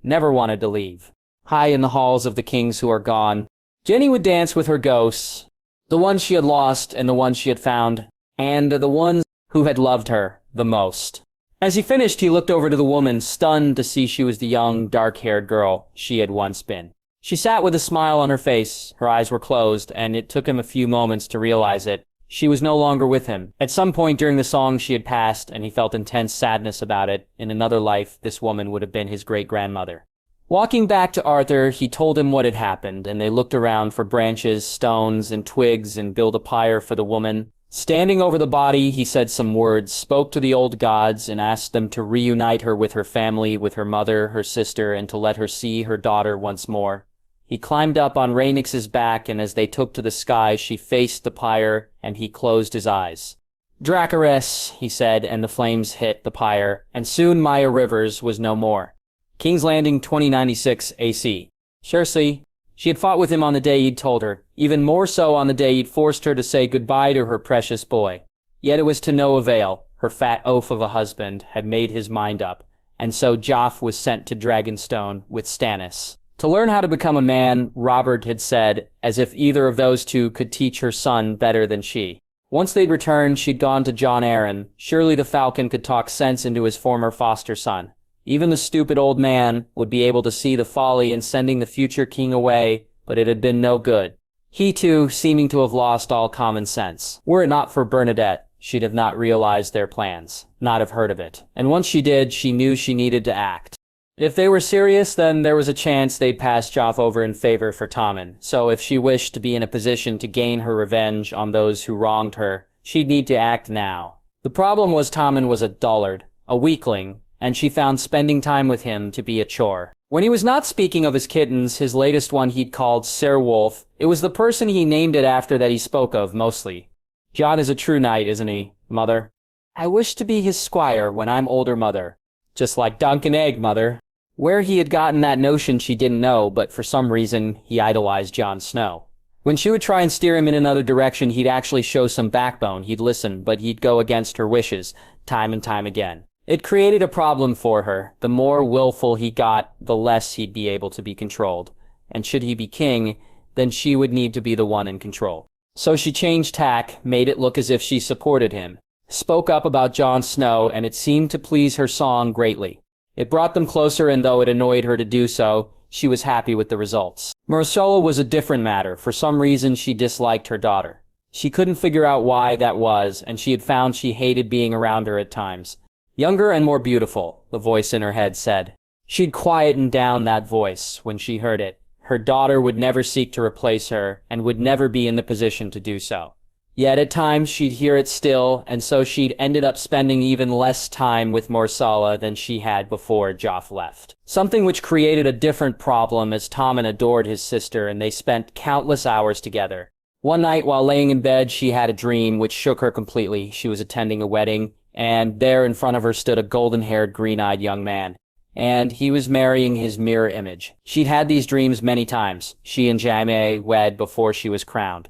never wanted to leave. High in the halls of the kings who are gone, Jenny would dance with her ghosts, the ones she had lost and the ones she had found, and the ones who had loved her the most. As he finished, he looked over to the woman, stunned to see she was the young, dark-haired girl she had once been. She sat with a smile on her face, her eyes were closed, and it took him a few moments to realize it. She was no longer with him. At some point during the song she had passed, and he felt intense sadness about it. In another life, this woman would have been his great-grandmother. Walking back to Arthur, he told him what had happened, and they looked around for branches, stones, and twigs and built a pyre for the woman. Standing over the body, he said some words, spoke to the old gods, and asked them to reunite her with her family, with her mother, her sister, and to let her see her daughter once more. He climbed up on Rhaenix's back, and as they took to the sky, she faced the pyre, and he closed his eyes. Dracarys, he said, and the flames hit the pyre, and soon Maya Rivers was no more. King's Landing 2096 AC. Cersei. She had fought with him on the day he'd told her, even more so on the day he'd forced her to say goodbye to her precious boy. Yet it was to no avail. Her fat oaf of a husband had made his mind up, and so Joff was sent to Dragonstone with Stannis. To learn how to become a man, Robert had said, as if either of those two could teach her son better than she. Once they'd returned, she'd gone to Jon Arryn. Surely the Falcon could talk sense into his former foster son. Even the stupid old man would be able to see the folly in sending the future king away, but it had been no good. He, too, seeming to have lost all common sense. Were it not for Bernadette, she'd have not realized their plans, not have heard of it. And once she did, she knew she needed to act. If they were serious, then there was a chance they'd pass Joff over in favor for Tommen. So if she wished to be in a position to gain her revenge on those who wronged her, she'd need to act now. The problem was Tommen was a dullard, a weakling, and she found spending time with him to be a chore. When he was not speaking of his kittens, his latest one he'd called Sir Wolf, it was the person he named it after that he spoke of mostly. Jon is a true knight, isn't he, mother? I wish to be his squire when I'm older, mother. Just like Dunk and Egg, mother. Where he had gotten that notion she didn't know, but for some reason he idolized Jon Snow. When she would try and steer him in another direction, he'd actually show some backbone, he'd listen, but he'd go against her wishes, time and time again. It created a problem for her. The more willful he got, the less he'd be able to be controlled. And should he be king, then she would need to be the one in control. So she changed tack, made it look as if she supported him, spoke up about Jon Snow, and it seemed to please her song greatly. It brought them closer, and though it annoyed her to do so, she was happy with the results. Myrcella was a different matter. For some reason, she disliked her daughter. She couldn't figure out why that was, and she had found she hated being around her at times. Younger and more beautiful, the voice in her head said. She'd quietened down that voice when she heard it. Her daughter would never seek to replace her, and would never be in the position to do so. Yet at times she'd hear it still, and so she'd ended up spending even less time with Myrcella than she had before Joff left. Something which created a different problem as Tommen adored his sister, and they spent countless hours together. One night while laying in bed, she had a dream which shook her completely. She was attending a wedding. and there in front of her stood a golden-haired, green-eyed young man. And he was marrying his mirror image. She'd had these dreams many times. She and Jaime wed before she was crowned.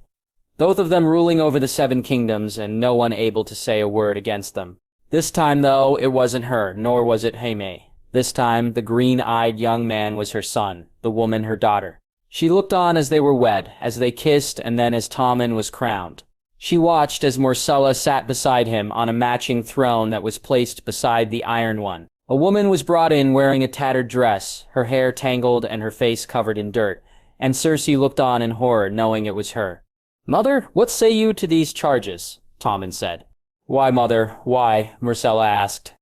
Both of them ruling over the 7 kingdoms, and no one able to say a word against them. This time, though, it wasn't her, nor was it Jaime. This time, the green-eyed young man was her son, the woman her daughter. She looked on as they were wed, as they kissed, and then as Tommen was crowned. She watched as Myrcella sat beside him on a matching throne that was placed beside the iron one. A woman was brought in wearing a tattered dress, her hair tangled and her face covered in dirt, and Cersei looked on in horror, knowing it was her. "Mother, what say you to these charges?" Tommen said. "Why, mother, why?" Myrcella asked.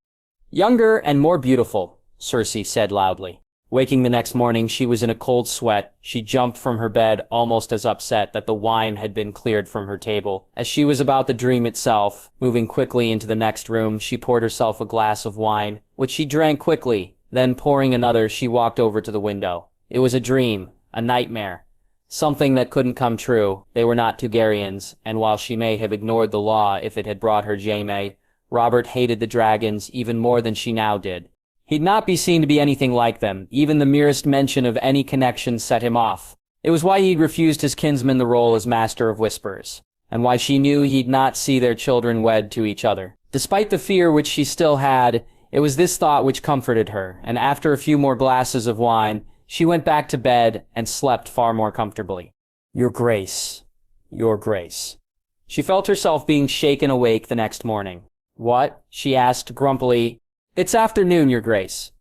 "Younger and more beautiful," Cersei said loudly. Waking the next morning, she was in a cold sweat. She jumped from her bed, almost as upset that the wine had been cleared from her table. As she was about the dream itself, moving quickly into the next room, she poured herself a glass of wine, which she drank quickly. Then, pouring another, she walked over to the window. It was a dream, a nightmare. Something that couldn't come true. They were not Targaryens, and while she may have ignored the law if it had brought her Jaime, Robert hated the dragons even more than she now did. He'd not be seen to be anything like them. Even the merest mention of any connection set him off. It was why he'd refused his kinsman the role as Master of Whispers, and why she knew he'd not see their children wed to each other. Despite the fear which she still had, it was this thought which comforted her, and after a few more glasses of wine, she went back to bed and slept far more comfortably. Your Grace. Your Grace. She felt herself being shaken awake the next morning. What? She asked grumpily. It's afternoon, Your Grace,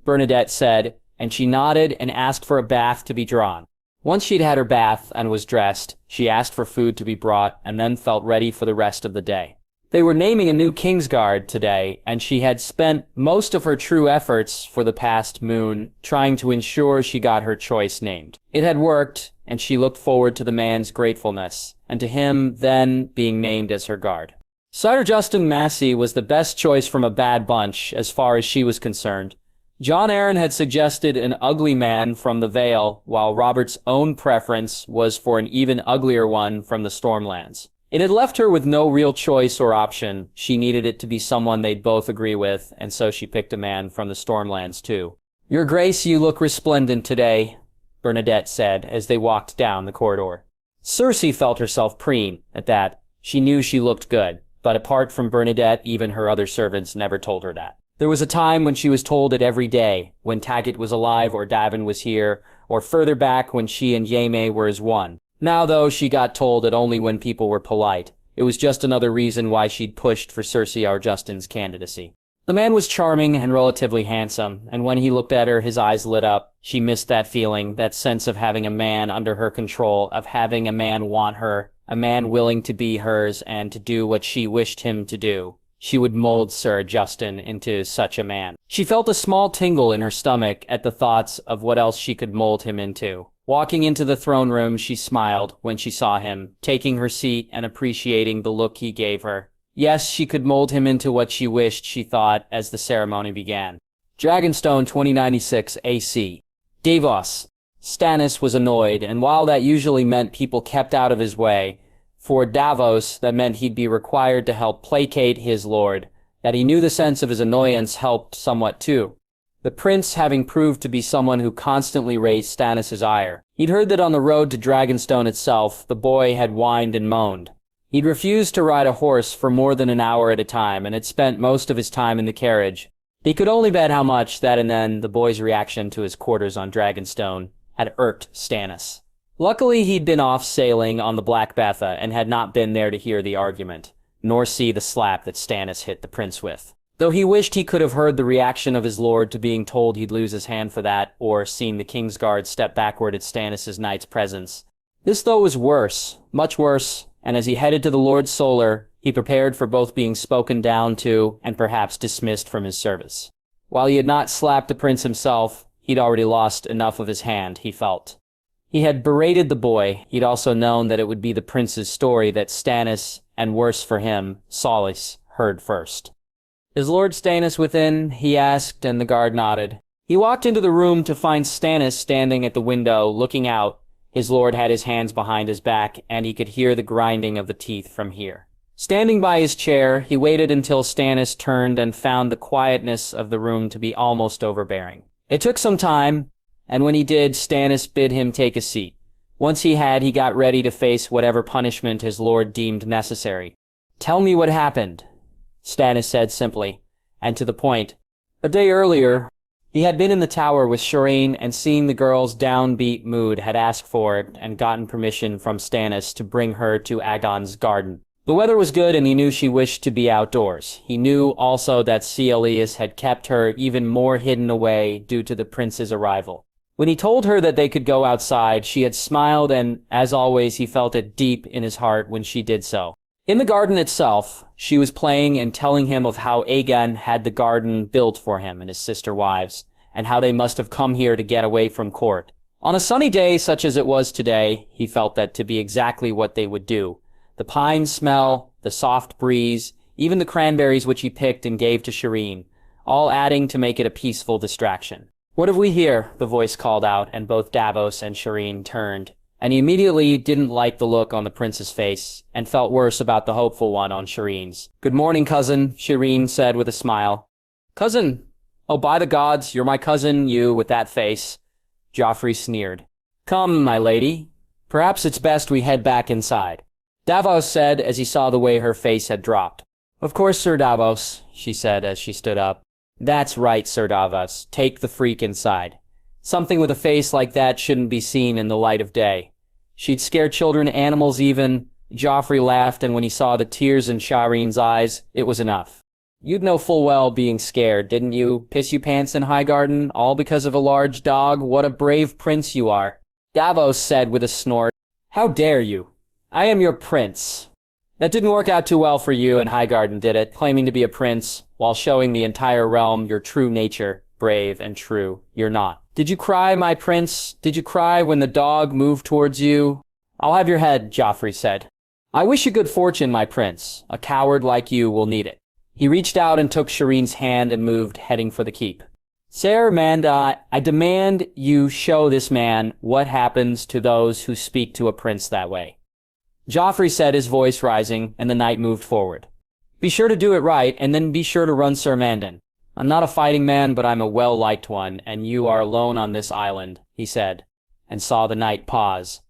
Bernadette said, and she nodded and asked for a bath to be drawn. Once she'd had her bath and was dressed, she asked for food to be brought and then felt ready for the rest of the day. They were naming a new Kingsguard today, and she had spent most of her true efforts for the past moon trying to ensure she got her choice named. It had worked, and she looked forward to the man's gratefulness, and to him then being named as her guard. Sire Justin Massey was the best choice from a bad bunch, as far as she was concerned. Jon Arryn had suggested an ugly man from the Vale, while Robert's own preference was for an even uglier one from the Stormlands. It had left her with no real choice or option. She needed it to be someone they'd both agree with, and so she picked a man from the Stormlands too. Your Grace, you look resplendent today, Bernadette said as they walked down the corridor. Cersei felt herself preen at that. She knew she looked good. But apart from Bernadette, even her other servants never told her that. There was a time when she was told it every day, when Taggart was alive or Davin was here, or further back when she and Jaime were as one. Now, though, she got told it only when people were polite. It was just another reason why she'd pushed for Cersei Justin's candidacy. The man was charming and relatively handsome, and when he looked at her, his eyes lit up. She missed that feeling, that sense of having a man under her control, of having a man want her, a man willing to be hers and to do what she wished him to do. She would mold Sir Justin into such a man. She felt a small tingle in her stomach at the thoughts of what else she could mold him into. Walking into the throne room, she smiled when she saw him, taking her seat and appreciating the look he gave her. Yes, she could mold him into what she wished, she thought, as the ceremony began. Dragonstone 2096 AC. Davos. Stannis was annoyed, and while that usually meant people kept out of his way, for Davos, that meant he'd be required to help placate his lord. That he knew the sense of his annoyance helped somewhat too. The prince having proved to be someone who constantly raised Stannis' ire. He'd heard that on the road to Dragonstone itself, the boy had whined and moaned. He'd refused to ride a horse for more than an hour at a time, and had spent most of his time in the carriage. He could only bet how much that and then the boy's reaction to his quarters on Dragonstone had irked Stannis. Luckily, he'd been off sailing on the Black Betha and had not been there to hear the argument, nor see the slap that Stannis hit the prince with. Though he wished he could have heard the reaction of his lord to being told he'd lose his hand for that, or seen the Kingsguard step backward at Stannis' knight's presence. This, though, was worse, much worse, and as he headed to the Lord Solar, he prepared for both being spoken down to and perhaps dismissed from his service. While he had not slapped the prince himself, he'd already lost enough of his hand, he felt. He had berated the boy. He'd also known that it would be the prince's story that Stannis, and worse for him, Solis, heard first. Is Lord Stannis within? He asked, and the guard nodded. He walked into the room to find Stannis standing at the window, looking out. His lord had his hands behind his back, and he could hear the grinding of the teeth from here. Standing by his chair, he waited until Stannis turned and found the quietness of the room to be almost overbearing. It took some time, and when he did, Stannis bid him take a seat. Once he had, he got ready to face whatever punishment his lord deemed necessary. "Tell me what happened," Stannis said simply, and to the point. A day earlier, he had been in the tower with Shireen and seeing the girl's downbeat mood had asked for it and gotten permission from Stannis to bring her to Aegon's garden. The weather was good and he knew she wished to be outdoors. He knew also that Celeus had kept her even more hidden away due to the prince's arrival. When he told her that they could go outside, she had smiled and, as always, he felt it deep in his heart when she did so. In the garden itself, she was playing and telling him of how Aegon had the garden built for him and his sister wives, and how they must have come here to get away from court. On a sunny day such as it was today, he felt that to be exactly what they would do. The pine smell, the soft breeze, even the cranberries which he picked and gave to Shireen, all adding to make it a peaceful distraction. "What have we here?" the voice called out, and both Davos and Shireen turned. And he immediately didn't like the look on the prince's face, and felt worse about the hopeful one on Shireen's. "Good morning, cousin," Shireen said with a smile. "Cousin? Oh, by the gods, you're my cousin, you, with that face." Joffrey sneered. "Come, my lady. Perhaps it's best we head back inside," Davos said as he saw the way her face had dropped. "Of course, Sir Davos," she said as she stood up. "That's right, Sir Davos. Take the freak inside. Something with a face like that shouldn't be seen in the light of day. She'd scare children, animals even." Joffrey laughed, and when he saw the tears in Shireen's eyes, it was enough. "You'd know full well being scared, didn't you? Piss you pants in Highgarden, all because of a large dog? What a brave prince you are," Davos said with a snort. "How dare you? I am your prince." "That didn't work out too well for you in Highgarden, did it? Claiming to be a prince, while showing the entire realm your true nature. Brave and true, you're not. Did you cry, my prince? Did you cry when the dog moved towards you?" "I'll have your head," Joffrey said. "I wish you good fortune, my prince. A coward like you will need it." He reached out and took Shireen's hand and moved, heading for the keep. "Sir Amanda, I demand you show this man what happens to those who speak to a prince that way." Joffrey said, his voice rising, and the knight moved forward. "Be sure to do it right, and then be sure to run Sir Mandan. I'm not a fighting man, but I'm a well-liked one, and you are alone on this island," he said, and saw the knight pause.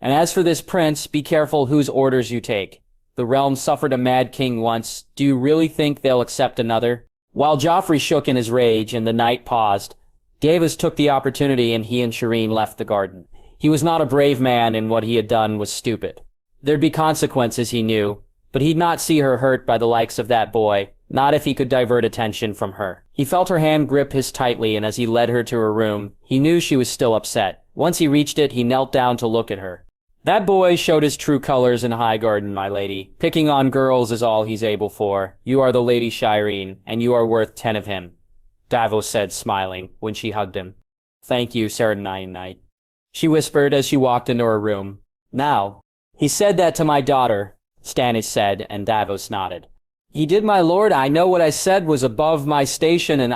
"And as for this prince, be careful whose orders you take. The realm suffered a mad king once. Do you really think they'll accept another?" While Joffrey shook in his rage and the knight paused, Davos took the opportunity and he and Shireen left the garden. He was not a brave man, and what he had done was stupid. There'd be consequences, he knew, but he'd not see her hurt by the likes of that boy. Not if he could divert attention from her. He felt her hand grip his tightly, and as he led her to her room, he knew she was still upset. Once he reached it, he knelt down to look at her. "That boy showed his true colors in Highgarden, my lady. Picking on girls is all he's able for. You are the Lady Shireen, and you are worth 10 of him," Davos said, smiling, when she hugged him. "Thank you, Serenine Knight," she whispered as she walked into her room. "Now, he said that to my daughter," Stannis said, and Davos nodded. "He did, my lord. I know what I said was above my station, and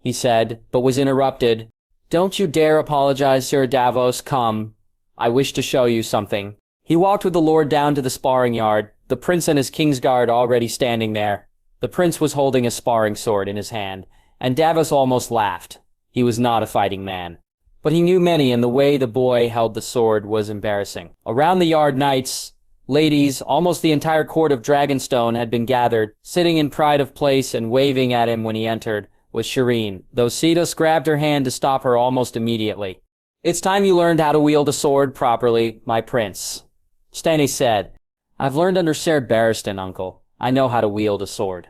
he said, but was interrupted. "Don't you dare apologize, Sir Davos. Come. I wish to show you something." He walked with the lord down to the sparring yard, the prince and his Kingsguard already standing there. The prince was holding a sparring sword in his hand, and Davos almost laughed. He was not a fighting man. But he knew many, and the way the boy held the sword was embarrassing. Around the yard, knights, ladies, almost the entire court of Dragonstone had been gathered, sitting in pride of place and waving at him when he entered, was Shireen, though Cetus grabbed her hand to stop her almost immediately. "It's time you learned how to wield a sword properly, my prince," Stannis said. "I've learned under Ser Barristan, uncle. I know how to wield a sword."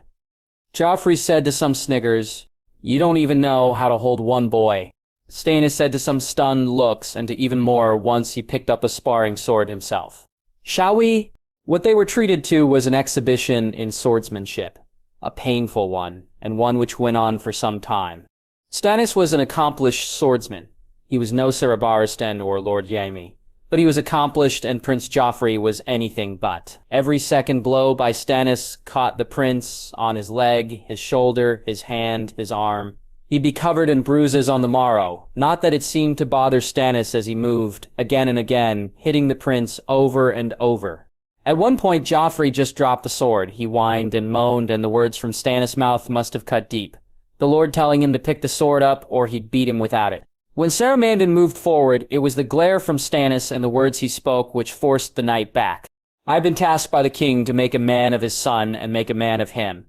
Joffrey said to some sniggers, "You don't even know how to hold one boy." Stannis said to some stunned looks, and to even more once he picked up a sparring sword himself. "Shall we?" What they were treated to was an exhibition in swordsmanship, a painful one, and one which went on for some time. Stannis was an accomplished swordsman. He was no Ser Barristan or Lord Jaime, but he was accomplished, and Prince Joffrey was anything but. Every second blow by Stannis caught the prince on his leg, his shoulder, his hand, his arm. He'd be covered in bruises on the morrow. Not that it seemed to bother Stannis as he moved, again and again, hitting the prince over and over. At one point, Joffrey just dropped the sword. He whined and moaned, and the words from Stannis' mouth must have cut deep. The Lord telling him to pick the sword up, or he'd beat him without it. When Saruman moved forward, it was the glare from Stannis and the words he spoke which forced the knight back. I've been tasked by the king to make a man of his son and make a man of him.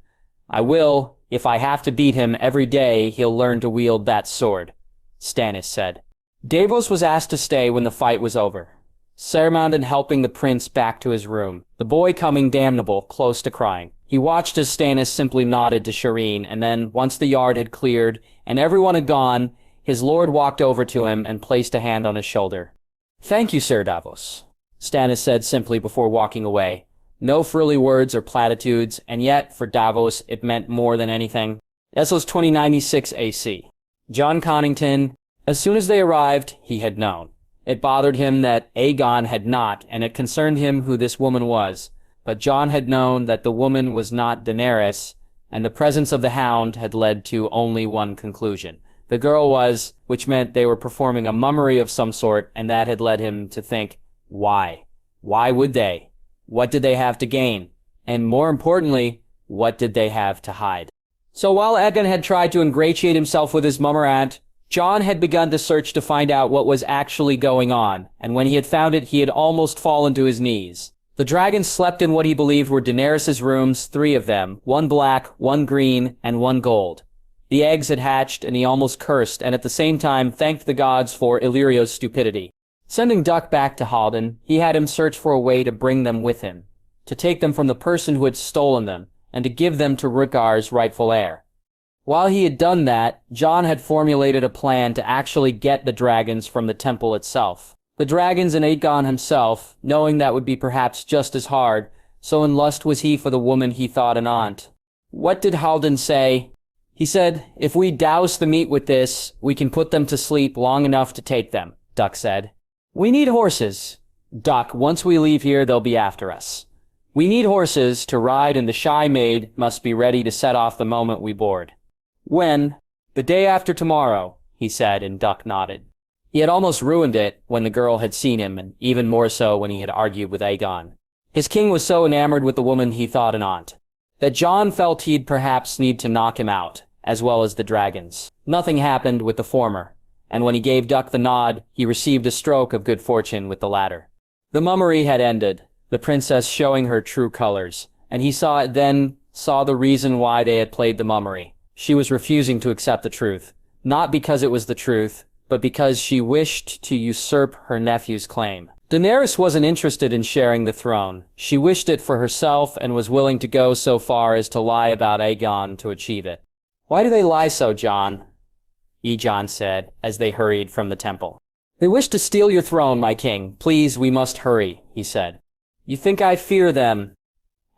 I will, if I have to beat him every day, he'll learn to wield that sword, Stannis said. Davos was asked to stay when the fight was over. Saruman helping the prince back to his room, the boy coming damnable, close to crying. He watched as Stannis simply nodded to Shireen, and then, once the yard had cleared and everyone had gone, his lord walked over to him and placed a hand on his shoulder. Thank you, Sir Davos, Stannis said simply before walking away. No frilly words or platitudes, and yet, for Davos, it meant more than anything. Essos 2096 AC. Jon Connington. As soon as they arrived, he had known. It bothered him that Aegon had not, and it concerned him who this woman was. But Jon had known that the woman was not Daenerys, and the presence of the Hound had led to only one conclusion. The girl was, which meant they were performing a mummery of some sort, and that had led him to think, why? Why would they? What did they have to gain? And more importantly, what did they have to hide? So while Aegon had tried to ingratiate himself with his mummerant, Jon had begun to search to find out what was actually going on, and when he had found it, he had almost fallen to his knees. The dragons slept in what he believed were Daenerys' rooms, 3 of them, 1 black, 1 green, and 1 gold. The eggs had hatched, and he almost cursed, and at the same time thanked the gods for Illyrio's stupidity. Sending Duck back to Haldon, he had him search for a way to bring them with him, to take them from the person who had stolen them, and to give them to Rhaegar's rightful heir. While he had done that, Jon had formulated a plan to actually get the dragons from the temple itself. The dragons and Aegon himself, knowing that would be perhaps just as hard, so in lust was he for the woman he thought an aunt. What did Haldon say? He said, if we douse the meat with this, we can put them to sleep long enough to take them, Duck said. We need horses. Duck, once we leave here, they'll be after us. We need horses to ride, and the shy maid must be ready to set off the moment we board. When? The day after tomorrow, he said, and Duck nodded. He had almost ruined it when the girl had seen him, and even more so when he had argued with Aegon. His king was so enamored with the woman he thought an aunt, that Jon felt he'd perhaps need to knock him out, as well as the dragons. Nothing happened with the former, and when he gave Duck the nod, he received a stroke of good fortune with the latter. The mummery had ended, the princess showing her true colors, and he saw the reason why they had played the mummery. She was refusing to accept the truth, not because it was the truth, but because she wished to usurp her nephew's claim. Daenerys wasn't interested in sharing the throne. She wished it for herself and was willing to go so far as to lie about Aegon to achieve it. Why do they lie so, Jon? Jon said, as they hurried from the temple. They wish to steal your throne, my king. Please, we must hurry, he said. You think I fear them?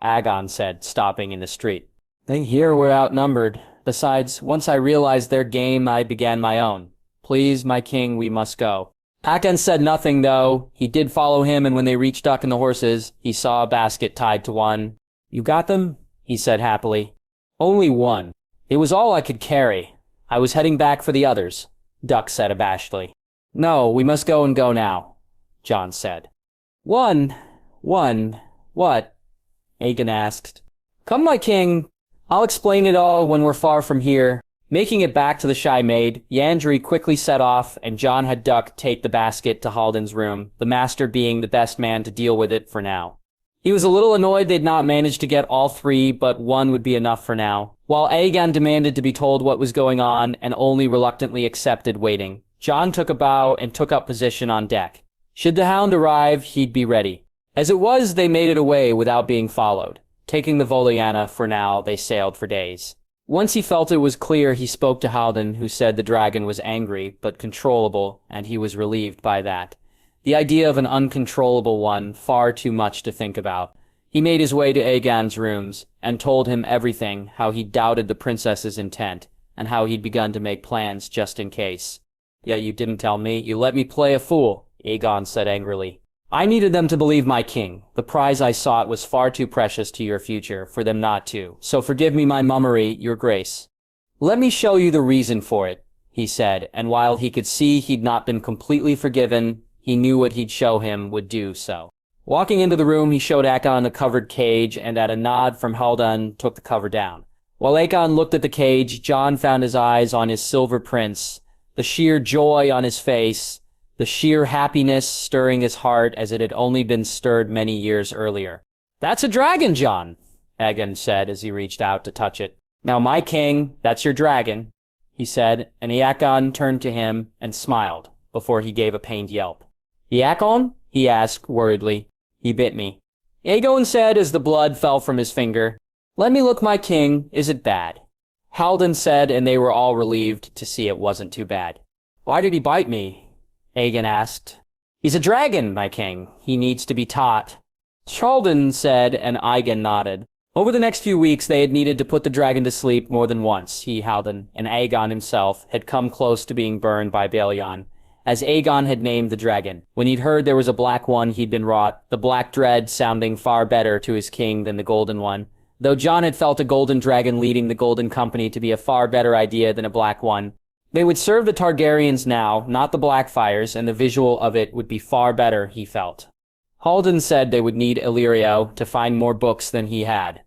Aegon said, stopping in the street. They here were outnumbered. Besides, once I realized their game, I began my own. Please, my king, we must go. Aegon said nothing, though. He did follow him, and when they reached Duck and the horses, he saw a basket tied to one. You got them? He said happily. Only one. It was all I could carry. I was heading back for the others, Duck said abashedly. No, we must go and go now, Jon said. One, what? Aegon asked. Come, my king. I'll explain it all when we're far from here. Making it back to the shy maid, Yandri quickly set off, and Jon had Duck take the basket to Haldon's room, the master being the best man to deal with it for now. He was a little annoyed they'd not managed to get all 3, but one would be enough for now. While Aegon demanded to be told what was going on and only reluctantly accepted waiting, Jon took a bow and took up position on deck. Should the Hound arrive, he'd be ready. As it was, they made it away without being followed. Taking the Voliana, for now, they sailed for days. Once he felt it was clear, he spoke to Haldon, who said the dragon was angry, but controllable, and he was relieved by that. The idea of an uncontrollable one, far too much to think about. He made his way to Aegon's rooms, and told him everything, how he doubted the princess's intent, and how he'd begun to make plans just in case. Yet you didn't tell me, you let me play a fool, Aegon said angrily. I needed them to believe my king. The prize I sought was far too precious to your future for them not to, so forgive me my mummery, your grace. Let me show you the reason for it, he said, and while he could see he'd not been completely forgiven, he knew what he'd show him would do so. Walking into the room, he showed Aegon a covered cage, and at a nod from Haldun, took the cover down. While Aegon looked at the cage, Jon found his eyes on his silver prince, the sheer joy on his face, the sheer happiness stirring his heart as it had only been stirred many years earlier. "That's a dragon, Jon," Aegon said as he reached out to touch it. "Now, my king, that's your dragon," he said, and Aegon turned to him and smiled before he gave a pained yelp. "Aegon?" he asked worriedly. "He bit me," Aegon said as the blood fell from his finger. "Let me look, my king. Is it bad?" Haldun said, and they were all relieved to see it wasn't too bad. "Why did he bite me?" Aegon asked. "He's a dragon, my king. He needs to be taught." Haldun said, and Aegon nodded. Over the next few weeks, they had needed to put the dragon to sleep more than once. He, Haldun, and Aegon himself had come close to being burned by Balyon, as Aegon had named the dragon. When he'd heard there was a black one he'd been wrought, the black dread sounding far better to his king than the golden one. Though Jon had felt a golden dragon leading the Golden Company to be a far better idea than a black one, they would serve the Targaryens now, not the Blackfires, and the visual of it would be far better, he felt. Haldun said they would need Illyrio to find more books than he had.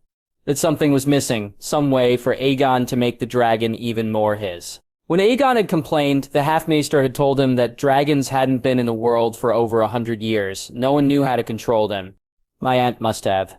That something was missing, some way for Aegon to make the dragon even more his. When Aegon had complained, the Half-Maester had told him that dragons hadn't been in the world for over 100 years. No one knew how to control them. "My aunt must have,"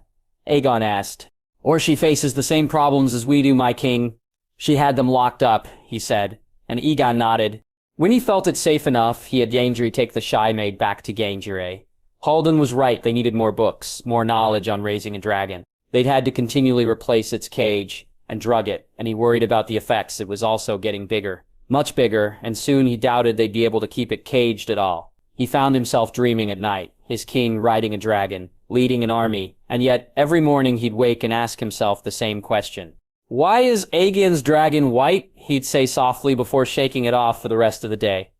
Aegon asked. "Or she faces the same problems as we do, my king." "She had them locked up," he said, and Aegon nodded. When he felt it safe enough, he had Gendry take the Shy Maid back to Gendry. Haldun was right, they needed more books, more knowledge on raising a dragon. They'd had to continually replace its cage and drug it, and he worried about the effects. It was also getting bigger, much bigger, and soon he doubted they'd be able to keep it caged at all. He found himself dreaming at night, his king riding a dragon, leading an army, and yet every morning he'd wake and ask himself the same question. "Why is Aegon's dragon white?" he'd say softly before shaking it off for the rest of the day.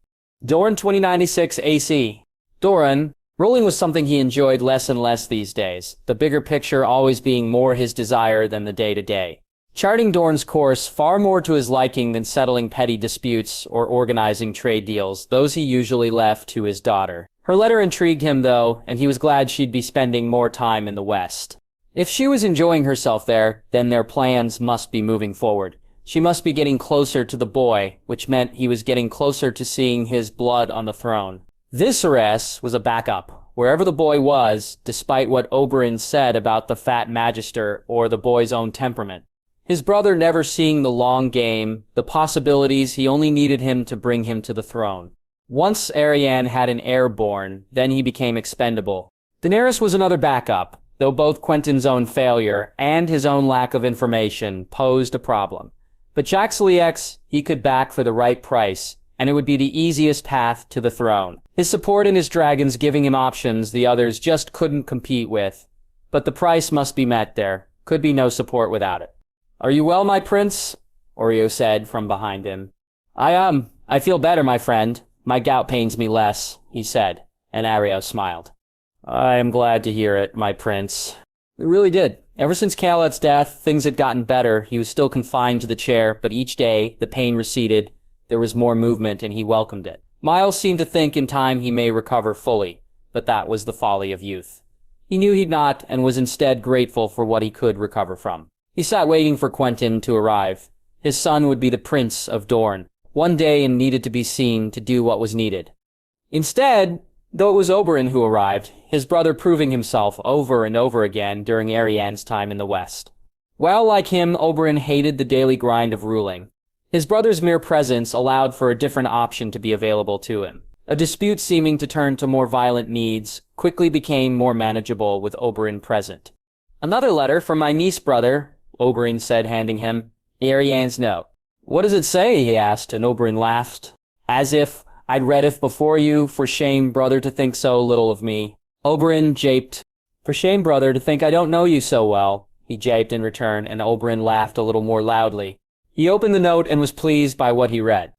Doran 2096 AC. Doran, ruling was something he enjoyed less and less these days, the bigger picture always being more his desire than the day-to-day. Charting Dorne's course far more to his liking than settling petty disputes or organizing trade deals, those he usually left to his daughter. Her letter intrigued him, though, and he was glad she'd be spending more time in the West. If she was enjoying herself there, then their plans must be moving forward. She must be getting closer to the boy, which meant he was getting closer to seeing his blood on the throne. Viserys was a backup. Wherever the boy was, despite what Oberyn said about the fat magister or the boy's own temperament. His brother never seeing the long game, the possibilities, he only needed him to bring him to the throne. Once Arianne had an heir born, then he became expendable. Daenerys was another backup, though both Quentyn's own failure and his own lack of information posed a problem. But Jax'Lex he could back for the right price, and it would be the easiest path to the throne. His support and his dragons giving him options the others just couldn't compete with. But the price must be met there. Could be no support without it. "Are you well, my prince?" Oreo said from behind him. I feel better, my friend. My gout pains me less," he said, and Areo smiled. "I am glad to hear it, my prince." It really did. Ever since Caelet's death, things had gotten better. He was still confined to the chair, but each day, the pain receded. There was more movement, and he welcomed it. Miles seemed to think in time he may recover fully, but that was the folly of youth. He knew he'd not, and was instead grateful for what he could recover from. He sat waiting for Quentyn to arrive. His son would be the Prince of Dorne, one day and needed to be seen to do what was needed. Instead, though it was Oberyn who arrived, his brother proving himself over and over again during Arianne's time in the West. While, like him, Oberyn hated the daily grind of ruling, his brother's mere presence allowed for a different option to be available to him. A dispute seeming to turn to more violent needs quickly became more manageable with Oberyn present. "Another letter from my niece, brother," Oberyn said, handing him Arianne's note. "What does it say?" he asked, and Oberyn laughed. "As if I'd read it before you. For shame, brother, to think so little of me." Oberyn japed. "For shame, brother, to think I don't know you so well," he japed in return, and Oberyn laughed a little more loudly. He opened the note and was pleased by what he read.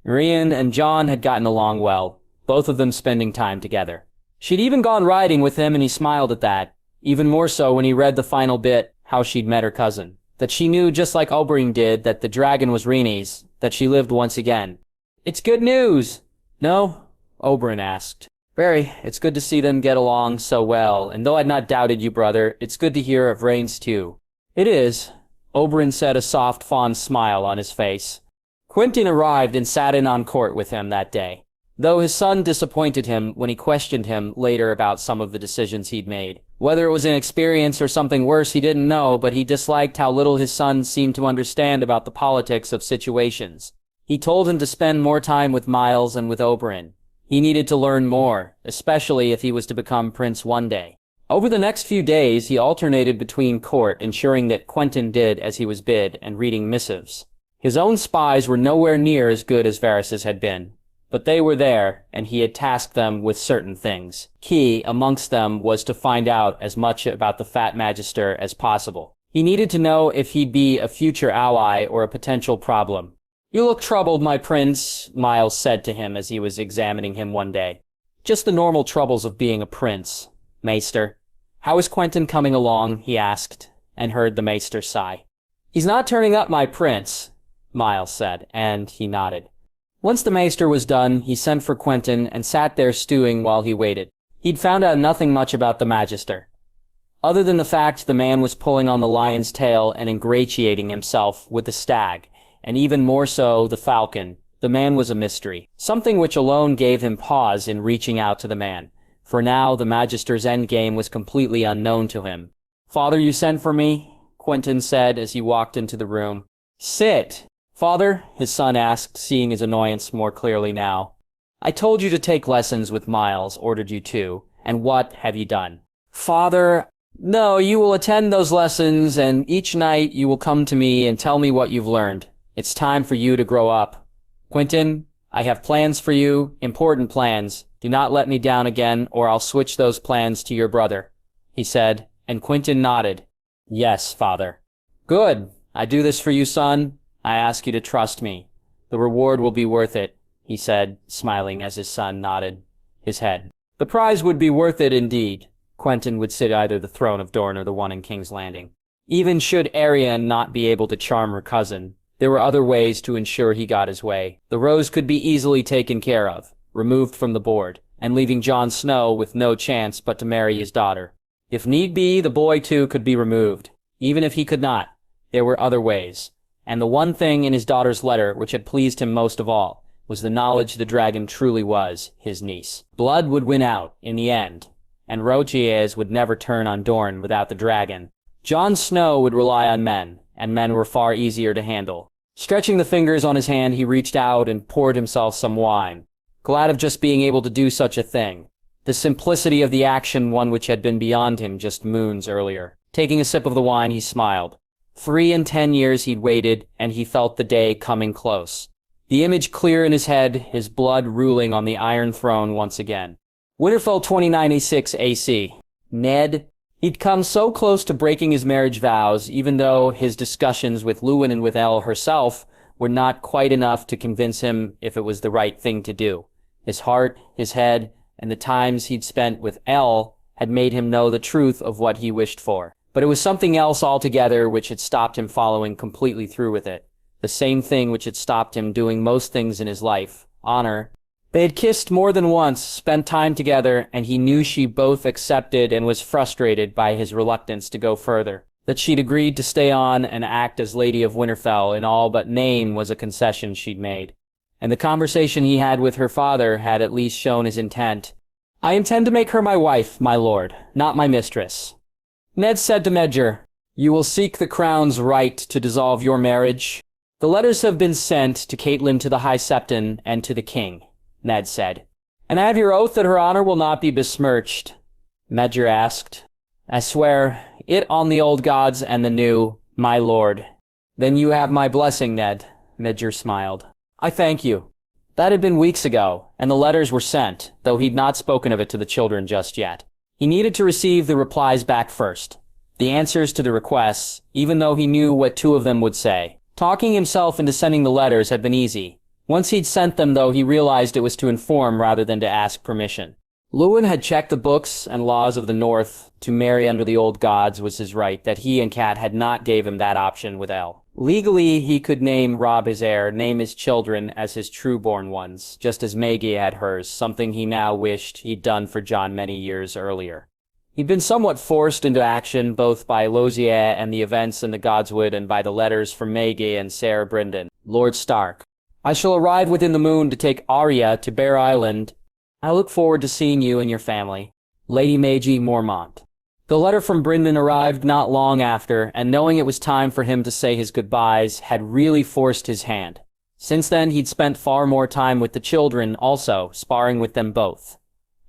Jaime and Jon had gotten along well, both of them spending time together. She'd even gone riding with him, and he smiled at that. Even more so when he read the final bit, how she'd met her cousin. That she knew, just like Oberyn did, that the dragon was Rhaenys, that she lived once again. "It's good news." "No?" Oberyn asked. Barry, it's good to see them get along so well, and though I'd not doubted you, brother, it's good to hear of Rains too. It is, Oberyn said, a soft, fond smile on his face. Quentyn arrived and sat in on court with him that day, though his son disappointed him when he questioned him later about some of the decisions he'd made. Whether it was inexperience or something worse, he didn't know, but he disliked how little his son seemed to understand about the politics of situations. He told him to spend more time with Miles and with Oberyn. He needed to learn more, especially if he was to become prince one day. Over the next few days, he alternated between court, ensuring that Quentyn did as he was bid, and reading missives. His own spies were nowhere near as good as Varys's had been, but they were there, and he had tasked them with certain things. Key amongst them was to find out as much about the Fat Magister as possible. He needed to know if he'd be a future ally or a potential problem. "You look troubled, my prince," Miles said to him as he was examining him one day. "Just the normal troubles of being a prince, Maester." "How is Quentyn coming along?" he asked, and heard the Maester sigh. "He's not turning up, my prince," Miles said, and he nodded. Once the Maester was done, he sent for Quentyn and sat there stewing while he waited. He'd found out nothing much about the Magister, other than the fact the man was pulling on the lion's tail and ingratiating himself with the stag, and even more so the falcon. The man was a mystery, something which alone gave him pause in reaching out to the man. For now, the Magister's endgame was completely unknown to him. "Father, you sent for me?" Quentyn said as he walked into the room. "Sit." "Father," his son asked, seeing his annoyance more clearly now. "I told you to take lessons with Miles, ordered you to, and what have you done?" "Father, no, you will attend those lessons, and each night you will come to me and tell me what you've learned. It's time for you to grow up." "Quentyn, I have plans for you, important plans. Do not let me down again, or I'll switch those plans to your brother," he said, and Quentyn nodded. "Yes, father." "Good. I do this for you, son. I ask you to trust me. The reward will be worth it," he said, smiling as his son nodded his head. The prize would be worth it indeed. Quentyn would sit either the throne of Dorne or the one in King's Landing. Even should Arianne not be able to charm her cousin, there were other ways to ensure he got his way. The Rose could be easily taken care of, removed from the board, and leaving Jon Snow with no chance but to marry his daughter. If need be, the boy too could be removed. Even if he could not, there were other ways. And the one thing in his daughter's letter which had pleased him most of all was the knowledge the dragon truly was his niece. Blood would win out in the end, and Rogiers would never turn on Dorne without the dragon. Jon Snow would rely on men, and men were far easier to handle. Stretching the fingers on his hand, he reached out and poured himself some wine, glad of just being able to do such a thing. The simplicity of the action, one which had been beyond him just moons earlier. Taking a sip of the wine, he smiled. 3 and 10 years he'd waited, and he felt the day coming close. The image clear in his head, his blood ruling on the Iron Throne once again. Winterfell 2986 AC. Ned. He'd come so close to breaking his marriage vows, even though his discussions with Luwin and with Elle herself were not quite enough to convince him if it was the right thing to do. His heart, his head, and the times he'd spent with Elle had made him know the truth of what he wished for. But it was something else altogether which had stopped him following completely through with it. The same thing which had stopped him doing most things in his life. Honor. They had kissed more than once, spent time together, and he knew she both accepted and was frustrated by his reluctance to go further. That she'd agreed to stay on and act as Lady of Winterfell in all but name was a concession she'd made. And the conversation he had with her father had at least shown his intent. "I intend to make her my wife, my lord, not my mistress." Ned said to Medgar, "You will seek the crown's right to dissolve your marriage." "The letters have been sent to Catelyn, to the High Septon, and to the king," Ned said. "And I have your oath that her honor will not be besmirched?" Medgar asked. "I swear it on the old gods and the new, my lord." "Then you have my blessing, Ned," Medgar smiled. "I thank you." That had been weeks ago, and the letters were sent, though he'd not spoken of it to the children just yet. He needed to receive the replies back first, the answers to the requests, even though he knew what 2 of them would say. Talking himself into sending the letters had been easy. Once he'd sent them, though, he realized it was to inform rather than to ask permission. Luwin had checked the books and laws of the North. To marry under the old gods was his right, that he and Cat had not gave him that option with Elle. Legally, he could rob his heir, name his children as his true-born ones, just as Maggie had hers, something he now wished he'd done for Jon many years earlier. He'd been somewhat forced into action, both by Lozier and the events in the Godswood and by the letters from Maggie and Sarah Brynden. Lord Stark. I shall arrive within the moon to take Arya to Bear Island. I look forward to seeing you and your family. Lady Maggie Mormont. The letter from Brynden arrived not long after, and knowing it was time for him to say his goodbyes, had really forced his hand. Since then, he'd spent far more time with the children also, sparring with them both.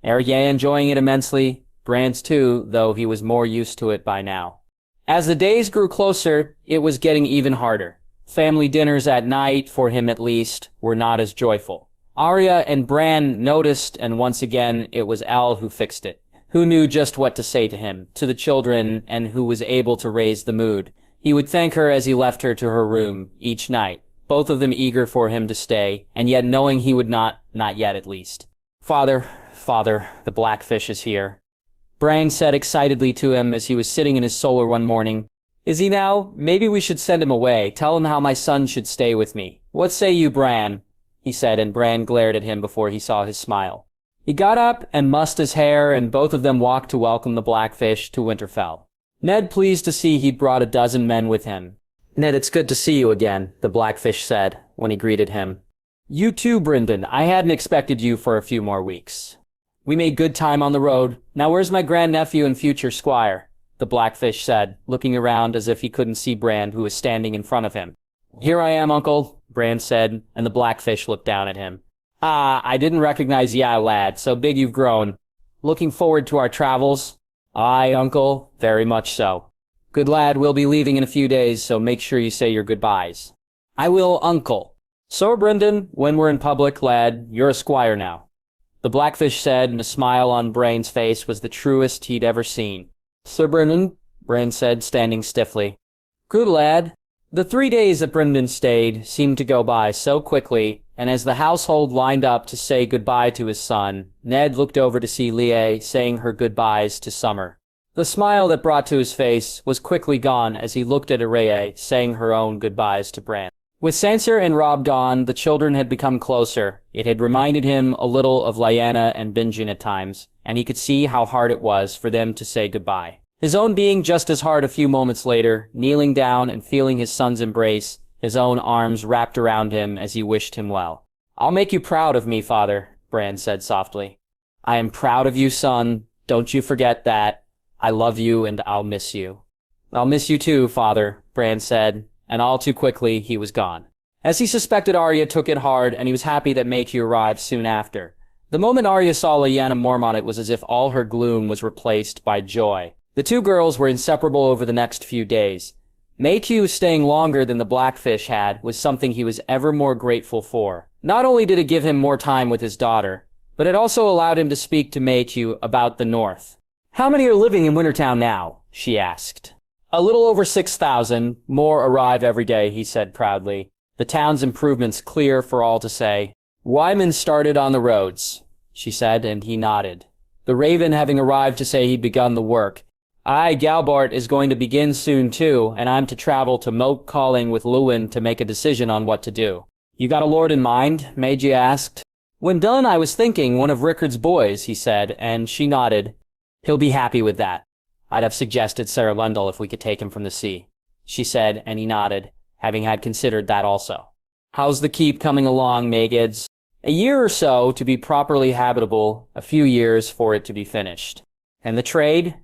Arya enjoying it immensely, Bran's too, though he was more used to it by now. As the days grew closer, it was getting even harder. Family dinners at night, for him at least, were not as joyful. Arya and Bran noticed, and once again, it was Elle who fixed it. Who knew just what to say to him, to the children, and who was able to raise the mood. He would thank her as he left her to her room, each night, both of them eager for him to stay, and yet knowing he would not yet at least. Father, the Blackfish is here. Bran said excitedly to him as he was sitting in his solar one morning. Is he now? Maybe we should send him away, tell him how my son should stay with me. What say you, Bran? He said, and Bran glared at him before he saw his smile. He got up and mussed his hair, and both of them walked to welcome the Blackfish to Winterfell. Ned pleased to see he'd brought a dozen men with him. Ned, it's good to see you again, the Blackfish said, when he greeted him. You too, Brynden. I hadn't expected you for a few more weeks. We made good time on the road. Now where's my grandnephew and future squire? The Blackfish said, looking around as if he couldn't see Bran, who was standing in front of him. Here I am, uncle, Bran said, and the Blackfish looked down at him. Ah, I didn't recognize ya, lad. So big you've grown. Looking forward to our travels? Aye, uncle, very much so. Good lad, we'll be leaving in a few days, so make sure you say your goodbyes. I will, uncle. So, Brynden, when we're in public, lad, you're a squire now. The Blackfish said, and a smile on Bran's face was the truest he'd ever seen. Sir Brynden, Bran said, standing stiffly. Good lad. The 3 days that Brynden stayed seemed to go by so quickly, and as the household lined up to say goodbye to his son, Ned looked over to see Lie saying her goodbyes to Summer. The smile that brought to his face was quickly gone as he looked at Arya saying her own goodbyes to Bran. With Sansa and Robb gone, the children had become closer. It had reminded him a little of Lyanna and Benjen at times, and he could see how hard it was for them to say goodbye. His own being just as hard a few moments later, kneeling down and feeling his son's embrace, his own arms wrapped around him as he wished him well. I'll make you proud of me, father, Bran said softly. I am proud of you, son. Don't you forget that. I love you and I'll miss you. I'll miss you too, father, Bran said, and all too quickly he was gone. As he suspected, Arya took it hard, and he was happy that Makee arrived soon after. The moment Arya saw Lyanna Mormont, it was as if all her gloom was replaced by joy. The two girls were inseparable over the next few days. Makee staying longer than the Blackfish had was something he was ever more grateful for. Not only did it give him more time with his daughter, but it also allowed him to speak to Makee about the North. How many are living in Wintertown now? She asked. A little over 6,000. More arrive every day, he said proudly. The town's improvements clear for all to say. Wyman started on the roads, she said, and he nodded. The Raven having arrived to say he'd begun the work. Aye, Galbart is going to begin soon too, and I'm to travel to Moat Calling with Luwin to make a decision on what to do. You got a lord in mind? Magee asked. When done, I was thinking one of Rickard's boys, he said, and she nodded. He'll be happy with that. I'd have suggested Sarah Lundell if we could take him from the sea, she said, and he nodded, having had considered that also. How's the keep coming along, Maegids? A year or so to be properly habitable, a few years for it to be finished. And the trade?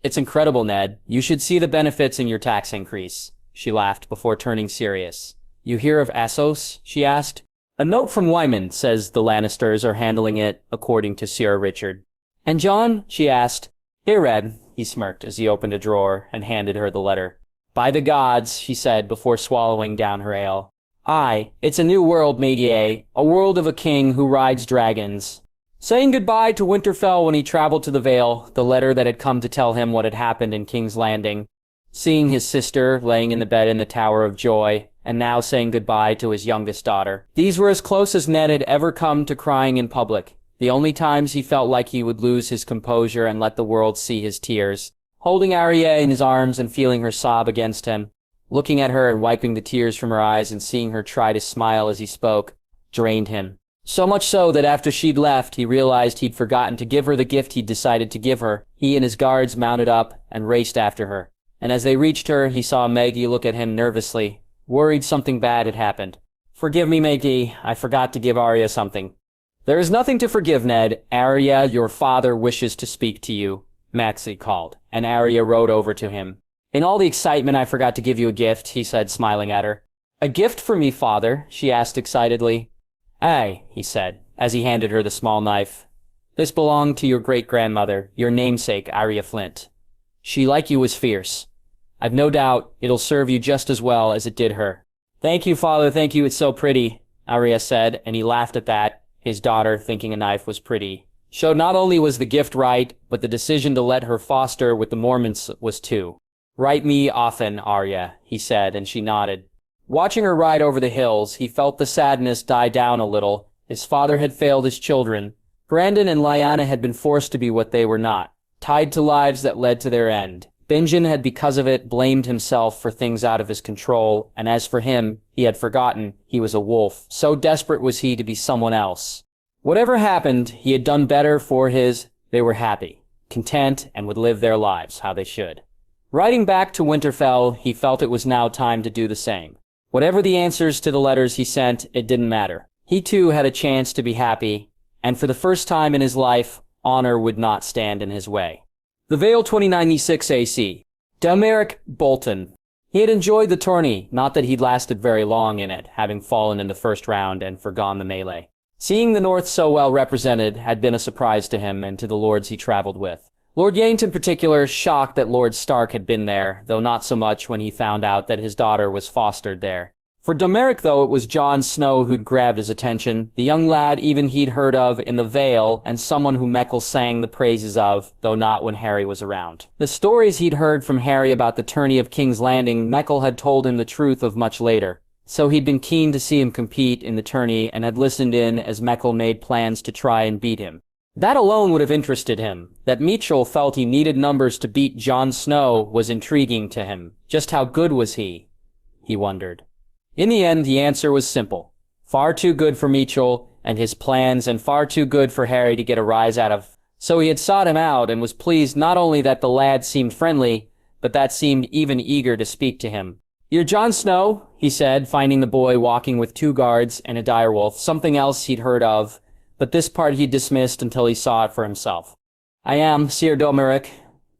It's incredible, Ned. You should see the benefits in your tax increase, she laughed before turning serious. You hear of Essos? She asked. A note from Wyman says the Lannisters are handling it, according to Sir Richard. And Jon? She asked. Here, Red, he smirked as he opened a drawer and handed her the letter. By the gods, she said before swallowing down her ale. Aye, it's a new world, Mediae, a world of a king who rides dragons. Saying goodbye to Winterfell when he traveled to the Vale, the letter that had come to tell him what had happened in King's Landing. Seeing his sister laying in the bed in the Tower of Joy, and now saying goodbye to his youngest daughter. These were as close as Ned had ever come to crying in public, the only times he felt like he would lose his composure and let the world see his tears. Holding Arya in his arms and feeling her sob against him. Looking at her and wiping the tears from her eyes and seeing her try to smile as he spoke drained him. So much so that after she'd left, he realized he'd forgotten to give her the gift he'd decided to give her. He and his guards mounted up and raced after her. And as they reached her, he saw Maggie look at him nervously, worried something bad had happened. "Forgive me, Maggie. I forgot to give Arya something." "There is nothing to forgive, Ned. Arya, your father wishes to speak to you," Maxie called, and Arya rode over to him. "In all the excitement, I forgot to give you a gift," he said, smiling at her. "A gift for me, father?" she asked excitedly. "Aye," he said, as he handed her the small knife. "This belonged to your great-grandmother, your namesake, Arya Flint. She, like you, was fierce. I've no doubt it'll serve you just as well as it did her." "Thank you, father, thank you, it's so pretty," Arya said, and he laughed at that. His daughter, thinking a knife was pretty, showed not only was the gift right, but the decision to let her foster with the Mormonts was too. "Write me often, Arya," he said, and she nodded. Watching her ride over the hills, he felt the sadness die down a little. His father had failed his children. Brandon and Lyanna had been forced to be what they were not, tied to lives that led to their end. Benjen had, because of it, blamed himself for things out of his control, and as for him, he had forgotten he was a wolf. So desperate was he to be someone else. Whatever happened, he had done better for they were happy, content, and would live their lives how they should. Riding back to Winterfell, he felt it was now time to do the same. Whatever the answers to the letters he sent, it didn't matter. He too had a chance to be happy, and for the first time in his life, honor would not stand in his way. The Vale 2096 AC. Delmeric Bolton. He had enjoyed the tourney, not that he'd lasted very long in it, having fallen in the first round and forgone the melee. Seeing the North so well represented had been a surprise to him and to the lords he traveled with. Lord Yates in particular, shocked that Lord Stark had been there, though not so much when he found out that his daughter was fostered there. For Delmeric, though, it was Jon Snow who'd grabbed his attention, the young lad even he'd heard of in the Vale, and someone who Meckle sang the praises of, though not when Harry was around. The stories he'd heard from Harry about the tourney of King's Landing, Meckle had told him the truth of much later. So he'd been keen to see him compete in the tourney and had listened in as Meckle made plans to try and beat him. That alone would have interested him. That Mitchell felt he needed numbers to beat Jon Snow was intriguing to him. Just how good was he wondered. In the end, the answer was simple. Far too good for Mitchell and his plans, and far too good for Harry to get a rise out of. So he had sought him out and was pleased not only that the lad seemed friendly, but that seemed even eager to speak to him. "You're Jon Snow," he said, finding the boy walking with 2 guards and a direwolf, something else he'd heard of, but this part he dismissed until he saw it for himself. "I am, Sir Delmeric,"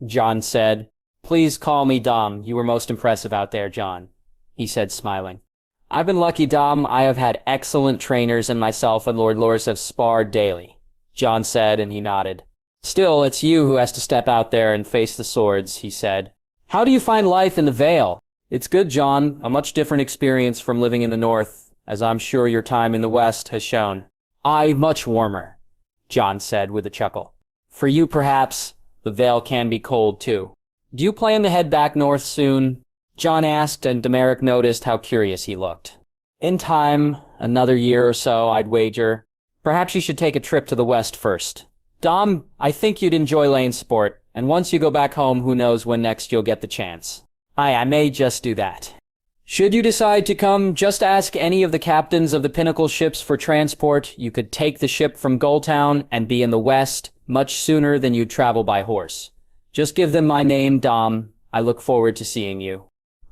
Jon said. "Please call me Dom. You were most impressive out there, Jon," he said, smiling. "I've been lucky, Dom. I have had excellent trainers, and myself and Lord Loras have sparred daily," Jon said, and he nodded. "Still, it's you who has to step out there and face the swords," he said. "How do you find life in the Vale?" "It's good, Jon. A much different experience from living in the North, as I'm sure your time in the West has shown." "Aye, much warmer," Jon said with a chuckle. "For you, perhaps, the Vale can be cold, too." "Do you plan to head back north soon?" Jon asked, and Delmeric noticed how curious he looked. "In time, another year or so, I'd wager. Perhaps you should take a trip to the West first. Dom, I think you'd enjoy lane sport, and once you go back home, who knows when next you'll get the chance." "Aye, I may just do that." "Should you decide to come, just ask any of the captains of the Pinnacle ships for transport. You could take the ship from Gulltown and be in the West much sooner than you'd travel by horse. Just give them my name, Dom. I look forward to seeing you."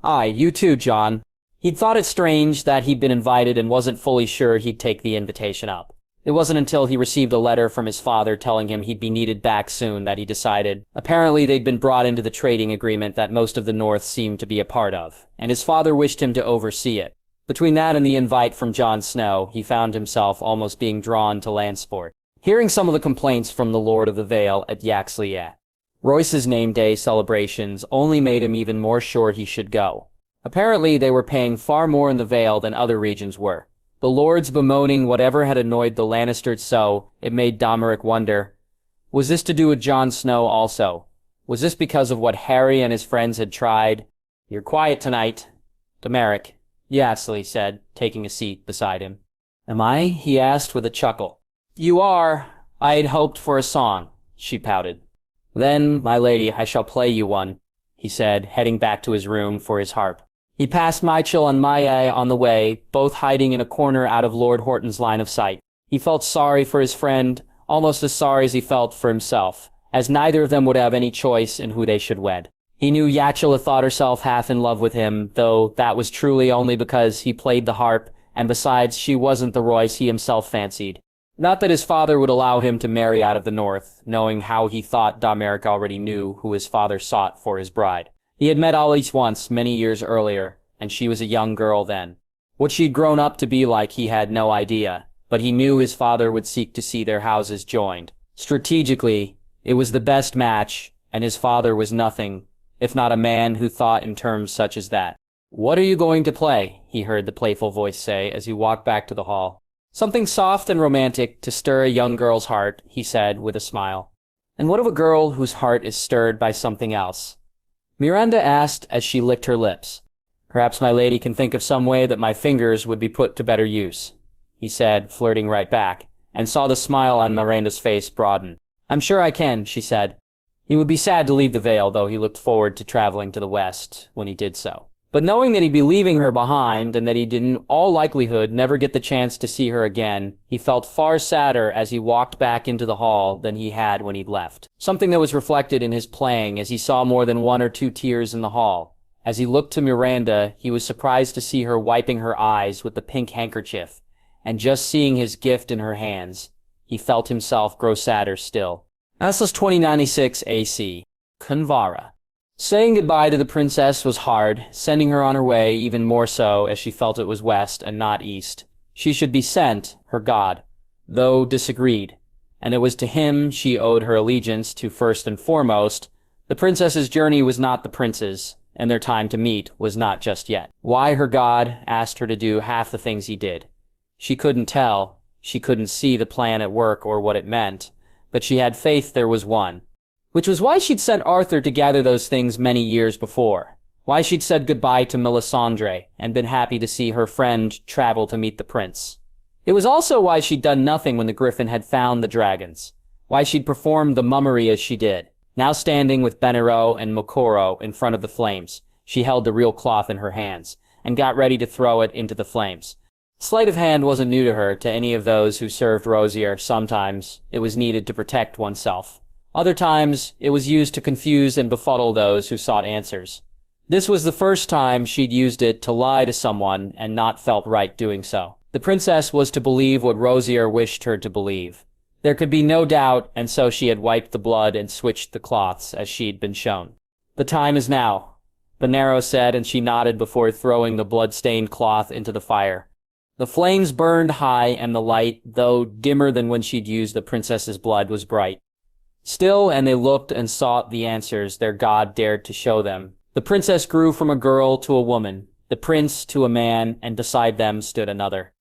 "Aye, you too, Jon." He'd thought it strange that he'd been invited and wasn't fully sure he'd take the invitation up. It wasn't until he received a letter from his father telling him he'd be needed back soon that he decided. Apparently they'd been brought into the trading agreement that most of the North seemed to be a part of, and his father wished him to oversee it. Between that and the invite from Jon Snow, he found himself almost being drawn to land sport. Hearing some of the complaints from the Lord of the Vale at Yaxley, Royce's name day celebrations only made him even more sure he should go. Apparently they were paying far more in the Vale than other regions were. The lords bemoaning whatever had annoyed the Lannisters so, it made Delmeric wonder. Was this to do with Jon Snow also? Was this because of what Harry and his friends had tried? "You're quiet tonight." "Delmeric," Yaxley said, taking a seat beside him. "Am I?" he asked with a chuckle. "You are. I had hoped for a song," she pouted. "Then, my lady, I shall play you one," he said, heading back to his room for his harp. He passed Mychil and Maya on the way, both hiding in a corner out of Lord Horton's line of sight. He felt sorry for his friend, almost as sorry as he felt for himself, as neither of them would have any choice in who they should wed. He knew Yachila thought herself half in love with him, though that was truly only because he played the harp, and besides, she wasn't the Royce he himself fancied. Not that his father would allow him to marry out of the north, knowing how he thought Domeric already knew who his father sought for his bride. He had met Alice once, many years earlier, and she was a young girl then. What she'd grown up to be like he had no idea, but he knew his father would seek to see their houses joined. Strategically, it was the best match, and his father was nothing, if not a man who thought in terms such as that. "What are you going to play?" he heard the playful voice say as he walked back to the hall. "Something soft and romantic to stir a young girl's heart," he said with a smile. "And what of a girl whose heart is stirred by something else?" Miranda asked as she licked her lips. "Perhaps my lady can think of some way that my fingers would be put to better use," he said, flirting right back, and saw the smile on Miranda's face broaden. "I'm sure I can," she said. He would be sad to leave the Vale, though he looked forward to traveling to the west when he did so. But knowing that he'd be leaving her behind and that he'd in all likelihood never get the chance to see her again, he felt far sadder as he walked back into the hall than he had when he'd left. Something that was reflected in his playing as he saw more than 1 or 2 tears in the hall. As he looked to Miranda, he was surprised to see her wiping her eyes with the pink handkerchief, and just seeing his gift in her hands, he felt himself grow sadder still. This was 2096 AC. Kunvara. Saying goodbye to the princess was hard, sending her on her way even more so as she felt it was west and not east. She should be sent, her god, though disagreed, and it was to him she owed her allegiance to first and foremost. The princess's journey was not the prince's, and their time to meet was not just yet. Why her god asked her to do half the things he did. She couldn't tell, she couldn't see the plan at work or what it meant, but she had faith there was one. Which was why she'd sent Arthur to gather those things many years before. Why she'd said goodbye to Melisandre and been happy to see her friend travel to meet the prince. It was also why she'd done nothing when the griffin had found the dragons. Why she'd performed the mummery as she did. Now standing with Benero and Mokoro in front of the flames, she held the real cloth in her hands and got ready to throw it into the flames. Sleight of hand wasn't new to her. To any of those who served Rosier, sometimes it was needed to protect oneself. Other times, it was used to confuse and befuddle those who sought answers. This was the first time she'd used it to lie to someone and not felt right doing so. The princess was to believe what Rosier wished her to believe. There could be no doubt, and so she had wiped the blood and switched the cloths as she'd been shown. "The time is now," Benero said, and she nodded before throwing the blood-stained cloth into the fire. The flames burned high, and the light, though dimmer than when she'd used the princess's blood, was bright. Still, and they looked and sought the answers their god dared to show them. The princess grew from a girl to a woman, the prince to a man, and beside them stood another.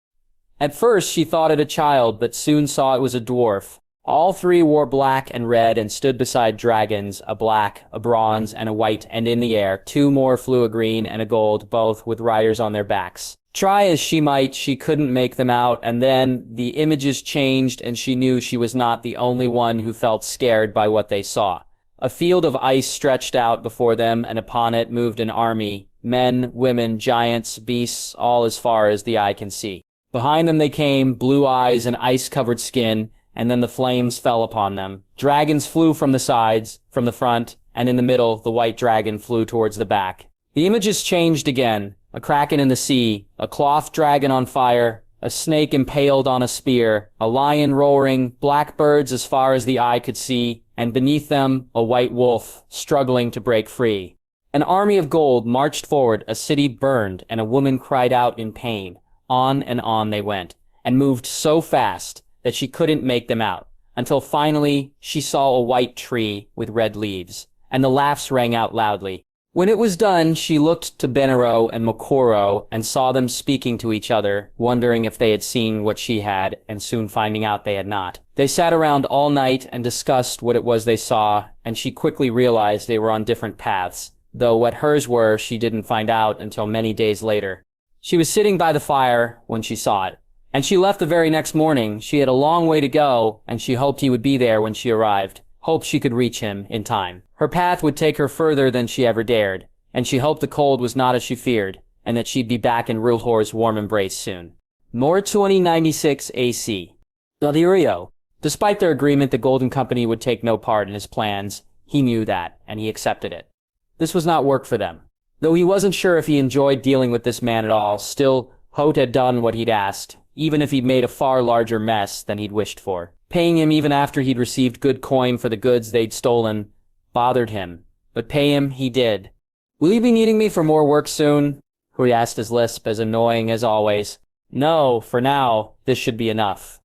At first she thought it a child, but soon saw it was a dwarf. All 3 wore black and red and stood beside dragons, a black, a bronze, and a white, and in the air 2 more flew, a green and a gold, both with riders on their backs. Try as she might, she couldn't make them out, and then the images changed and she knew she was not the only one who felt scared by what they saw. A field of ice stretched out before them, and upon it moved an army, men, women, giants, beasts, all as far as the eye can see. Behind them they came, blue eyes and ice-covered skin, and then the flames fell upon them. Dragons flew from the sides, from the front, and in the middle the white dragon flew towards the back. The images changed again. A kraken in the sea, a cloth dragon on fire, a snake impaled on a spear, a lion roaring, black birds as far as the eye could see, and beneath them a white wolf struggling to break free. An army of gold marched forward, a city burned, and a woman cried out in pain. On and on they went, and moved so fast that she couldn't make them out, until finally she saw a white tree with red leaves, and the laughs rang out loudly. When it was done, she looked to Benero and Mokoro and saw them speaking to each other, wondering if they had seen what she had, and soon finding out they had not. They sat around all night and discussed what it was they saw, and she quickly realized they were on different paths, though what hers were she didn't find out until many days later. She was sitting by the fire when she saw it, and she left the very next morning. She had a long way to go, and she hoped he would be there when she arrived. Hoped she could reach him in time. Her path would take her further than she ever dared, and she hoped the cold was not as she feared. and that she'd be back in Rhaegar's warm embrace soon. More 2096 AC. Illyrio. Despite their agreement the Golden Company would take no part in his plans, he knew that, and he accepted it. This was not work for them. Though he wasn't sure if he enjoyed dealing with this man at all, still, Hoat had done what he'd asked, even if he'd made a far larger mess than he'd wished for. Paying him even after he'd received good coin for the goods they'd stolen bothered him, but pay him he did. "Will you be needing me for more work soon?" He asked his lisp, as annoying as always. "No, for now, this should be enough."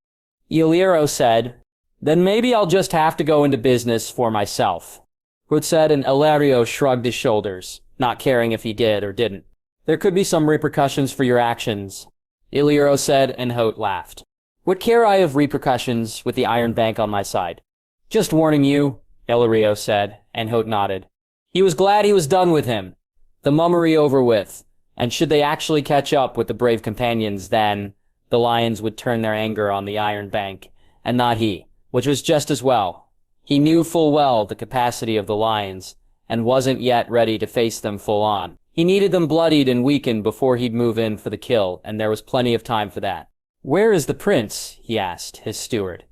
Illyrio said, "Then maybe I'll just have to go into business for myself." Hoot said, and Illyrio shrugged his shoulders, not caring if he did or didn't. "There could be some repercussions for your actions," Illyrio said, and Hoat laughed. "What care I of repercussions with the Iron Bank on my side?" "Just warning you," Illyrio said, and Hoat nodded. He was glad he was done with him. The mummery over with, and should they actually catch up with the brave companions, then the lions would turn their anger on the Iron Bank, and not he, which was just as well. He knew full well the capacity of the lions, and wasn't yet ready to face them full on. He needed them bloodied and weakened before he'd move in for the kill, and there was plenty of time for that. "Where is the prince?" he asked his steward,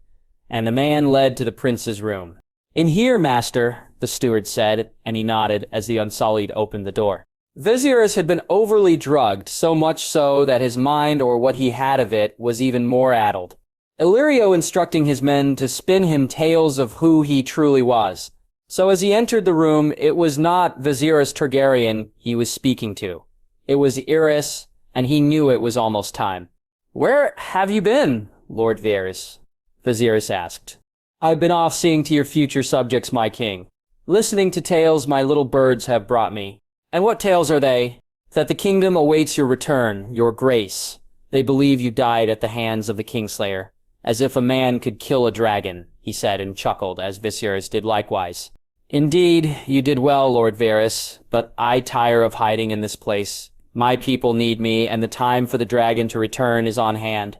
and the man led to the prince's room. "In here, master," the steward said, and he nodded as the Unsullied opened the door. Viserys had been overly drugged, so much so that his mind, or what he had of it, was even more addled. Illyrio instructing his men to spin him tales of who he truly was. So as he entered the room, it was not Viserys Targaryen he was speaking to. It was Eris, and he knew it was almost time. "Where have you been, Lord Viserys?" Viserys asked. "I've been off seeing to your future subjects, my king. Listening to tales my little birds have brought me. And what tales are they? That the kingdom awaits your return, your grace. They believe you died at the hands of the Kingslayer. As if a man could kill a dragon," he said and chuckled, as Viserys did likewise. "Indeed, you did well, Lord Varys, but I tire of hiding in this place. My people need me, and the time for the dragon to return is on hand.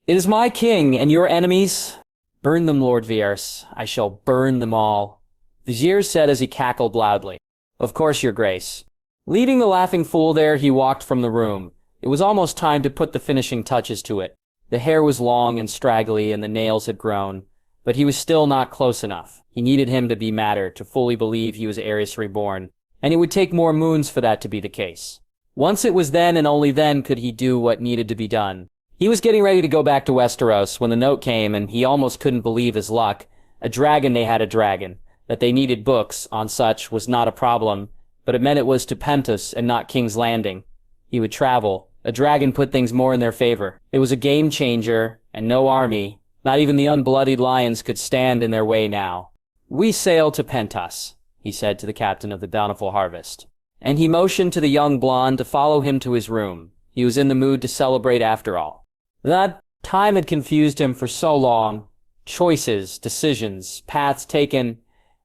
It is my king, and your enemies? Burn them, Lord Varys. I shall burn them all," Viserys said as he cackled loudly. "Of course, your grace." Leaving the laughing fool there, he walked from the room. It was almost time to put the finishing touches to it. The hair was long and straggly, and the nails had grown, but he was still not close enough. He needed him to be matter, to fully believe he was Aerys Reborn, and it would take more moons for that to be the case. Once it was then and only then could he do what needed to be done. He was getting ready to go back to Westeros when the note came, and he almost couldn't believe his luck. A dragon, they had a dragon. That they needed books on such was not a problem, but it meant it was to Pentos and not King's Landing. He would travel. A dragon put things more in their favor. It was a game changer, and no army, not even the unbloodied lions, could stand in their way now. "We sail to Pentos," he said to the captain of the Bountiful Harvest. And he motioned to the young blonde to follow him to his room. He was in the mood to celebrate after all. That time had confused him for so long. Choices, decisions, paths taken,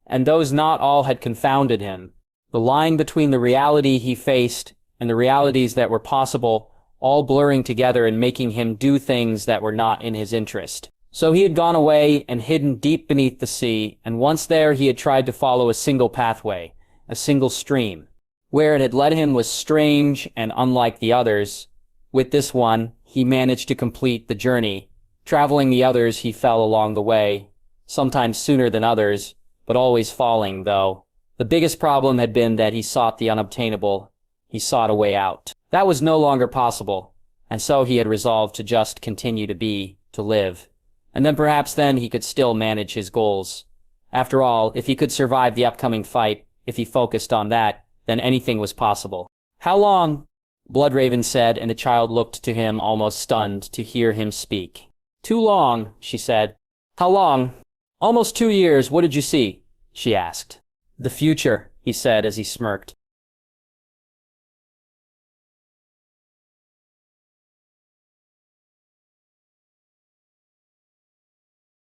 and those not all had confounded him. The line between the reality he faced and the realities that were possible, all blurring together and making him do things that were not in his interest. So he had gone away and hidden deep beneath the sea, and once there he had tried to follow a single pathway, a single stream. Where it had led him was strange and unlike the others. With this one, he managed to complete the journey. Traveling the others, he fell along the way, sometimes sooner than others, but always falling, though. The biggest problem had been that he sought the unobtainable. He sought a way out. That was no longer possible, and so he had resolved to just continue to be, to live. And then perhaps then he could still manage his goals. After all, if he could survive the upcoming fight, if he focused on that, then anything was possible. "How long?" Bloodraven said, and the child looked to him almost stunned to hear him speak. "Too long," she said. "How long?" "Almost 2 years. What did you see?" she asked. "The future," he said as he smirked.